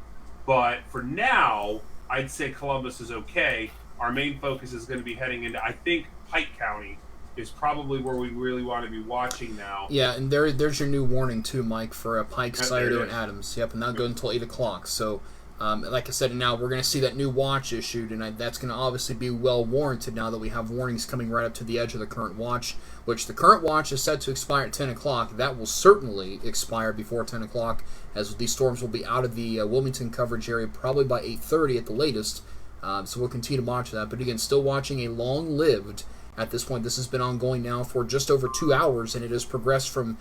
But for now, I'd say Columbus is okay. Our main focus is going to be heading into, I think, Pike County is probably where we really want to be watching now. Yeah, and there's your new warning too, Mike, for Pike, Scioto, and Adams. Yep, and that'll go until 8 o'clock. So, like I said, now we're going to see that new watch issued, and that's going to obviously be well warranted now that we have warnings coming right up to the edge of the current watch, which the current watch is set to expire at 10 o'clock. That will certainly expire before 10 o'clock, as these storms will be out of the Wilmington coverage area probably by 8:30 at the latest. So we'll continue to monitor that. But again, still watching a long-lived, at this point, this has been ongoing now for just over 2 hours, and it has progressed from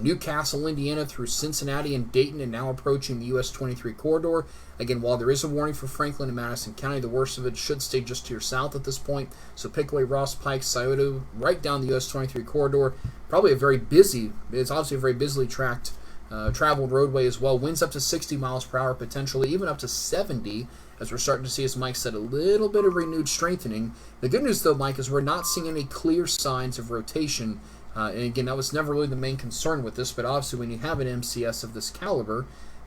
Newcastle, Indiana, through Cincinnati and Dayton, and now approaching the US 23 corridor. Again, while there is a warning for Franklin and Madison County, the worst of it should stay just to your south at this point. So Pickaway, Ross, Pike, Scioto, right down the US 23 corridor. Probably it's obviously a very busily traveled roadway as well. Winds up to 60 miles per hour, potentially even up to 70, as we're starting to see, as Mike said, a little bit of renewed strengthening. The good news, though, Mike, is we're not seeing any clear signs of rotation. And again, that was never really the main concern with this, but obviously when you have an MCS of this caliber,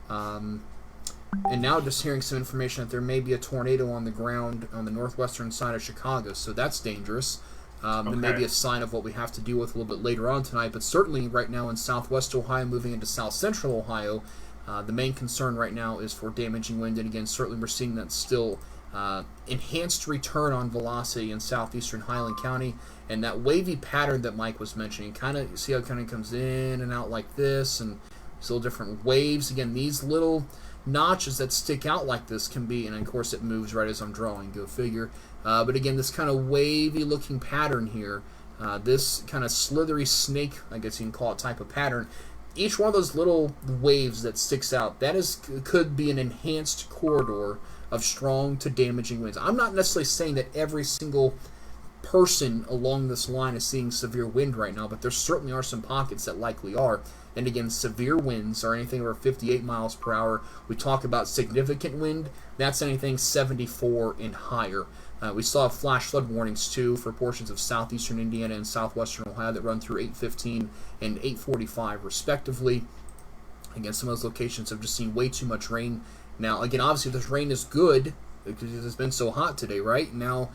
and now just hearing some information that there may be a tornado on the ground on the northwestern side of Chicago, so that's dangerous. It may be a sign of what we have to deal with a little bit later on tonight, but certainly right now in southwest Ohio, moving into south central Ohio, the main concern right now is for damaging wind, and again, certainly we're seeing that still enhanced return on velocity in southeastern Highland County, and that wavy pattern that Mike was mentioning, see how it kind of comes in and out like this, and these little different waves. Again, these little notches that stick out like this can be, and of course it moves right as I'm drawing, go figure. But again, this kind of wavy looking pattern here, this kind of slithery snake, I guess you can call it, type of pattern, each one of those little waves that sticks out, could be an enhanced corridor of strong to damaging winds. I'm not necessarily saying that every single person along this line is seeing severe wind right now, but there certainly are some pockets that likely are. And again, severe winds are anything over 58 miles per hour. We talk about significant wind, that's anything 74 and higher. We saw flash flood warnings too for portions of southeastern Indiana and southwestern Ohio that run through 8:15 and 8:45 respectively. Again, some of those locations have just seen way too much rain. Now, again, obviously this rain is good because it's been so hot today, right? Now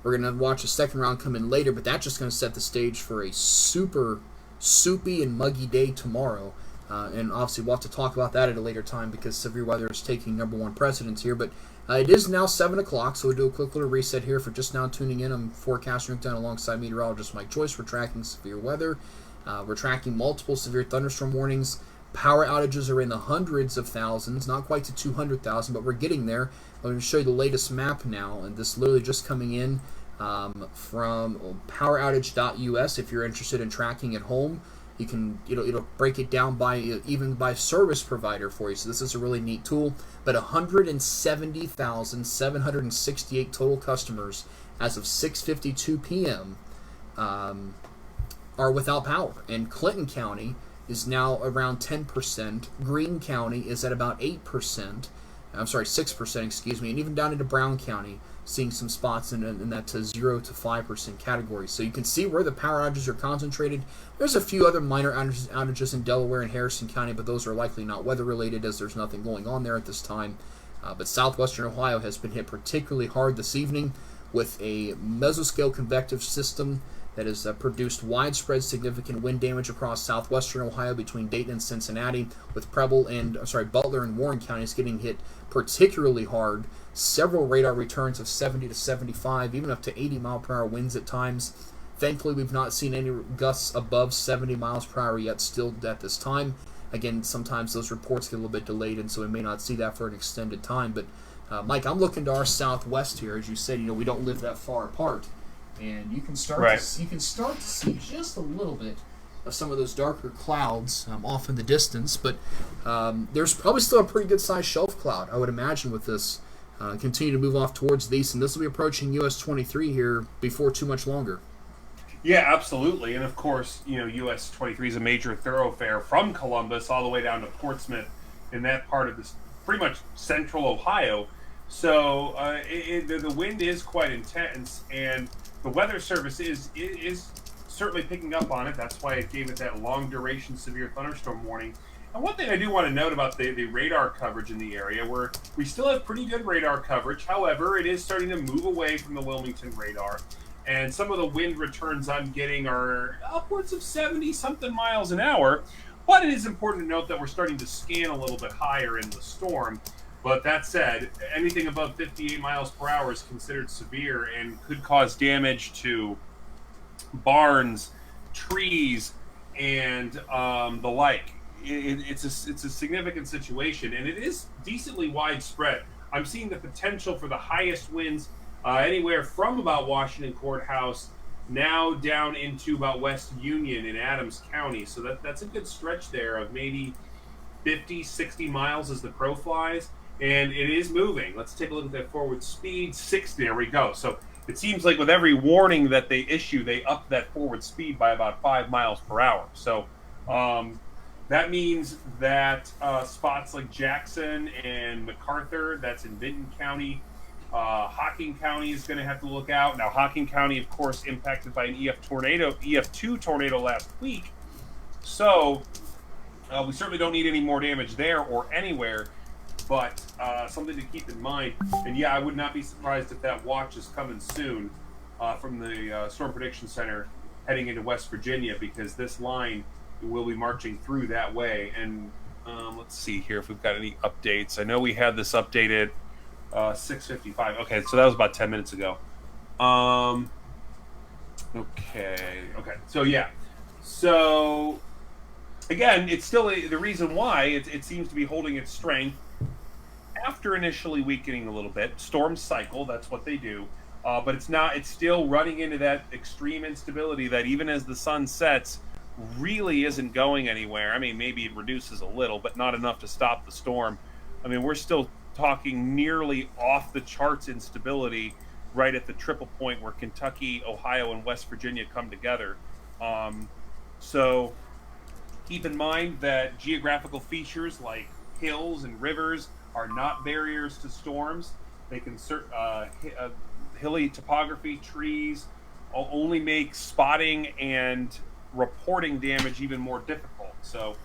we're going to watch a second round come in later, but that's just going to set the stage for a super soupy and muggy day tomorrow. And obviously we'll have to talk about that at a later time because severe weather is taking number one precedence here. But it is now 7 o'clock, so we'll do a quick little reset here for just now tuning in. I'm forecasting down alongside meteorologist Mike Joyce. We're tracking severe weather. We're tracking multiple severe thunderstorm warnings. Power outages are in the hundreds of thousands, not quite to 200,000, but we're getting there. I'm going to show you the latest map now, and this literally just coming in from poweroutage.us. If you're interested in tracking at home, you can it'll break it down by even by service provider for you. So this is a really neat tool. But 170,768 total customers as of 6:52 p.m. Are without power, and Clinton County is now around 10%. Greene County is at about 8%. I'm sorry, 6%, excuse me, and even down into Brown County, seeing some spots in that 0 to 5% category. So you can see where the power outages are concentrated. There's a few other minor outages in Delaware and Harrison County, but those are likely not weather-related as there's nothing going on there at this time. But southwestern Ohio has been hit particularly hard this evening with a mesoscale convective system that has produced widespread significant wind damage across southwestern Ohio between Dayton and Cincinnati, with Butler and Warren counties getting hit particularly hard. Several radar returns of 70 to 75, even up to 80 mile per hour winds at times. Thankfully, we've not seen any gusts above 70 miles per hour yet still at this time. Again, sometimes those reports get a little bit delayed, and so we may not see that for an extended time. But, Mike, I'm looking to our southwest here. As you said, we don't live that far apart. And you can start to see just a little bit of some of those darker clouds off in the distance, but there's probably still a pretty good sized shelf cloud, I would imagine, with this continue to move off towards the east, and this will be approaching US 23 here before too much longer. Yeah, absolutely. And of course, US 23 is a major thoroughfare from Columbus all the way down to Portsmouth in that part of this pretty much central Ohio. So the wind is quite intense, and the Weather Service is certainly picking up on it. That's why it gave it that long-duration severe thunderstorm warning. And one thing I do want to note about the radar coverage in the area, where we still have pretty good radar coverage. However, it is starting to move away from the Wilmington radar. And some of the wind returns I'm getting are upwards of 70-something miles an hour. But it is important to note that we're starting to scan a little bit higher in the storm. But that said, anything above 58 miles per hour is considered severe and could cause damage to barns, trees, and the like. It's a significant situation, and it is decently widespread. I'm seeing the potential for the highest winds anywhere from about Washington Courthouse now down into about West Union in Adams County. So that's a good stretch there of maybe 50, 60 miles as the crow flies. And it is moving. Let's take a look at that forward speed. 60. There we go. So it seems like with every warning that they issue, they up that forward speed by about 5 miles per hour. So that means that spots like Jackson and MacArthur, that's in Vinton County, Hocking County is going to have to look out. Now, Hocking County, of course, impacted by an EF2 tornado last week. So we certainly don't need any more damage there or anywhere. But something to keep in mind, and yeah, I would not be surprised if that watch is coming soon from the Storm Prediction Center heading into West Virginia, because this line will be marching through that way. And let's see here if we've got any updates. I know we had this updated 6:55. Okay, so that was about 10 minutes ago. Okay. So yeah. So again, it's still the reason why it seems to be holding its strength after initially weakening a little bit. Storms cycle, that's what they do. But it's still running into that extreme instability that even as the sun sets, really isn't going anywhere. I mean, maybe it reduces a little, but not enough to stop the storm. I mean, we're still talking nearly off the charts instability right at the triple point where Kentucky, Ohio, and West Virginia come together. So keep in mind that geographical features like hills and rivers are not barriers to storms. They can hilly topography, trees only make spotting and reporting damage even more difficult. So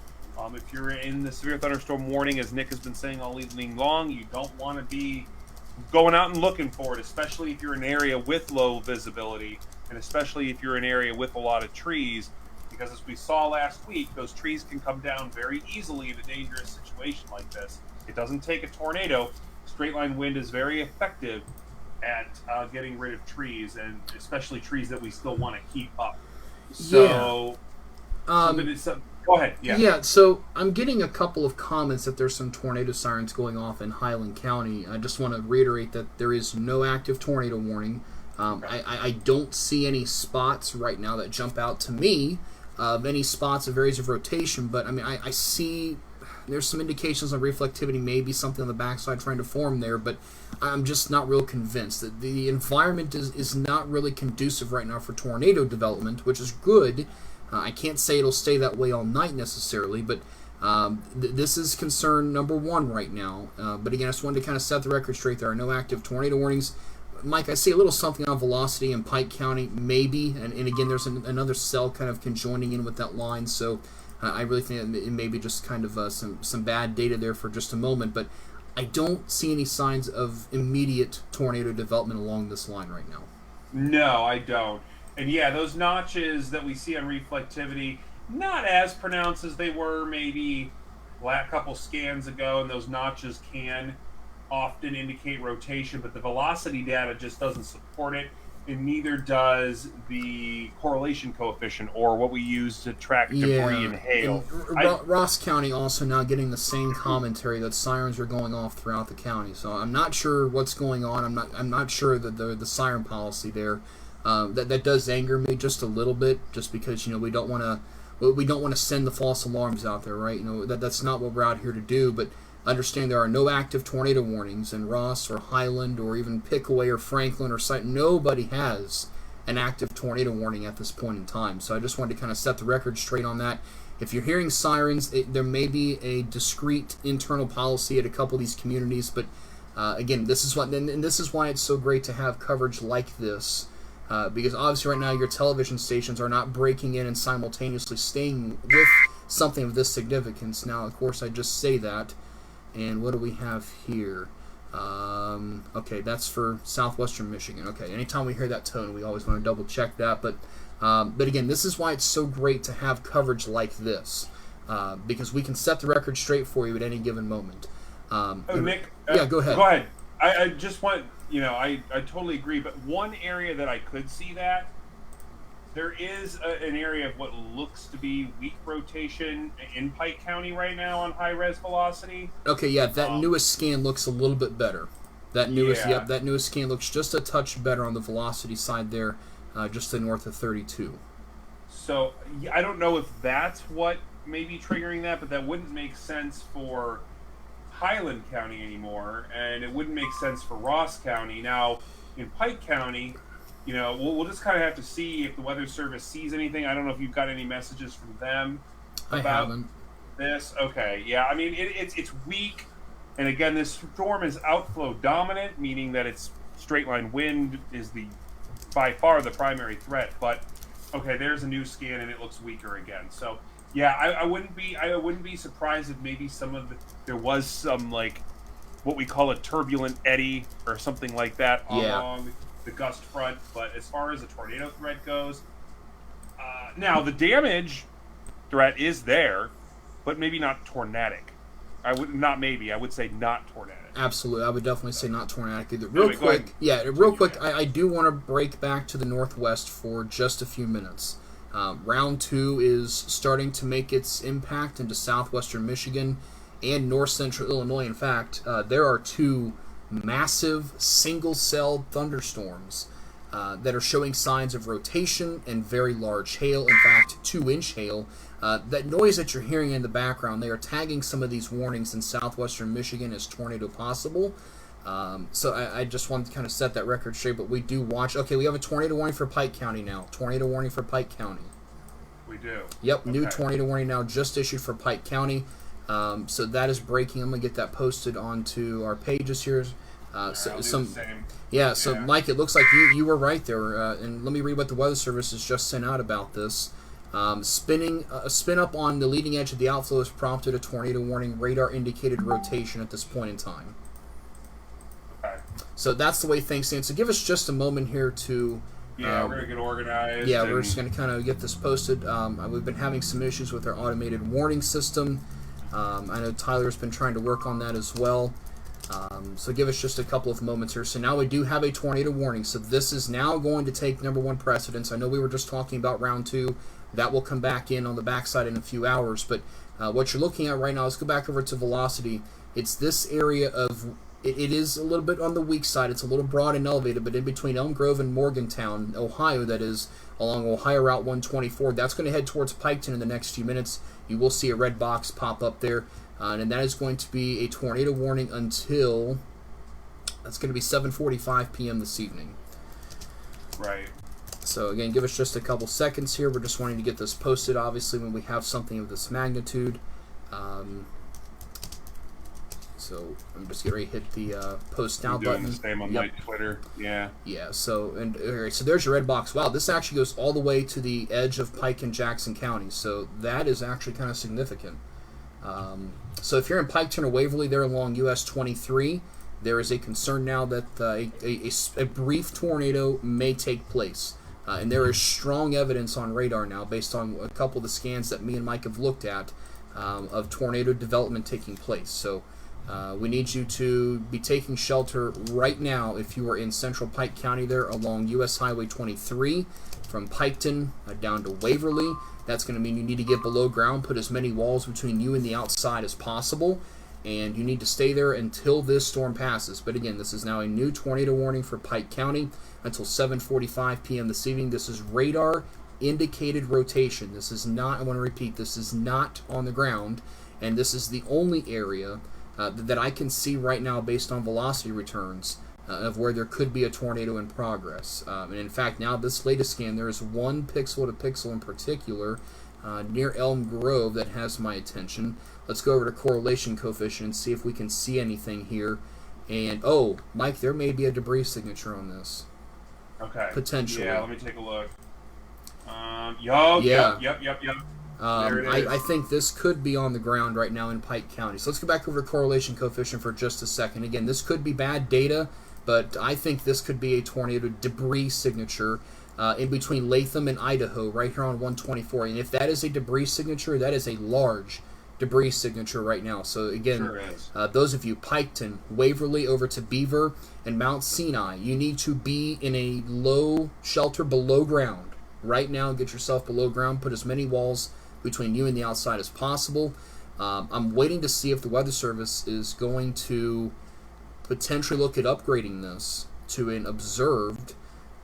if you're in the severe thunderstorm warning, as Nick has been saying all evening long, you don't want to be going out and looking for it, especially if you're in an area with low visibility, and especially if you're in an area with a lot of trees, because as we saw last week, those trees can come down very easily in a dangerous situation like this. It doesn't take a tornado. Straight line wind is very effective at getting rid of trees, and especially trees that we still want to keep up. So, go ahead. Yeah, so I'm getting a couple of comments that there's some tornado sirens going off in Highland County. I just want to reiterate that there is no active tornado warning. I don't see any spots right now that jump out to me of any spots of areas of rotation, but I mean, I see there's some indications of reflectivity, maybe something on the backside trying to form there, but I'm just not real convinced that the environment is not really conducive right now for tornado development, which is good. I can't say it'll stay that way all night necessarily, but this is concern number one right now. But again, I just wanted to kind of set the record straight. There are no active tornado warnings. Mike, I see a little something on velocity in Pike County, maybe, and again, there's another cell kind of conjoining in with that line, so I really think it may be just kind of some bad data there for just a moment, but I don't see any signs of immediate tornado development along this line right now. No, I don't. And yeah, those notches that we see on reflectivity, not as pronounced as they were maybe a couple scans ago, and those notches can often indicate rotation, but the velocity data just doesn't support it, and neither does the correlation coefficient, or what we use to track debris and hail. And Ross County also now getting the same commentary that sirens are going off throughout the county. So I'm not sure what's going on. I'm not sure that the siren policy there. That does anger me just a little bit, just because we don't want to send the false alarms out there, right? That's not what we're out here to do. But understand there are no active tornado warnings in Ross or Highland or even Pickaway or Franklin or Site. Nobody has an active tornado warning at this point in time. So I just wanted to kind of set the record straight on that. If you're hearing sirens, there may be a discrete internal policy at a couple of these communities, but again, this is why it's so great to have coverage like this. Because obviously right now your television stations are not breaking in and simultaneously staying with something of this significance. Now, of course, I just say that. And what do we have here? Okay, that's for southwestern Michigan. Okay, anytime we hear that tone, we always want to double check that. But again, this is why it's so great to have coverage like this. Because we can set the record straight for you at any given moment. Nick? Yeah, go ahead. Go ahead. I just want... I totally agree, but one area that I could see that, there is an area of what looks to be weak rotation in Pike County right now on high-res velocity. Okay, yeah, that newest scan looks a little bit better. That newest scan looks just a touch better on the velocity side there, just to north of 32. So, I don't know if that's what may be triggering that, but that wouldn't make sense for Highland County anymore, and it wouldn't make sense for Ross County. Now, in Pike County, we'll just kind of have to see if the Weather Service sees anything. I don't know if you've got any messages from them about this. Okay, yeah, I mean, it's weak, and again, this storm is outflow dominant, meaning that it's straight line wind is by far the primary threat, but okay, there's a new scan, and it looks weaker again. So, yeah, I wouldn't be surprised if maybe there was some, like, what we call a turbulent eddy or something like that along the gust front. But as far as the tornado threat goes, now the damage threat is there, but maybe not tornadic. I would say not tornadic. Absolutely, I would definitely say not tornadic either. Real quick, I do want to break back to the northwest for just a few minutes. Round 2 is starting to make its impact into southwestern Michigan, and north central Illinois. In fact, there are two massive single-celled thunderstorms that are showing signs of rotation and very large hail. In fact, 2-inch hail. That noise that you're hearing in the background, they are tagging some of these warnings in southwestern Michigan as tornado possible. So I just wanted to kind of set that record straight, but we do watch. Okay, we have a tornado warning for Pike County now. Tornado warning for Pike County. We do. Yep, new tornado warning now just issued for Pike County. So that is breaking. I'm going to get that posted onto our pages here. So Mike, it looks like you were right there. And let me read what the Weather Service has just sent out about this. A spin up on the leading edge of the outflow has prompted a tornado warning. Radar indicated rotation at this point in time. Okay. So that's the way things stand. So give us just a moment here to... Yeah, we're going to get organized. Yeah, we're just going to kind of get this posted. We've been having some issues with our automated warning system. I know Tyler's been trying to work on that as well. So give us just a couple of moments here. So now we do have a tornado warning. So this is now going to take number one precedence. I know we were just talking about round two. That will come back in on the backside in a few hours. But what you're looking at right now, let's go back over to velocity. It's this area of... It is a little bit on the weak side. It's a little broad and elevated, but in between Elm Grove and Morgantown, Ohio, that is, along Ohio Route 124, that's going to head towards Piketon in the next few minutes. You will see a red box pop up there, and that is going to be a tornado warning until, that's going to be 7:45 p.m. this evening. Right. So, again, give us just a couple seconds here. We're just wanting to get this posted, obviously, when we have something of this magnitude. So I'm just getting ready to hit the post now button. Doing the same on my Twitter. Yeah. Yeah. So so there's your red box. Wow, this actually goes all the way to the edge of Pike and Jackson counties. So that is actually kind of significant. So if you're in Piketon or Waverly, there along US 23, there is a concern now that a brief tornado may take place, and there is strong evidence on radar now, based on a couple of the scans that me and Mike have looked at, of tornado development taking place. So. We need you to be taking shelter right now if you are in central Pike County there along U.S. Highway 23 from Piketon down to Waverly. That's going to mean you need to get below ground, put as many walls between you and the outside as possible, and you need to stay there until this storm passes. But again, this is now a new tornado warning for Pike County until 7:45 p.m. this evening. This is radar indicated rotation. This is not, I want to repeat, this is not on the ground, and this is the only area that I can see right now based on velocity returns of where there could be a tornado in progress. And in fact, now this latest scan, there is one pixel to pixel in particular near Elm Grove that has my attention. Let's go over to correlation coefficient and see if we can see anything here. And, oh, Mike, there may be a debris signature on this. Okay. Potentially. Yeah, let me take a look. Yep. I think this could be on the ground right now in Pike County. So let's go back over to correlation coefficient for just a second. Again, this could be bad data, but I think this could be a tornado debris signature in between Latham and Idaho, right here on 124. And if that is a debris signature, that is a large debris signature right now. So again, sure those of you, Piketon, Waverly, over to Beaver, and Mount Sinai, you need to be in a low shelter below ground right now. Get yourself below ground. Put as many walls between you and the outside as possible. I'm waiting to see if the Weather Service is going to potentially look at upgrading this to an observed.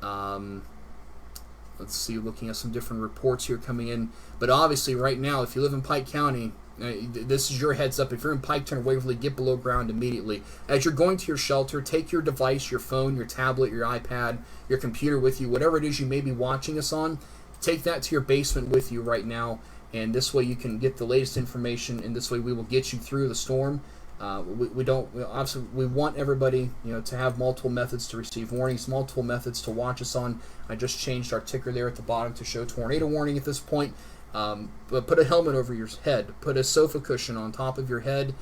Let's see, looking at some different reports here coming in. But obviously right now, if you live in Pike County, this is your heads up. If you're in Piketon or Waverly, get below ground immediately. As you're going to your shelter, take your device, your phone, your tablet, your iPad, your computer with you, whatever it is you may be watching us on, take that to your basement with you right now. And this way you can get the latest information, and this way we will get you through the storm. We want everybody, to have multiple methods to receive warnings, multiple methods to watch us on. I just changed our ticker there at the bottom to show tornado warning at this point. But put a helmet over your head, put a sofa cushion on top of your head,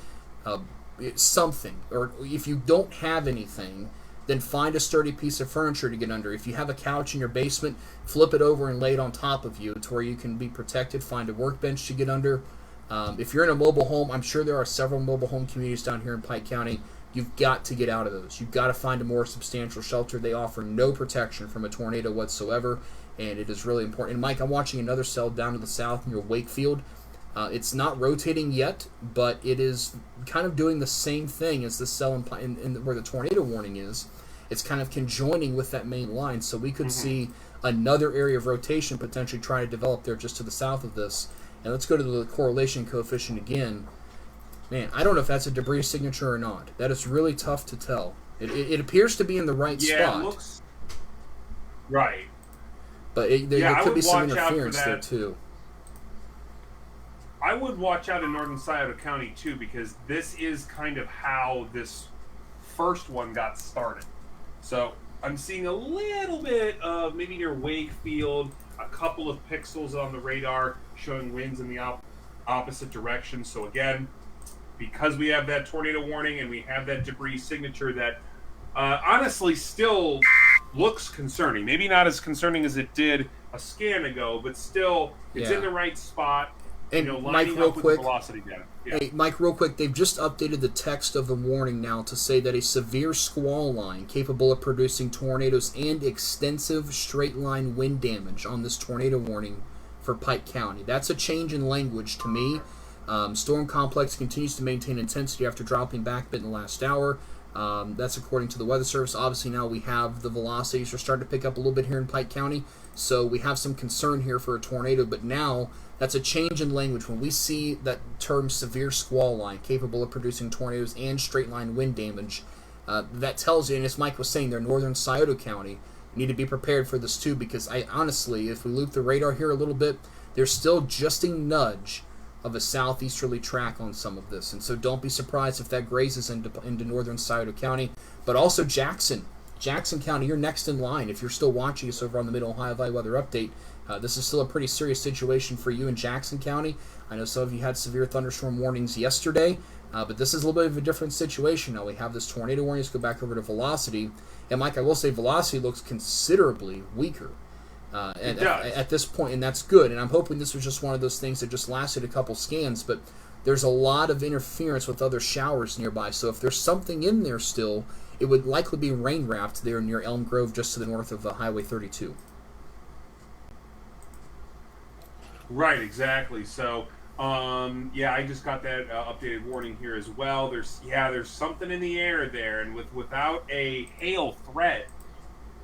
something. Or if you don't have anything, then find a sturdy piece of furniture to get under. If you have a couch in your basement, flip it over and lay it on top of you to where you can be protected. Find a workbench to get under. If you're in a mobile home, I'm sure there are several mobile home communities down here in Pike County. You've got to get out of those. You've got to find a more substantial shelter. They offer no protection from a tornado whatsoever, and it is really important. And Mike, I'm watching another cell down to the south near Wakefield. It's not rotating yet, but it is kind of doing the same thing as the cell in where the tornado warning is. It's kind of conjoining with that main line, so we could see another area of rotation potentially trying to develop there just to the south of this. And let's go to the correlation coefficient again. Man, I don't know if that's a debris signature or not. That is really tough to tell. It appears to be in the right spot. Yeah, it looks right. But there could be some interference there, too. I would watch out in northern Scioto County, too, because this is kind of how this first one got started. So I'm seeing a little bit of maybe near Wakefield, a couple of pixels on the radar showing winds in the opposite direction. So again, because we have that tornado warning and we have that debris signature that honestly still looks concerning. Maybe not as concerning as it did a scan ago, but still it's in the right spot. And lining Mike, real up with quick, the velocity data. Yeah. Hey, Mike, real quick, they've just updated the text of the warning now to say that a severe squall line capable of producing tornadoes and extensive straight-line wind damage on this tornado warning for Pike County. That's a change in language to me. Storm complex continues to maintain intensity after dropping back a bit in the last hour. That's according to the Weather Service. Obviously now we have the velocities are starting to pick up a little bit here in Pike County, so we have some concern here for a tornado, but now that's a change in language. When we see that term severe squall line capable of producing tornadoes and straight line wind damage, that tells you, and as Mike was saying, they're northern Scioto County. You need to be prepared for this too, because I honestly, if we loop the radar here a little bit, there's still just a nudge of a southeasterly track on some of this, and so don't be surprised if that grazes into northern Scioto County, but also Jackson County. You're next in line if you're still watching us over on the Mid Ohio Valley Weather Update. This is still a pretty serious situation for you in Jackson County. I know some of you had severe thunderstorm warnings yesterday, but this is a little bit of a different situation. Now we have this tornado warning. Let's go back over to velocity, and Mike, I will say velocity looks considerably weaker at this point, and that's good. And I'm hoping this was just one of those things that just lasted a couple scans, but there's a lot of interference with other showers nearby. So if there's something in there still, it would likely be rain wrapped there near Elm Grove, just to the north of Highway 32. Right, exactly. So, I just got that updated warning here as well. There's something in the air there, and without a hail threat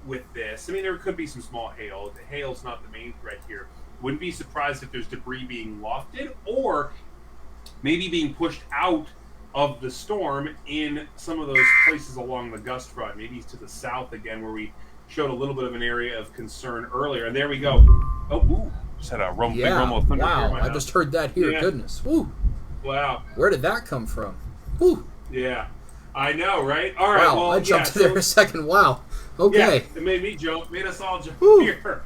with this, I mean, there could be some small hail. The hail's not the main threat here. Wouldn't be surprised if there's debris being lofted or maybe being pushed out of the storm in some of those places along the gust front, maybe to the south again, where we showed a little bit of an area of concern earlier. And there we go. Oh, ooh. Just had a big rumble of thunder. Wow, I just heard that here. Yeah. Goodness. Woo. Wow. Where did that come from? Woo. Yeah. I know, right? All right. Wow, well, I jumped there a second. Wow. Okay. Yeah, it made me jump. Made us all jump Woo. here.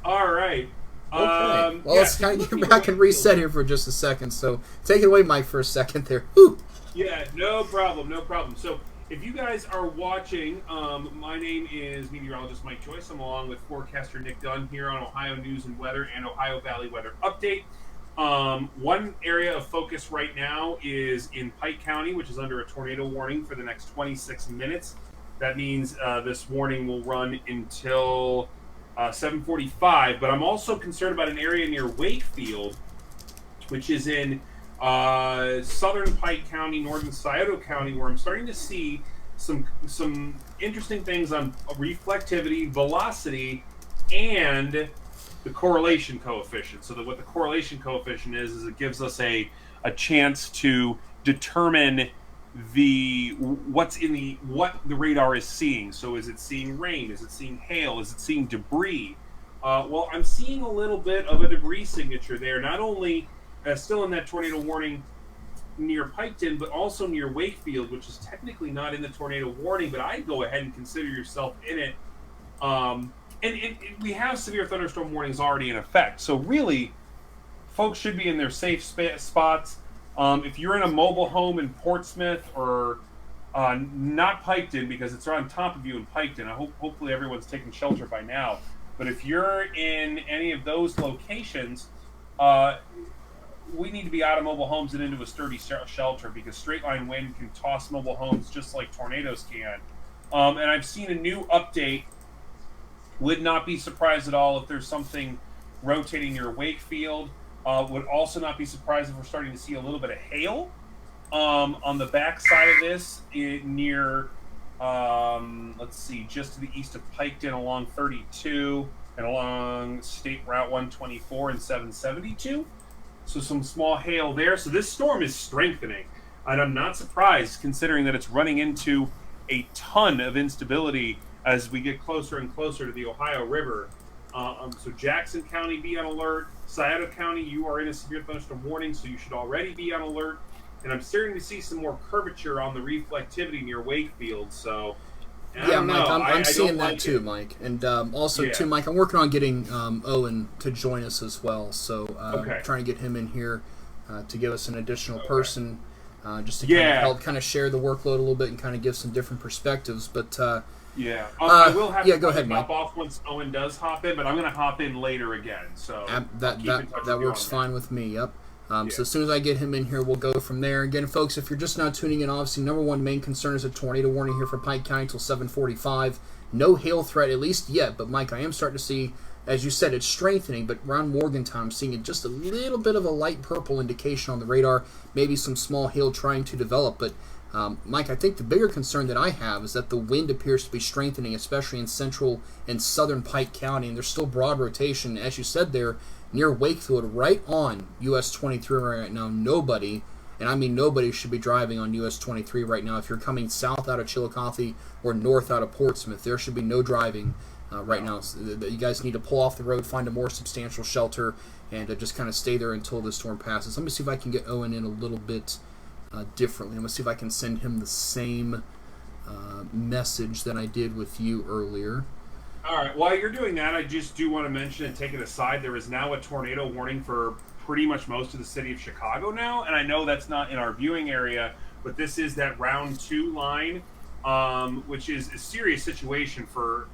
All right. Okay. Let's kind of get back and reset here for just a second. So take it away, Mike, for a second there. Woo. Yeah, no problem. So if you guys are watching, my name is meteorologist Mike Joyce. I'm along with forecaster Nick Dunn here on Ohio News and Weather and Ohio Valley Weather Update. One area of focus right now is in Pike County, which is under a tornado warning for the next 26 minutes. That means this warning will run until 7:45. But I'm also concerned about an area near Wakefield, which is in southern Pike County, northern Scioto County, where I'm starting to see some interesting things on reflectivity, velocity, and the correlation coefficient. So that what the correlation coefficient is it gives us a chance to determine what the radar is seeing. So is it seeing rain? Is it seeing hail? Is it seeing debris? Well, I'm seeing a little bit of a debris signature there, not only still in that tornado warning near Piketon, but also near Wakefield, which is technically not in the tornado warning, but I'd go ahead and consider yourself in it. And we have severe thunderstorm warnings already in effect. So really, folks should be in their safe spots. If you're in a mobile home in Portsmouth or not Piketon, because it's on top of you in Piketon, hopefully everyone's taking shelter by now. But if you're in any of those locations, we need to be out of mobile homes and into a sturdy shelter, because straight line wind can toss mobile homes just like tornadoes can. And I've seen a new update. Would not be surprised at all if there's something rotating near Wakefield. Would also not be surprised if we're starting to see a little bit of hail on the back side of this near, let's see, just to the east of Piketon along 32 and along State Route 124 and 772. So some small hail there. So this storm is strengthening. And I'm not surprised considering that it's running into a ton of instability as we get closer and closer to the Ohio River. So Jackson County, be on alert. Scioto County, you are in a severe thunderstorm warning, so you should already be on alert. And I'm starting to see some more curvature on the reflectivity near Wakefield. So, yeah, Mike, I'm seeing that too, Mike. And also, too, Mike, I'm working on getting Owen to join us as well. So trying to get him in here to give us an additional person just to kind of help kind of share the workload a little bit and kind of give some different perspectives. But I will have to go ahead, hop Mike. off once Owen does hop in, but I'm going to hop in later again. So that works fine with me. Yep. So as soon as I get him in here, we'll go from there. Again, folks, if you're just now tuning in, obviously, number one main concern is a tornado warning here for Pike County until 7:45. No hail threat, at least yet. But, Mike, I am starting to see, as you said, it's strengthening. But around Morgantown, I'm seeing just a little bit of a light purple indication on the radar. Maybe some small hail trying to develop. But, Mike, I think the bigger concern that I have is that the wind appears to be strengthening, especially in central and southern Pike County. And there's still broad rotation, as you said there, near Wakefield, right on US 23 right now. Nobody, and I mean nobody, should be driving on US 23 right now. If you're coming south out of Chillicothe or north out of Portsmouth, there should be no driving right now. So you guys need to pull off the road, find a more substantial shelter, and just kind of stay there until the storm passes. Let me see if I can get Owen in a little bit differently. I'm going to see if I can send him the same message that I did with you earlier. All right. While you're doing that, I just do want to mention and take it aside, there is now a tornado warning for pretty much most of the city of Chicago now. And I know that's not in our viewing area, but this is that round 2 line, which is a serious situation for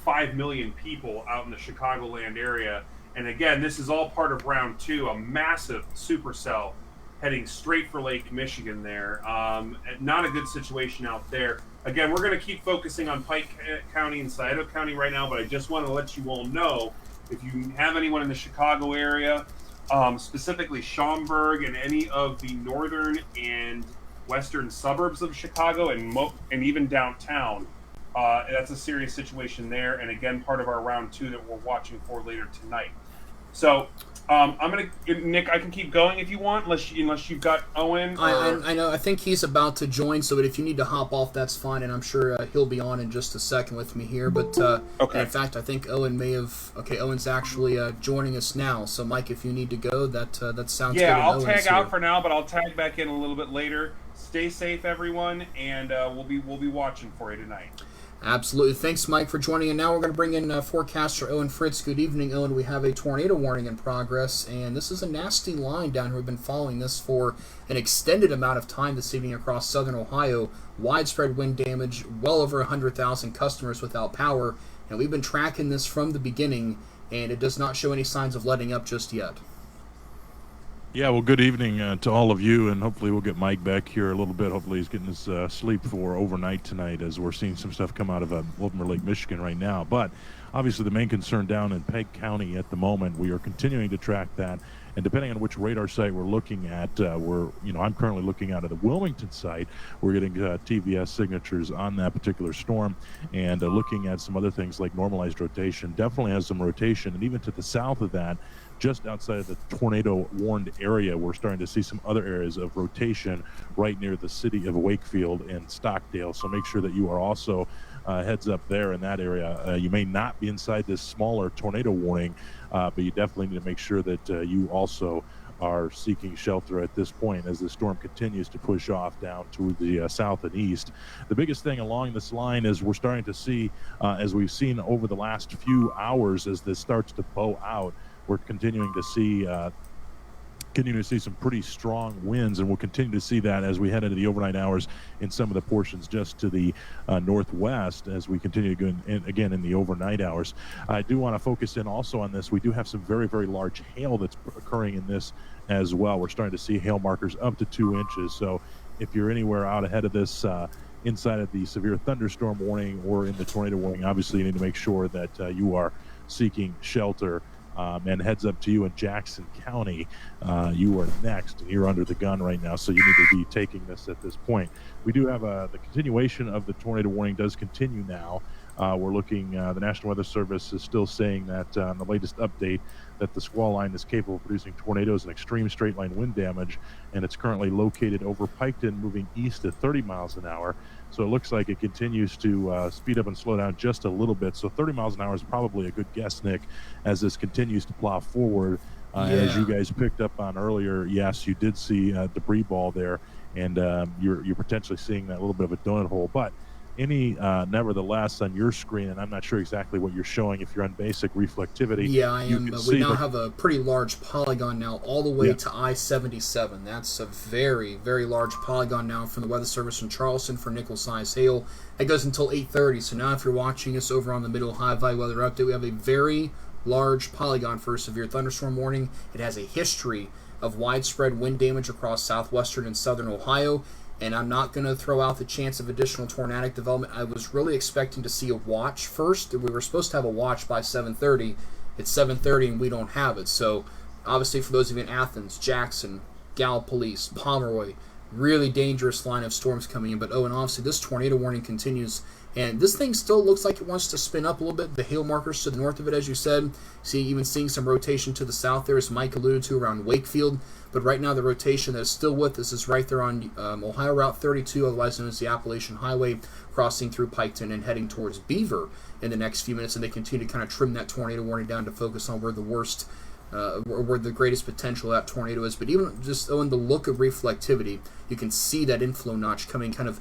5 million people out in the Chicagoland area. And again, this is all part of round 2, a massive supercell heading straight for Lake Michigan there. Not a good situation out there. Again, we're going to keep focusing on Pike County and Scioto County right now, but I just want to let you all know, if you have anyone in the Chicago area, specifically Schaumburg and any of the northern and western suburbs of Chicago and even downtown, that's a serious situation there. And again, part of our round 2 that we're watching for later tonight. So I'm gonna, Nick, I can keep going if you want, unless you've got Owen. I know. I think he's about to join, so if you need to hop off, that's fine, and I'm sure he'll be on in just a second with me here. But in fact, I think Owen may have. Okay, Owen's actually joining us now. So, Mike, if you need to go, that sounds good. Yeah, I'll tag out for now, but I'll tag back in a little bit later. Stay safe, everyone, and we'll be watching for you tonight. Absolutely. Thanks, Mike, for joining. And now we're going to bring in forecaster Owen Fritz. Good evening, Owen. We have a tornado warning in progress, and this is a nasty line down here. We've been following this for an extended amount of time this evening across southern Ohio. Widespread wind damage, well over 100,000 customers without power, and we've been tracking this from the beginning, and it does not show any signs of letting up just yet. Yeah, well, good evening to all of you, and hopefully we'll get Mike back here a little bit. Hopefully he's getting his sleep for overnight tonight, as we're seeing some stuff come out of Wilmer Lake, Michigan right now. But obviously the main concern down in Pike County at the moment, we are continuing to track that, and depending on which radar site we're looking at, I'm currently looking out of the Wilmington site. We're getting TVS signatures on that particular storm, and looking at some other things like normalized rotation. Definitely has some rotation, and even to the south of that, just outside of the tornado-warned area, we're starting to see some other areas of rotation right near the city of Wakefield and Stockdale. So make sure that you are also heads up there in that area. You may not be inside this smaller tornado warning, but you definitely need to make sure that you also are seeking shelter at this point as the storm continues to push off down to the south and east. The biggest thing along this line is we're starting to see, as we've seen over the last few hours, as this starts to bow out, we're continuing to see some pretty strong winds, and we'll continue to see that as we head into the overnight hours in some of the portions just to the northwest as we continue to go again in the overnight hours. I do want to focus in also on this. We do have some very, very large hail that's occurring in this as well. We're starting to see hail markers up to 2 inches. So if you're anywhere out ahead of this inside of the severe thunderstorm warning or in the tornado warning, obviously you need to make sure that you are seeking shelter And heads up to you in Jackson County. You are next, and you're under the gun right now, so you need to be taking this at this point. We do have the continuation of the tornado warning does continue now. We're looking, the National Weather Service is still saying that on the latest update that the squall line is capable of producing tornadoes and extreme straight line wind damage, and it's currently located over Piketon, moving east at 30 miles an hour. So it looks like it continues to speed up and slow down just a little bit. So 30 miles an hour is probably a good guess, Nick, as this continues to plow forward. As you guys picked up on earlier, yes, you did see a debris ball there, and you're potentially seeing that little bit of a donut hole. But nevertheless, on your screen, and I'm not sure exactly what you're showing if you're on basic reflectivity. Yeah, I am. We now have a pretty large polygon now all the way to I-77. That's a very, very large polygon now from the Weather Service in Charleston for nickel-sized hail. It goes until 8:30, so now if you're watching us over on the Middle High Valley Weather Update, we have a very large polygon for a severe thunderstorm warning. It has a history of widespread wind damage across southwestern and southern Ohio. And I'm not going to throw out the chance of additional tornadic development. I was really expecting to see a watch first. We were supposed to have a watch by 7:30. It's 7:30 and we don't have it. So obviously for those of you in Athens, Jackson, Gallipolis, Pomeroy, really dangerous line of storms coming in. But and obviously this tornado warning continues. And this thing still looks like it wants to spin up a little bit. The hail markers to the north of it, as you said. Even seeing some rotation to the south there, as Mike alluded to, around Wakefield. But right now the rotation that is still with us is right there on Ohio Route 32, otherwise known as the Appalachian Highway, crossing through Piketon and heading towards Beaver in the next few minutes. And they continue to kind of trim that tornado warning down to focus on where the worst, where the greatest potential of that tornado is. But even just in the look of reflectivity, you can see that inflow notch coming kind of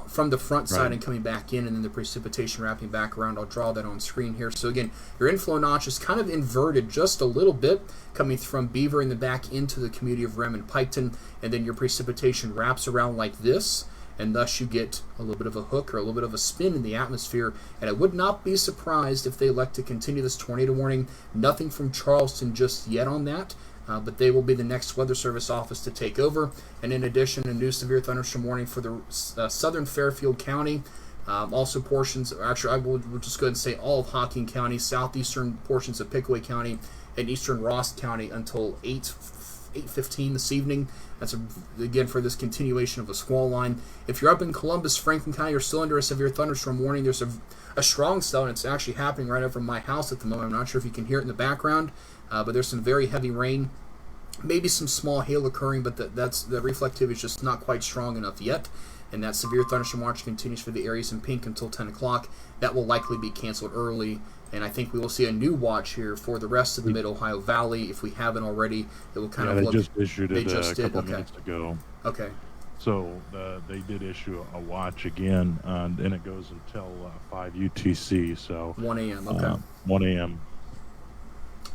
from the front side and coming back in, and then the precipitation wrapping back around. I'll draw that on screen here. So again, your inflow notch is kind of inverted just a little bit, coming from Beaver in the back into the community of Rem and Piketon, and then your precipitation wraps around like this, and thus you get a little bit of a hook or a little bit of a spin in the atmosphere. And I would not be surprised if they elect to continue this tornado warning. Nothing from Charleston just yet on that. But they will be the next Weather Service office to take over. And in addition, a new severe thunderstorm warning for the southern Fairfield County. Also portions, actually I will just go ahead and say all of Hocking County, southeastern portions of Pickaway County, and eastern Ross County until 8:15 this evening. That's, again, for this continuation of a squall line. If you're up in Columbus, Franklin County, you're still under a severe thunderstorm warning. There's a strong cell, and it's actually happening right over my house at the moment. I'm not sure if you can hear it in the background. But there's some very heavy rain, maybe some small hail occurring, but the reflectivity is just not quite strong enough yet. And that severe thunderstorm watch continues for the areas in pink until 10 o'clock. That will likely be canceled early, and I think we will see a new watch here for the rest of the Mid-Ohio Valley. If we haven't already, it will kind of look... They just issued it a couple minutes ago. Okay. So they did issue a watch again, and it goes until 5 UTC. So 1 a.m., okay. 1 a.m.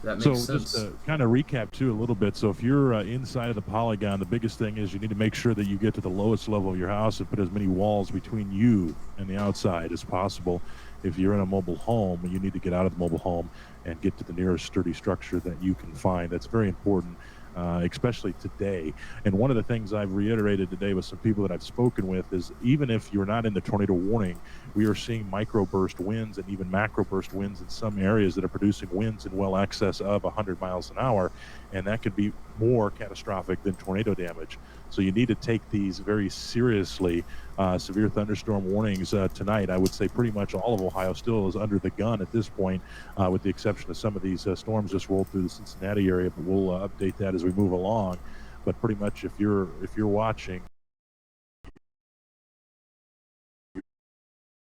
That makes sense. Just to kind of recap, too, a little bit. So if you're inside of the polygon, the biggest thing is you need to make sure that you get to the lowest level of your house and put as many walls between you and the outside as possible. If you're in a mobile home, you need to get out of the mobile home and get to the nearest sturdy structure that you can find. That's very important, especially today. And one of the things I've reiterated today with some people that I've spoken with is even if you're not in the tornado warning, we are seeing microburst winds and even macroburst winds in some areas that are producing winds in well excess of 100 miles an hour, and that could be more catastrophic than tornado damage. So you need to take these very seriously. Severe thunderstorm warnings tonight. I would say pretty much all of Ohio still is under the gun at this point, with the exception of some of these storms just rolled through the Cincinnati area, but we'll update that as we move along. But pretty much if you're watching,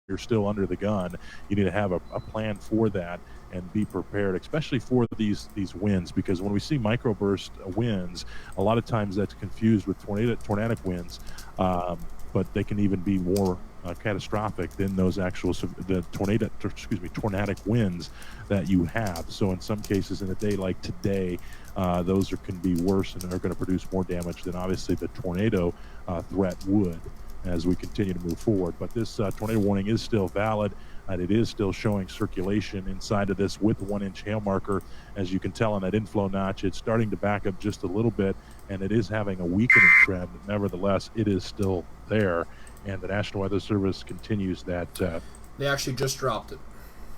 you're still under the gun. You need to have a plan for that and be prepared, especially for these winds, because when we see microburst winds, a lot of times that's confused with tornadic winds, but they can even be more catastrophic than those actual tornadic winds that you have. So in some cases, in a day like today, those can be worse and are going to produce more damage than obviously the tornado threat would as we continue to move forward. But this tornado warning is still valid, and it is still showing circulation inside of this with the 1-inch hail marker. As you can tell on that inflow notch, it's starting to back up just a little bit, and it is having a weakening trend. Nevertheless, it is still there, and the National Weather Service continues that. They actually just dropped it.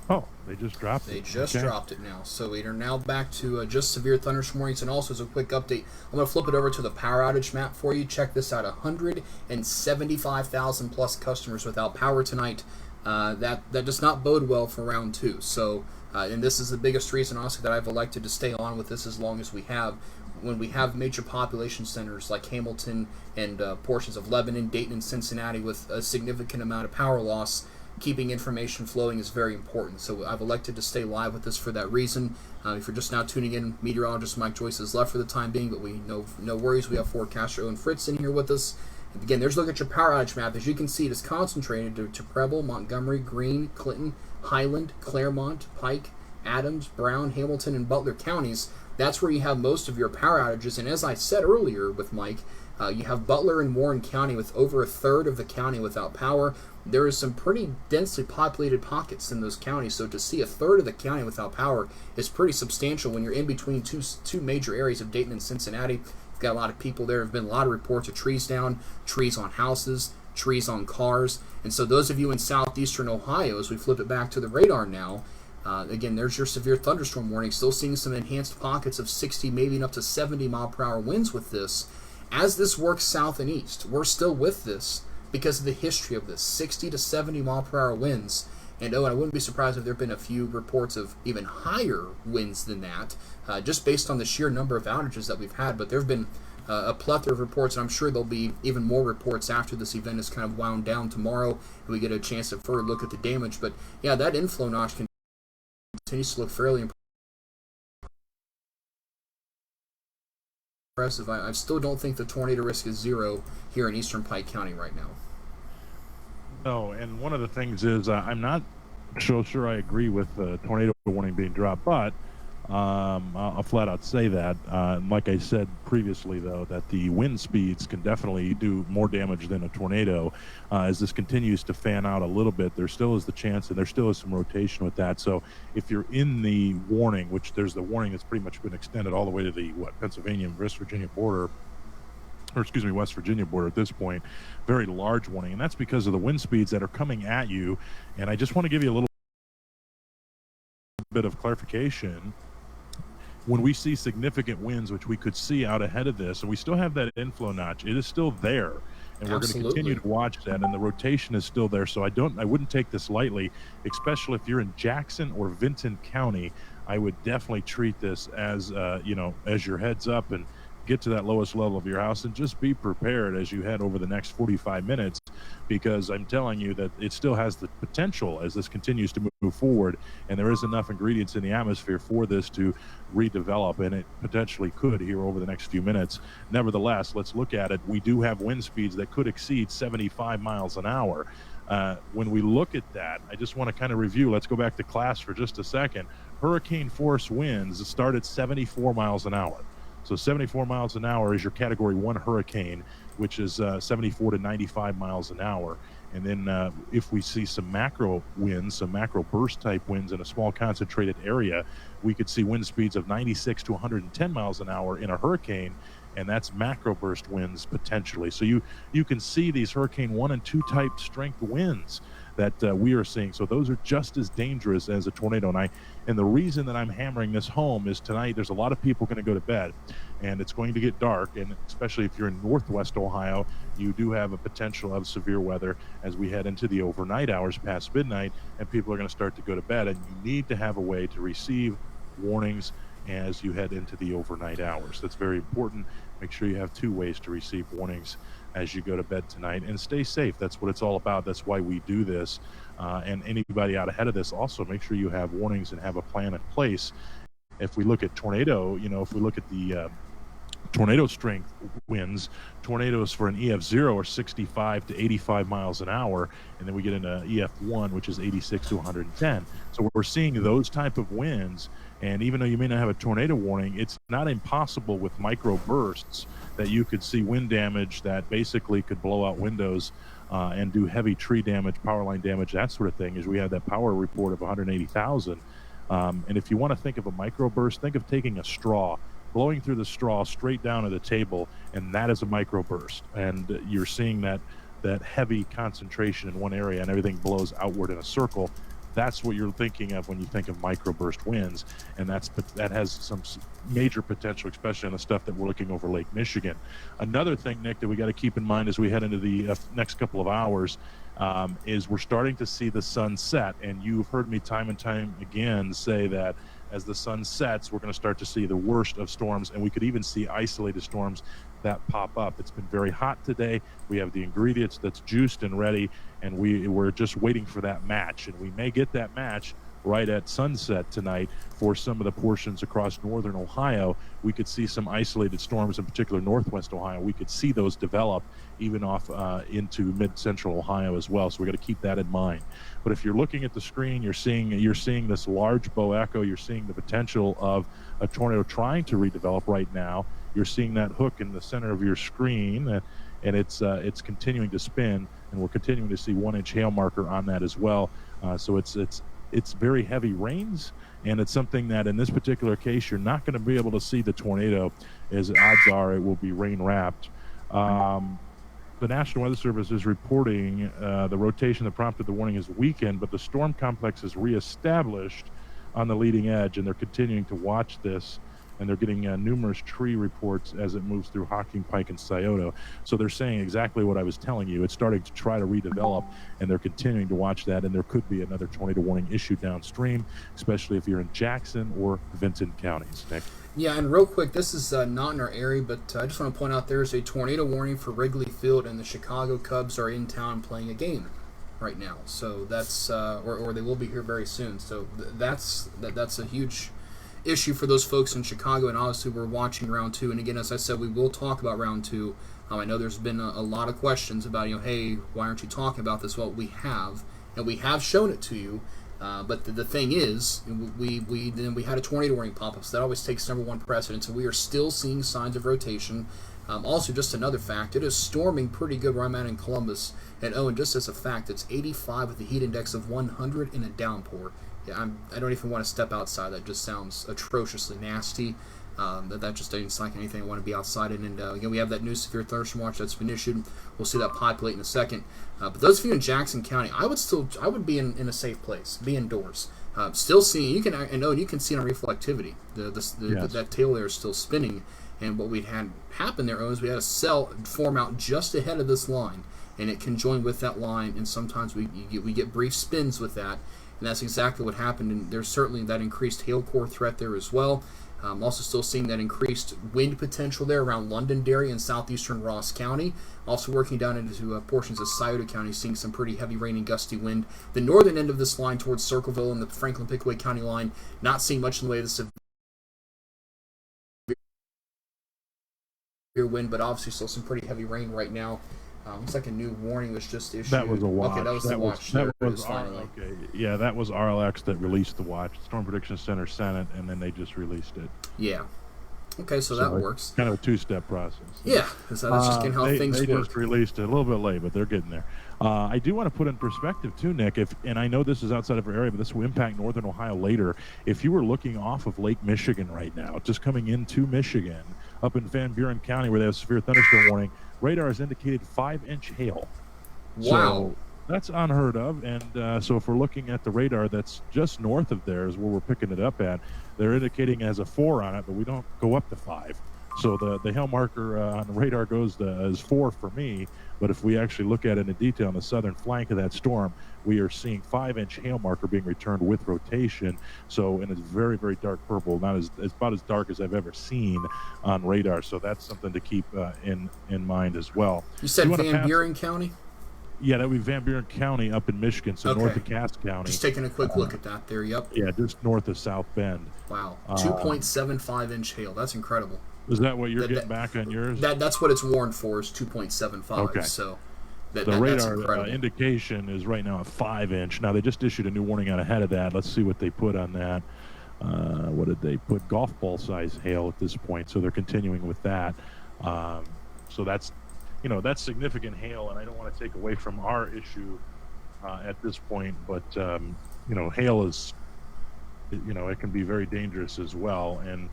Oh, they just dropped They it. just Okay. dropped it now. So we are now back to just severe thunderstorm warnings. And also, as a quick update, I'm going to flip it over to the power outage map for you. Check this out: 175,000 plus customers without power tonight. That does not bode well for round two. So, and this is the biggest reason, honestly, that I've elected to stay on with this as long as we have. When we have major population centers like Hamilton and portions of Lebanon, Dayton, and Cincinnati with a significant amount of power loss, keeping information flowing is very important. So I've elected to stay live with this for that reason. If you're just now tuning in, meteorologist Mike Joyce is left for the time being, but we no worries. We have forecaster Owen Fritz in here with us. And again, there's a look at your power outage map. As you can see, it is concentrated to Preble, Montgomery, Greene, Clinton, Highland, Claremont, Pike, Adams, Brown, Hamilton, and Butler counties. That's where you have most of your power outages. And as I said earlier with Mike, you have Butler and Warren County with over a third of the county without power. There is some pretty densely populated pockets in those counties, so to see a third of the county without power is pretty substantial when you're in between two major areas of Dayton and Cincinnati. You've got a lot of people there. There have been a lot of reports of trees down, trees on houses, trees on cars. And so those of you in southeastern Ohio, as we flip it back to the radar now, again, there's your severe thunderstorm warning. Still seeing some enhanced pockets of 60, maybe up to 70 mile per hour winds with this. As this works south and east, we're still with this because of the history of this 60 to 70 mile per hour winds. And I wouldn't be surprised if there have been a few reports of even higher winds than that, just based on the sheer number of outages that we've had. But there have been a plethora of reports, and I'm sure there'll be even more reports after this event is kind of wound down tomorrow and we get a chance to further look at the damage. But yeah, that inflow notch continues to look fairly impressive. I still don't think the tornado risk is zero here in eastern Pike County right now. No, and one of the things is I'm not so sure I agree with the tornado warning being dropped, but I'll flat out say that. Like I said previously, though, that the wind speeds can definitely do more damage than a tornado. As this continues to fan out a little bit, there still is the chance, and there still is some rotation with that. So if you're in the warning, which there's the warning that's pretty much been extended all the way to the Pennsylvania and West Virginia border, West Virginia border at this point, very large warning, and that's because of the wind speeds that are coming at you. And I just want to give you a little bit of clarification. When we see significant winds, which we could see out ahead of this, and we still have that inflow notch, it is still there, and we're going to continue to watch that, and the rotation is still there. So I wouldn't take this lightly, especially if you're in Jackson or Vinton County. I would definitely treat this as as your heads up and get to that lowest level of your house, and just be prepared as you head over the next 45 minutes, because I'm telling you that it still has the potential as this continues to move forward, and there is enough ingredients in the atmosphere for this to redevelop, and it potentially could here over the next few minutes. Nevertheless, let's look at it. We do have wind speeds that could exceed 75 miles an hour. When we look at that, I just want to kind of review. Let's go back to class for just a second. Hurricane force winds start at 74 miles an hour. So 74 miles an hour is your Category 1 hurricane, which is 74 to 95 miles an hour. And then if we see some macro winds, some macro burst type winds in a small concentrated area, we could see wind speeds of 96 to 110 miles an hour in a hurricane, and that's macro burst winds potentially. So you can see these Hurricane 1 and 2 type strength winds that we are seeing. So those are just as dangerous as a tornado. And the reason that I'm hammering this home is tonight there's a lot of people going to go to bed, and it's going to get dark, and especially if you're in northwest Ohio, you do have a potential of severe weather as we head into the overnight hours past midnight, and people are going to start to go to bed, and you need to have a way to receive warnings as you head into the overnight hours. That's very important. Make sure you have 2 ways to receive warnings as you go to bed tonight, and stay safe. That's what it's all about. That's why we do this. And anybody out ahead of this, also make sure you have warnings and have a plan in place. If we look at tornado, if we look at the tornado strength winds, tornadoes for an EF0 are 65 to 85 miles an hour, and then we get into EF1, which is 86 to 110. So we're seeing those type of winds, and even though you may not have a tornado warning, it's not impossible with micro bursts that you could see wind damage that basically could blow out windows and do heavy tree damage, power line damage, that sort of thing, as we have that power report of 180,000. And if you want to think of a microburst, think of taking a straw, blowing through the straw straight down to the table, and that is a microburst. And you're seeing that heavy concentration in one area, and everything blows outward in a circle. That's what you're thinking of when you think of microburst winds, and that has some major potential, especially on the stuff that we're looking over Lake Michigan. Another thing, Nick, that we got to keep in mind as we head into the next couple of hours is we're starting to see the sun set, and you've heard me time and time again say that as the sun sets, we're going to start to see the worst of storms, and we could even see isolated storms that pop up. It's been very hot today. We have the ingredients that's juiced and ready, and we're just waiting for that match, and we may get that match right at sunset tonight for some of the portions across northern Ohio. We could see some isolated storms, in particular northwest Ohio. We could see those develop even off into mid-central Ohio as well. So we got to keep that in mind. But if you're looking at the screen, you're seeing this large bow echo. You're seeing the potential of a tornado trying to redevelop right now. You're seeing that hook in the center of your screen, and it's continuing to spin, and we're continuing to see 1-inch hail marker on that as well. So it's very heavy rains, and it's something that in this particular case you're not going to be able to see the tornado, as odds are it will be rain wrapped. The National Weather Service is reporting the rotation that prompted the warning is weakened, but the storm complex is reestablished on the leading edge, and they're continuing to watch this, and they're getting numerous tree reports as it moves through Hocking, Pike, and Scioto. So they're saying exactly what I was telling you. It's starting to try to redevelop, and they're continuing to watch that, and there could be another tornado warning issued downstream, especially if you're in Jackson or Vinton counties, Nick. Yeah, and real quick, this is not in our area, but I just want to point out there's a tornado warning for Wrigley Field, and the Chicago Cubs are in town playing a game right now. So that's, or they will be here very soon. So that's a huge issue for those folks in Chicago, and obviously we're watching round 2. And again, as I said, we will talk about round 2. I know there's been a lot of questions about, hey, why aren't you talking about this? Well, we have, and we have shown it to you. But the thing is, we had a tornado warning pop up, so that always takes number one precedence, and we are still seeing signs of rotation. Also, just another fact, it is storming pretty good where I'm at in Columbus. And and just as a fact, it's 85 with a heat index of 100 in a downpour. Yeah, I don't even want to step outside. That just sounds atrociously nasty. That just doesn't sound like anything I want to be outside in. And again, we have that new severe thunderstorm watch that's been issued. We'll see that populate in a second. But those of you in Jackson County, I would be in a safe place, be indoors. Still seeing, you can see on reflectivity, Yes. that tail there is still spinning. And what we had happen there is we had a cell form out just ahead of this line, and it can join with that line. And sometimes we get brief spins with that. And that's exactly what happened, and there's certainly that increased hail core threat there as well. Also still seeing that increased wind potential there around Londonderry and southeastern Ross County. Also working down into portions of Scioto County, seeing some pretty heavy rain and gusty wind. The northern end of this line towards Circleville and the Franklin-Pickaway County line, not seeing much in the way of the severe wind, but obviously still some pretty heavy rain right now. Looks like a new warning was just issued. That was a watch. Okay, that was the watch. Okay, yeah, that was RLX that released the watch. Storm Prediction Center sent it, and then they just released it. Yeah. Okay, so that works. Kind of a two-step process. Yeah, so that's just how things work. They just released it a little bit late, but they're getting there. I do want to put in perspective too, Nick, and I know this is outside of our area, but this will impact northern Ohio later. If you were looking off of Lake Michigan right now, just coming into Michigan, up in Van Buren County where they have severe thunderstorm warning, radar has indicated 5-inch hail. Wow. So that's unheard of. And so if we're looking at the radar that's just north of there is where we're picking it up at, they're indicating as a 4 on it, but we don't go up to 5. So the hail marker on the radar goes as 4 for me. But if we actually look at it in detail on the southern flank of that storm, we are seeing 5-inch hail marker being returned with rotation. So, and it's very, very dark purple. It's about as dark as I've ever seen on radar. So that's something to keep in mind as well. You said Van Buren County? Yeah, that would be Van Buren County up in Michigan, so okay. North of Cass County. Just taking a quick look at that there, yep. Yeah, just north of South Bend. Wow, 2.75-inch hail. That's incredible. Is that what you're getting back on yours? That's what it's warned for, is 2.75. Okay. So the radar indication is right now a 5-inch. Now, they just issued a new warning out ahead of that. Let's see what they put on that. What did they put? Golf ball size hail at this point, so they're continuing with that. So that's significant hail, and I don't want to take away from our issue at this point, but hail is, it can be very dangerous as well, and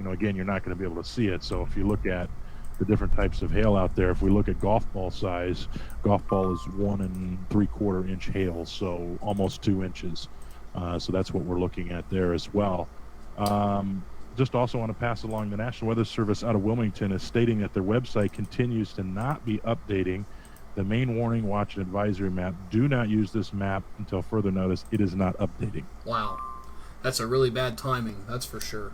again, you're not going to be able to see it. So if you look at the different types of hail out there, if we look at golf ball size, golf ball is 1 3/4 inch hail, so almost 2 inches. So that's what we're looking at there as well. Just also want to pass along the National Weather Service out of Wilmington is stating that their website continues to not be updating the main warning, watch, and advisory map. Do not use this map until further notice. It is not updating. Wow. That's a really bad timing, that's for sure.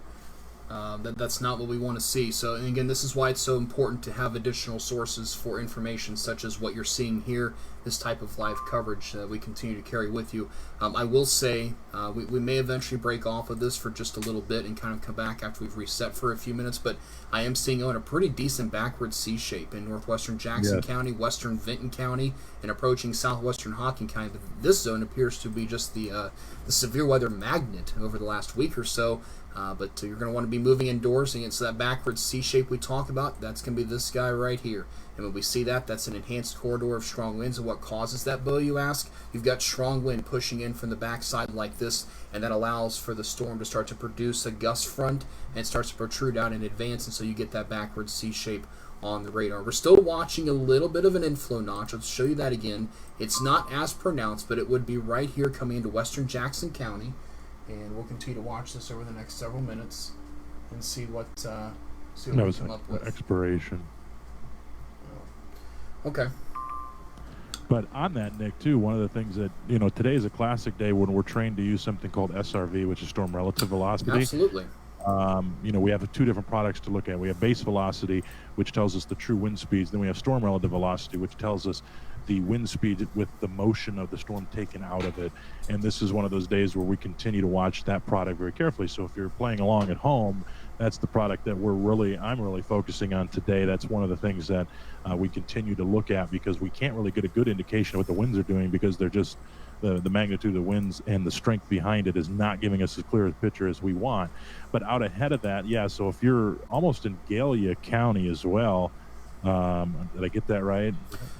That's not what we want to see. So, and again, this is why it's so important to have additional sources for information, such as what you're seeing here, this type of live coverage that we continue to carry with you. I will say we may eventually break off of this for just a little bit and kind of come back after we've reset for a few minutes, but I am seeing a pretty decent backward C shape in northwestern Jackson County, western Vinton County, and approaching southwestern Hocking County. But this zone appears to be just the severe weather magnet over the last week or so. But you're going to want to be moving indoors, and it's that backwards C shape we talk about. That's going to be this guy right here. And when we see that, that's an enhanced corridor of strong winds. And what causes that, Bo, you ask? You've got strong wind pushing in from the backside like this, and that allows for the storm to start to produce a gust front, and it starts to protrude out in advance, and so you get that backwards C shape on the radar. We're still watching a little bit of an inflow notch. Let's show you that again. It's not as pronounced, but it would be right here coming into western Jackson County. And we'll continue to watch this over the next several minutes and see what we come up with. Expiration. Okay. But on that, Nick, too, one of the things that, today is a classic day when we're trained to use something called SRV, which is storm relative velocity. Absolutely. We have two different products to look at. We have base velocity, which tells us the true wind speeds. Then we have storm relative velocity, which tells us the wind speed with the motion of the storm taken out of it. And this is one of those days where we continue to watch that product very carefully. So if you're playing along at home, that's the product that I'm really focusing on today. That's one of the things that we continue to look at, because we can't really get a good indication of what the winds are doing, because they're just the magnitude of the winds and the strength behind it is not giving us as clear a picture as we want. But out ahead of that, so if you're almost in Gallia County as well, did I get that right?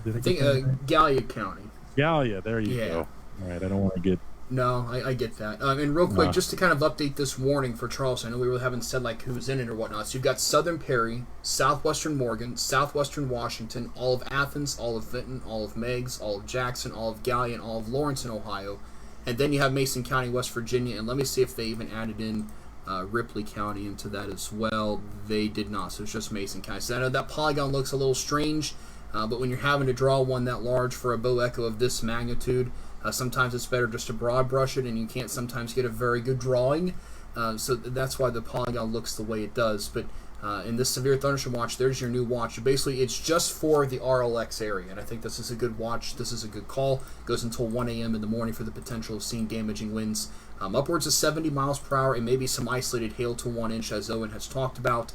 I think Gallia County. Gallia, there you go. All right, I don't want to get... No, I get that. And real quick, just to kind of update this warning for Charleston, I know we haven't said who's in it or whatnot. So you've got southern Perry, southwestern Morgan, southwestern Washington, all of Athens, all of Vinton, all of Meigs, all of Jackson, all of Gallia, and all of Lawrence in Ohio. And then you have Mason County, West Virginia, and let me see if they even added in Ripley County into that as well. They did not, so it's just Mason County. So I know that polygon looks a little strange, but when you're having to draw one that large for a bow echo of this magnitude, sometimes it's better just to broad brush it, and you can't sometimes get a very good drawing. So that's why the polygon looks the way it does. But in this severe thunderstorm watch, there's your new watch. Basically, it's just for the RLX area, and I think this is a good watch. This is a good call. It goes until 1 a.m. in the morning for the potential of seeing damaging winds upwards of 70 miles per hour, and maybe some isolated hail to 1 inch, as Owen has talked about.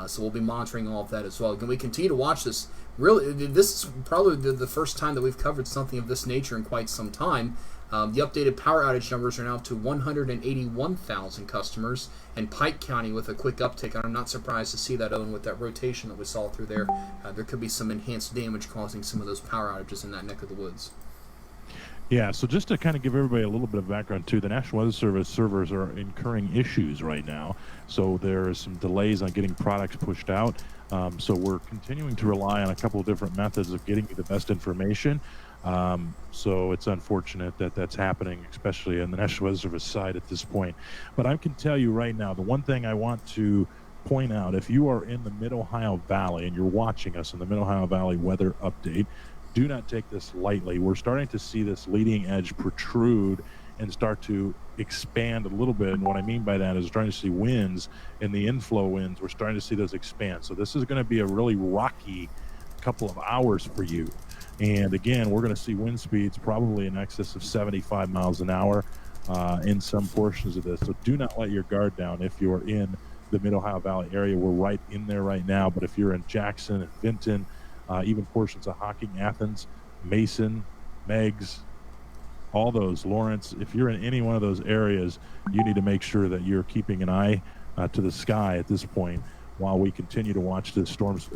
So we'll be monitoring all of that as well. Can we continue to watch this? Really, this is probably the first time that we've covered something of this nature in quite some time. The updated power outage numbers are now to 181,000 customers, and Pike County with a quick uptick. And I'm not surprised to see that, Owen, with that rotation that we saw through there. There could be some enhanced damage causing some of those power outages in that neck of the woods. Yeah, so just to kind of give everybody a little bit of background, too, the National Weather Service servers are incurring issues right now. So there are some delays on getting products pushed out. So we're continuing to rely on a couple of different methods of getting you the best information. So it's unfortunate that that's happening, especially on the National Weather Service side at this point. But I can tell you right now, the one thing I want to point out, if you are in the Mid-Ohio Valley and you're watching us in the Mid-Ohio Valley weather update, do not take this lightly. We're starting to see this leading edge protrude and start to expand a little bit. And what I mean by that is starting to see winds, and the inflow winds, we're starting to see those expand. So this is going to be a really rocky couple of hours for you. And again, we're going to see wind speeds probably in excess of 75 miles an hour in some portions of this. So do not let your guard down if you're in the Mid-Ohio Valley area. We're right in there right now. But if you're in Jackson and Vinton, even portions of Hocking, Athens, Mason, Meigs, all those, Lawrence, if you're in any one of those areas, you need to make sure that you're keeping an eye to the sky at this point while we continue to watch the storms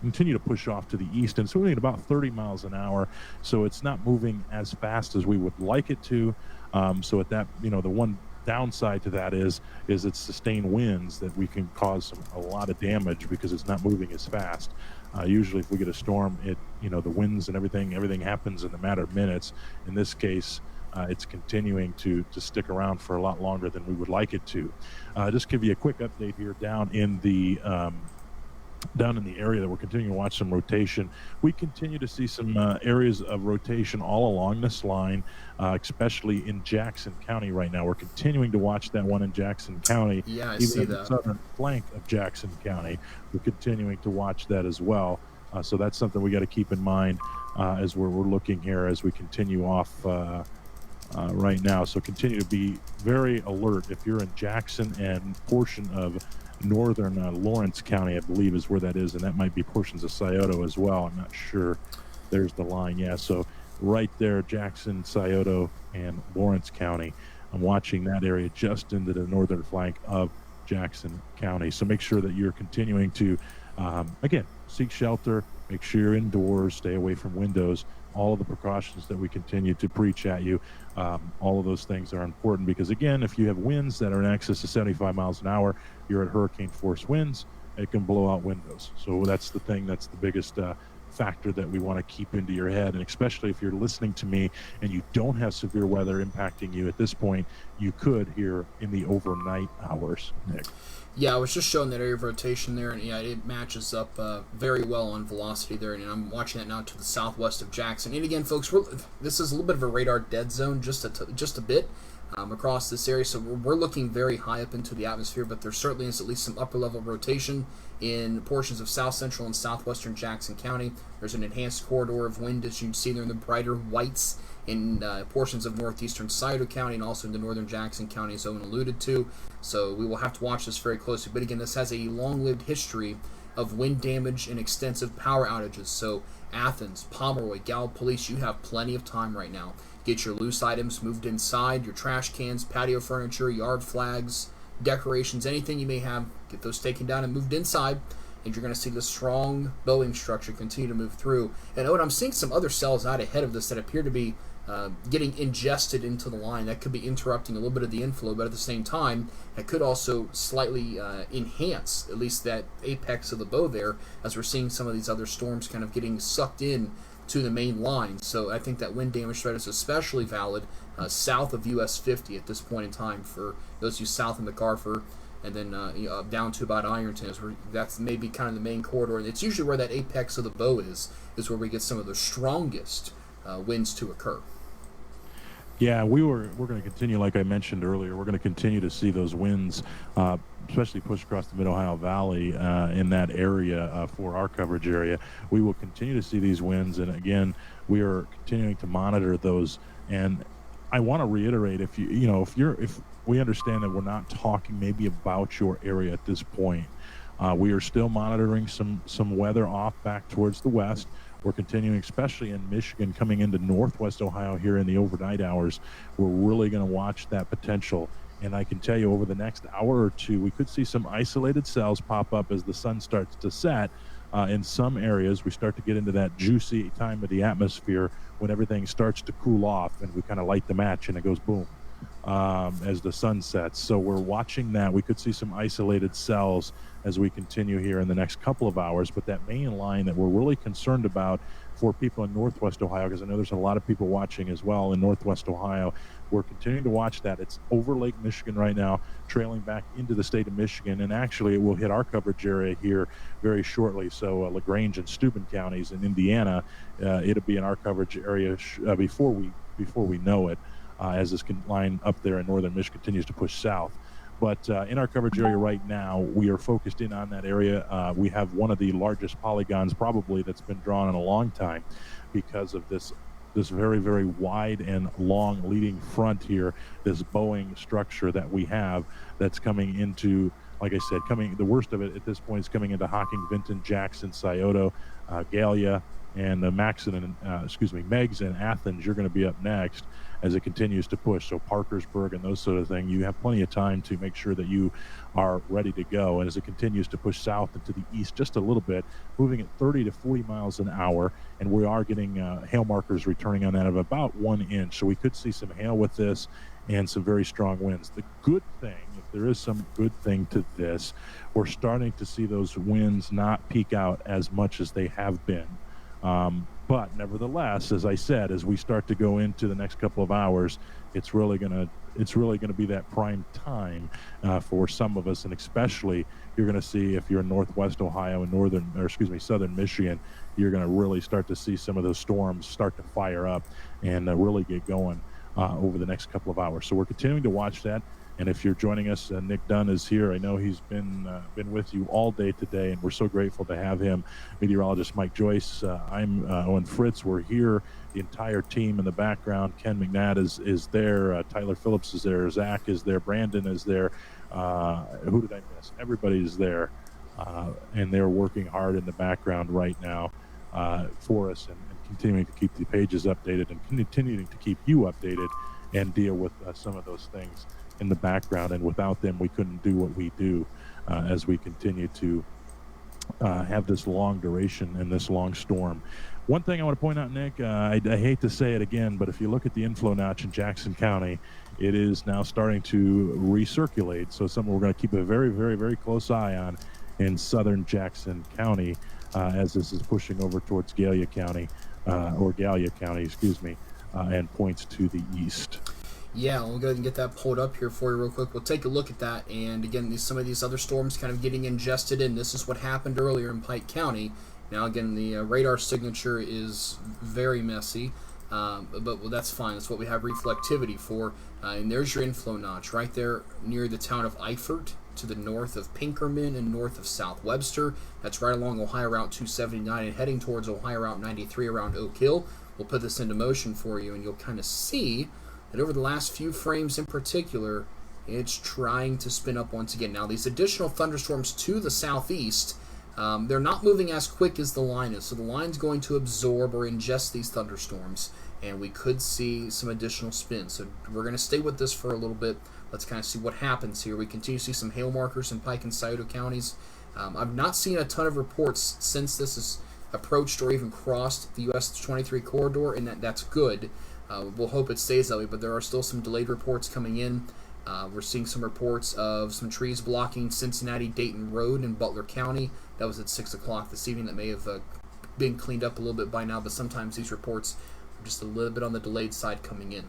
continue to push off to the east. And it's moving at about 30 miles an hour, so it's not moving as fast as we would like it to. So at that, the one downside to that is it's sustained winds that we can cause a lot of damage because it's not moving as fast. Usually if we get a storm, the winds and everything happens in a matter of minutes. In this case, it's continuing to stick around for a lot longer than we would like it to. Just give you a quick update here down in the area that we're continuing to watch some rotation. We continue to see some areas of rotation all along this line, especially in Jackson County right now. We're continuing to watch that one in Jackson County. Yeah, I Even see in the that. southern flank of Jackson County, we're continuing to watch that as well. So that's something we got to keep in mind as we're looking here as we continue off right now. So continue to be very alert if you're in Jackson and portion of northern Lawrence County, I believe is where that is, and that might be portions of Scioto as well. I'm not sure. There's the line. Yeah, so right there, Jackson, Scioto, and Lawrence County. I'm watching that area just into the northern flank of Jackson County. So make sure that you're continuing to, again, seek shelter, make sure you're indoors, stay away from windows. All of the precautions that we continue to preach at you, all of those things are important because, again, if you have winds that are in excess of 75 miles an hour, you're at hurricane force winds, it can blow out windows. So that's the thing, that's the biggest factor that we want to keep into your head. And especially if you're listening to me and you don't have severe weather impacting you at this point, you could here in the overnight hours, Nick. Yeah, I was just showing that area of rotation there, and yeah, it matches up very well on velocity there, and I'm watching that now to the southwest of Jackson. And again, folks, this is a little bit of a radar dead zone, just a bit across this area, so we're looking very high up into the atmosphere, but there certainly is at least some upper level rotation in portions of south central and southwestern Jackson County. There's an enhanced corridor of wind, as you can see there in the brighter whites, in portions of northeastern Scioto County and also into northern Jackson County, as Owen alluded to. So we will have to watch this very closely. But again, this has a long-lived history of wind damage and extensive power outages. So Athens, Pomeroy, Gallup Police, you have plenty of time right now. Get your loose items moved inside, your trash cans, patio furniture, yard flags, decorations, anything you may have, get those taken down and moved inside. And you're going to see the strong bowing structure continue to move through. And Owen, I'm seeing some other cells out ahead of this that appear to be getting ingested into the line. That could be interrupting a little bit of the inflow, but at the same time, that could also slightly enhance at least that apex of the bow there, as we're seeing some of these other storms kind of getting sucked in to the main line. So I think that wind damage threat is especially valid south of US 50 at this point in time for those of you south in MacArthur, and then down to about Ironton. That's maybe kind of the main corridor. And it's usually where that apex of the bow is where we get some of the strongest winds to occur. Yeah, we're going to continue, like I mentioned earlier, we're going to continue to see those winds, especially push across the Mid-Ohio Valley in that area for our coverage area. We will continue to see these winds, and again, we are continuing to monitor those. And I want to reiterate, if we understand that we're not talking maybe about your area at this point, we are still monitoring some weather off back towards the west. We're continuing, especially in Michigan, coming into northwest Ohio here in the overnight hours. We're really going to watch that potential. And I can tell you over the next hour or two, we could see some isolated cells pop up as the sun starts to set. In some areas, we start to get into that juicy time of the atmosphere when everything starts to cool off and we kind of light the match and it goes boom as the sun sets. So we're watching that. We could see some isolated cells as we continue here in the next couple of hours. But that main line that we're really concerned about for people in northwest Ohio, because I know there's a lot of people watching as well in northwest Ohio, we're continuing to watch that. It's over Lake Michigan right now, trailing back into the state of Michigan, and actually it will hit our coverage area here very shortly. So LaGrange and Steuben counties in Indiana, it'll be in our coverage area before we know it, as this line up there in northern Michigan continues to push south. But in our coverage area right now, we are focused in on that area. We have one of the largest polygons probably that's been drawn in a long time because of this very, very wide and long leading front here, this bowing structure that we have that's coming into, like I said, the worst of it at this point is coming into Hocking, Vinton, Jackson, Scioto, Gallia, and Meigs and Athens. You're going to be up next as it continues to push. So Parkersburg and those sort of things, you have plenty of time to make sure that you are ready to go. And as it continues to push south and to the east just a little bit, moving at 30 to 40 miles an hour, and we are getting hail markers returning on that of about 1 inch. So we could see some hail with this and some very strong winds. The good thing, if there is some good thing to this, we're starting to see those winds not peak out as much as they have been. But nevertheless, as I said, as we start to go into the next couple of hours, it's really gonna be that prime time for some of us, and especially you're going to see if you're in Northwest Ohio and Southern Michigan, you're going to really start to see some of those storms start to fire up and really get going over the next couple of hours. So we're continuing to watch that. And if you're joining us, Nick Dunn is here. I know he's been with you all day today, and we're so grateful to have him. Meteorologist Mike Joyce, I'm Owen Fritz. We're here, the entire team in the background. Ken McNatt is there. Tyler Phillips is there. Zach is there. Brandon is there. Who did I miss? Everybody is there, and they're working hard in the background right now for us and continuing to keep the pages updated and continuing to keep you updated and deal with some of those things in the background. And without them, we couldn't do what we do as we continue to have this long duration and this long storm. One thing I want to point out, Nick, I hate to say it again, but if you look at the inflow notch in Jackson County, it is now starting to recirculate. So something we're going to keep a very, very, very close eye on in southern Jackson County as this is pushing over towards Gallia County, and points to the east. Yeah, we'll go ahead and get that pulled up here for you real quick. We'll take a look at that. And again, some of these other storms kind of getting ingested in. This is what happened earlier in Pike County. Now, again, the radar signature is very messy, but that's fine. That's what we have reflectivity for. And there's your inflow notch right there near the town of Eifert to the north of Pinkerman and north of South Webster. That's right along Ohio Route 279 and heading towards Ohio Route 93 around Oak Hill. We'll put this into motion for you, and you'll kind of see that over the last few frames in particular, it's trying to spin up once again. Now, these additional thunderstorms to the southeast, they're not moving as quick as the line is, so the line's going to absorb or ingest these thunderstorms, and we could see some additional spin. So we're going to stay with this for a little bit. Let's kind of see what happens here. We continue to see some hail markers in Pike and Scioto counties. I've not seen a ton of reports since this has approached or even crossed the US 23 corridor, and that's good. We'll hope it stays that way, but there are still some delayed reports coming in. We're seeing some reports of some trees blocking Cincinnati-Dayton Road in Butler County. That was at 6 o'clock this evening. That may have been cleaned up a little bit by now, but sometimes these reports are just a little bit on the delayed side coming in.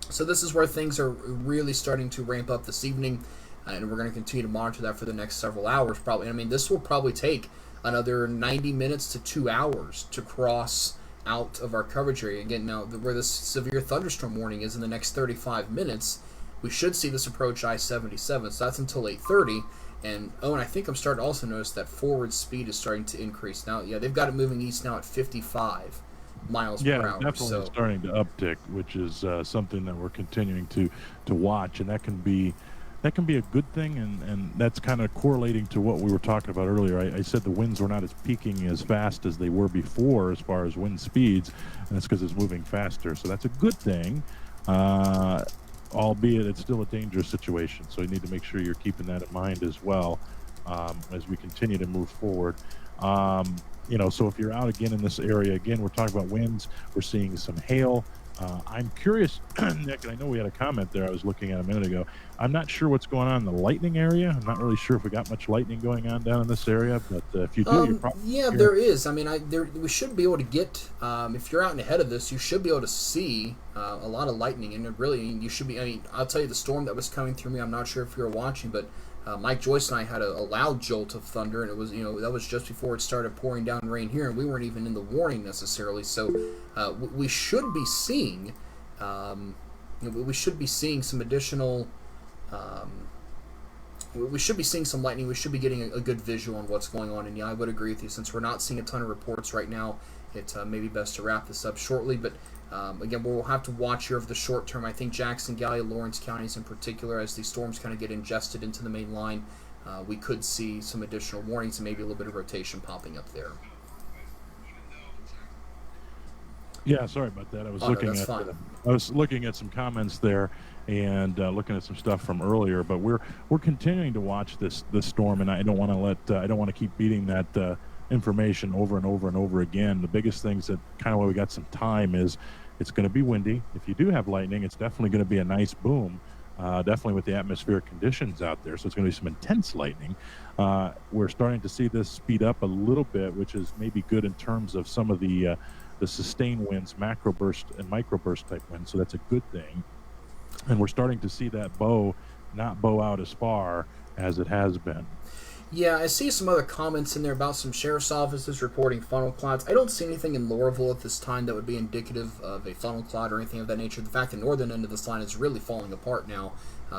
So this is where things are really starting to ramp up this evening, and we're going to continue to monitor that for the next several hours probably. I mean, this will probably take another 90 minutes to 2 hours to cross out of our coverage area. Again, now where this severe thunderstorm warning is in the next 35 minutes, we should see this approach I-77, so that's until 8:30. And and I think I'm starting to also notice that forward speed is starting to increase now. Yeah, they've got it moving east now at 55 miles per hour. Yeah, definitely starting to uptick, which is something that we're continuing to watch, and that can be a good thing, and that's kind of correlating to what we were talking about earlier. I said the winds were not as peaking as fast as they were before as far as wind speeds, and that's because it's moving faster. So that's a good thing, albeit it's still a dangerous situation. So you need to make sure you're keeping that in mind as well as we continue to move forward. So if you're out again in this area, again, we're talking about winds. We're seeing some hail. I'm curious, Nick, and I know we had a comment there I was looking at a minute ago. I'm not sure what's going on in the lightning area. I'm not really sure if we got much lightning going on down in this area, but if you do, you're probably... Yeah, there is. I mean, we should be able to get, if you're out and ahead of this, you should be able to see a lot of lightning, and really, you should be, I mean, I'll tell you the storm that was coming through me, I'm not sure if you were watching, but Mike Joyce and I had a loud jolt of thunder, and it was, that was just before it started pouring down rain here, and we weren't even in the warning necessarily. So we should be seeing, we should be seeing some additional, we should be seeing some lightning. We should be getting a good visual on what's going on. And yeah, I would agree with you. Since we're not seeing a ton of reports right now, it may be best to wrap this up shortly. But again, we'll have to watch here over the short term. I think Jackson, Gallia, Lawrence counties in particular, as these storms kind of get ingested into the main line, we could see some additional warnings and maybe a little bit of rotation popping up there. Yeah, sorry about that. I was looking at some comments there and looking at some stuff from earlier, but we're continuing to watch this storm, and I don't want to keep beating that information over and over and over again. The biggest things that kind of why we got some time is it's going to be windy. If you do have lightning, it's definitely going to be a nice boom. definitely with the atmospheric conditions out there. So it's going to be some intense lightning. We're starting to see this speed up a little bit, which is maybe good in terms of some of the sustained winds, macroburst and microburst type winds. So that's a good thing. And we're starting to see that not bow out as far as it has been. Yeah, I see some other comments in there about some sheriff's offices reporting funnel clouds. I don't see anything in Laurelville at this time that would be indicative of a funnel cloud or anything of that nature. The fact the northern end of this line is really falling apart now.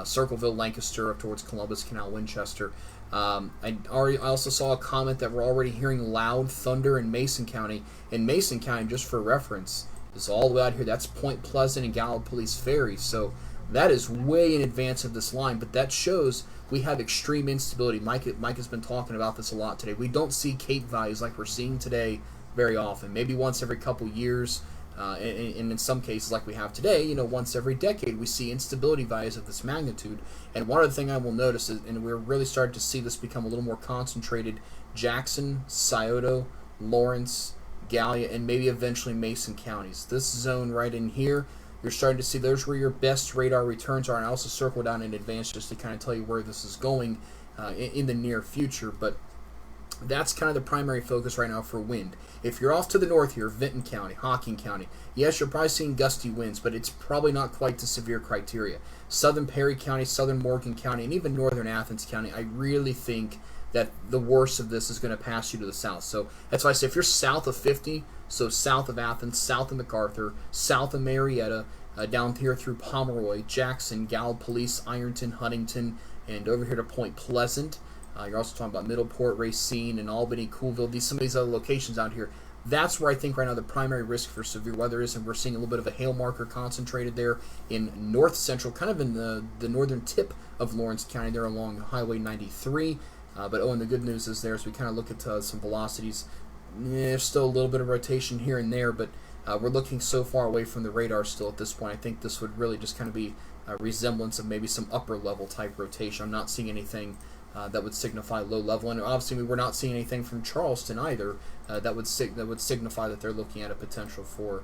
Circleville, Lancaster, up towards Columbus, Canal, Winchester. I also saw a comment that we're already hearing loud thunder in Mason County. In Mason County, just for reference, is all the way out here. That's Point Pleasant and Gallipolis Ferry. So that is way in advance of this line, but that shows we have extreme instability. Mike has been talking about this a lot today. We don't see Cape values like we're seeing today very often. Maybe once every couple years, and in some cases like we have today, once every decade we see instability values of this magnitude. And one other thing I will notice is, and we're really starting to see this become a little more concentrated, Jackson, Scioto, Lawrence, Gallia, and maybe eventually Mason counties. This zone right in here, you're starting to see those where your best radar returns are, and I also circle down in advance just to kind of tell you where this is going in the near future. But that's kind of the primary focus right now for wind. If you're off to the north here, Vinton County, Hocking County, yes, you're probably seeing gusty winds, but it's probably not quite the severe criteria. Southern Perry County, Southern Morgan County, and even Northern Athens County, I really think that the worst of this is going to pass you to the south. So that's why I say if you're south of 50, so south of Athens, south of MacArthur, south of Marietta, down here through Pomeroy, Jackson, Gallipolis, Ironton, Huntington, and over here to Point Pleasant. You're also talking about Middleport, Racine, and Albany, Coolville, some of these other locations out here. That's where I think right now the primary risk for severe weather is, and we're seeing a little bit of a hail marker concentrated there in north central, kind of in the northern tip of Lawrence County there along Highway 93. And the good news is there, as we kind of look at some velocities, there's still a little bit of rotation here and there, but we're looking so far away from the radar still at this point. I think this would really just kind of be a resemblance of maybe some upper level type rotation. I'm not seeing anything that would signify low level, and obviously we're not seeing anything from Charleston either that would signify that they're looking at a potential for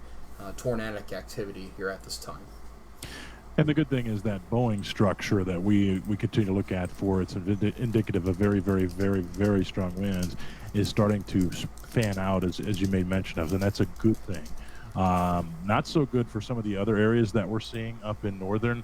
tornadic activity here at this time. And the good thing is that Boeing structure that we continue to look at for it's indicative of very, very, very, very strong winds is starting to fan out, as you made mention of, and that's a good thing. Not so good for some of the other areas that we're seeing up in northern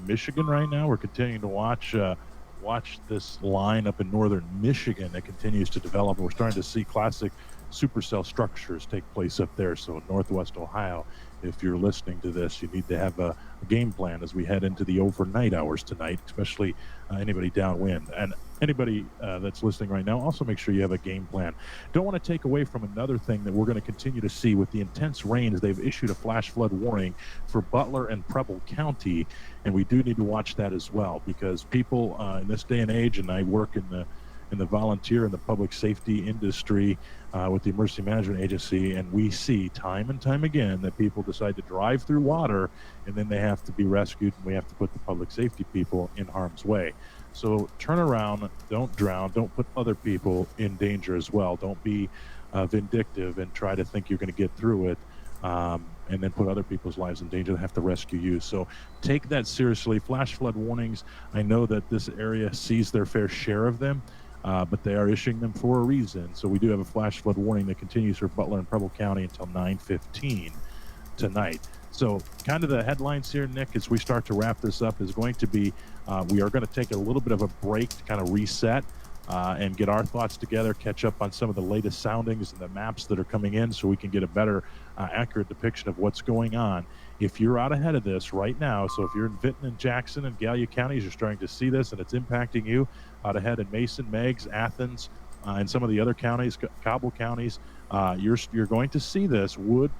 Michigan right now. We're continuing to watch this line up in northern Michigan that continues to develop. We're starting to see classic supercell structures take place up there. So northwest Ohio, if you're listening to this, you need to have a game plan as we head into the overnight hours tonight, especially anybody downwind. And anybody that's listening right now, also make sure you have a game plan. Don't want to take away from another thing that we're going to continue to see with the intense rains. They've issued a flash flood warning for Butler and Preble County, and we do need to watch that as well, because people in this day and age, and I work in the volunteer and the public safety industry with the Emergency Management Agency, and we see time and time again that people decide to drive through water and then they have to be rescued, and we have to put the public safety people in harm's way. So turn around, don't drown, don't put other people in danger as well. Don't be vindictive and try to think you're going to get through it and then put other people's lives in danger that have to rescue you. So take that seriously. Flash flood warnings, I know that this area sees their fair share of them, but they are issuing them for a reason. So we do have a flash flood warning that continues for Butler and Preble County until 9:15 tonight. So kind of the headlines here, Nick, as we start to wrap this up, is going to be we are going to take a little bit of a break to kind of reset and get our thoughts together, catch up on some of the latest soundings and the maps that are coming in so we can get a better accurate depiction of what's going on. If you're out ahead of this right now, so if you're in Vinton and Jackson and Gallia counties, you're starting to see this and it's impacting you out ahead in Mason, Meigs, Athens, and some of the other counties, Cobble counties, you're going to see this. Wood,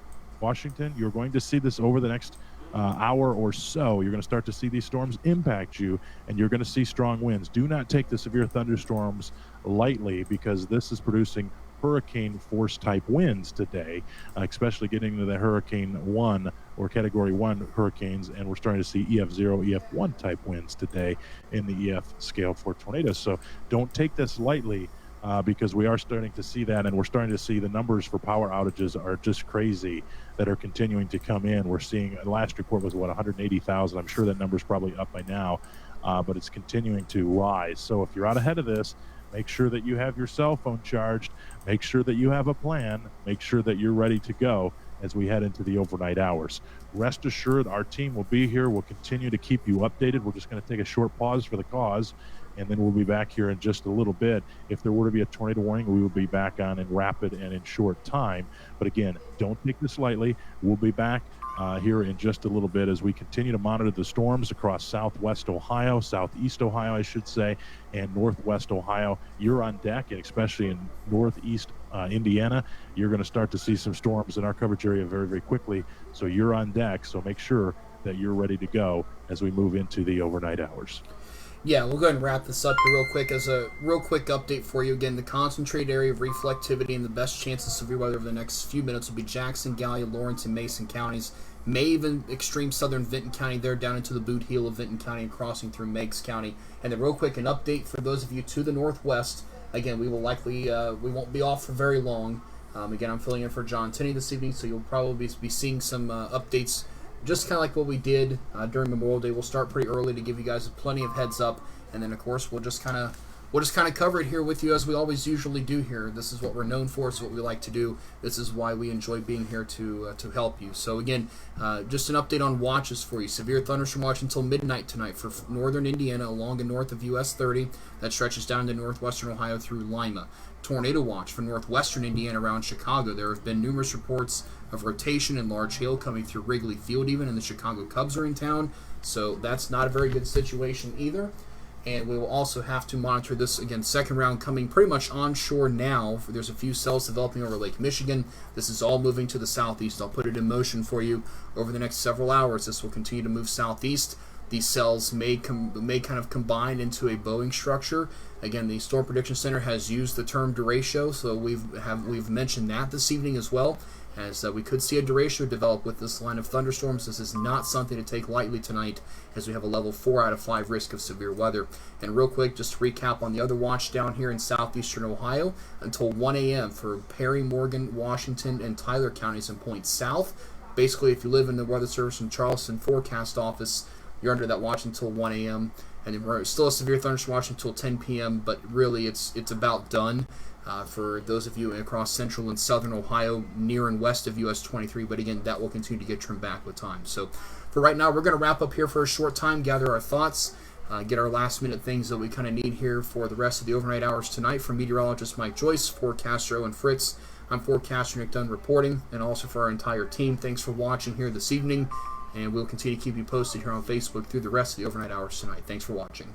Washington, you're going to see this over the next hour or so. You're going to start to see these storms impact you, and you're going to see strong winds. Do not take the severe thunderstorms lightly, because this is producing hurricane force type winds today, especially getting into the Hurricane 1 or Category 1 hurricanes, and we're starting to see EF0, EF1 type winds today in the EF scale for tornadoes. So don't take this lightly. because we are starting to see that, and we're starting to see the numbers for power outages are just crazy that are continuing to come in. We're seeing, last report was, 180,000. I'm sure that number's probably up by now, but it's continuing to rise. So if you're out ahead of this, make sure that you have your cell phone charged. Make sure that you have a plan. Make sure that you're ready to go as we head into the overnight hours. Rest assured, our team will be here. We'll continue to keep you updated. We're just going to take a short pause for the cause, and then we'll be back here in just a little bit. If there were to be a tornado warning, we will be back on in rapid and in short time. But again, don't take this lightly. We'll be back here in just a little bit as we continue to monitor the storms across southwest Ohio, southeast Ohio, I should say, and northwest Ohio. You're on deck, and especially in northeast Indiana, you're going to start to see some storms in our coverage area very, very quickly. So you're on deck, so make sure that you're ready to go as we move into the overnight hours. Yeah, we'll go ahead and wrap this up here real quick. As a real quick update for you, again, the concentrated area of reflectivity and the best chance of severe weather over the next few minutes will be Jackson, Gallia, Lawrence, and Mason counties. May even extreme southern Vinton County there down into the boot heel of Vinton County and crossing through Meigs County. And then real quick, an update for those of you to the northwest. Again, we will likely, we won't be off for very long. Again, I'm filling in for John Tenney this evening, so you'll probably be seeing some updates just kind of like what we did during Memorial Day. We'll start pretty early to give you guys plenty of heads up, and then of course we'll just kind of cover it here with you as we always usually do here. This is what we're known for. This is what we like to do. This is why we enjoy being here to help you. So again, just an update on watches for you. Severe thunderstorm watch until midnight tonight for northern Indiana along and north of US 30. That stretches down to northwestern Ohio through Lima. Tornado watch for northwestern Indiana around Chicago. There have been numerous reports of rotation and large hail coming through Wrigley Field even, and the Chicago Cubs are in town. So that's not a very good situation either. And we will also have to monitor this, again, second round coming pretty much onshore now. There's a few cells developing over Lake Michigan. This is all moving to the southeast. I'll put it in motion for you over the next several hours. This will continue to move southeast. These cells may kind of combine into a Boeing structure. Again, the Storm Prediction Center has used the term derecho, so we've mentioned that this evening as well, as we could see a derecho develop with this line of thunderstorms. This is not something to take lightly tonight, as we have a level 4 out of 5 risk of severe weather. And real quick, just to recap on the other watch down here in southeastern Ohio, until 1 a.m. for Perry, Morgan, Washington, and Tyler counties and points south. Basically, if you live in the Weather Service in Charleston forecast office, you're under that watch until 1 a.m. And then we're still a severe thunderstorm watch until 10 p.m., but really it's about done for those of you across central and southern Ohio, near and west of US 23. But again, that will continue to get trimmed back with time. So for right now, we're going to wrap up here for a short time, gather our thoughts, get our last minute things that we kind of need here for the rest of the overnight hours tonight. From meteorologist Mike Joyce, forecaster Owen Fritz, I'm forecaster Nick Dunn reporting, and also for our entire team, thanks for watching here this evening. And we'll continue to keep you posted here on Facebook through the rest of the overnight hours tonight. Thanks for watching.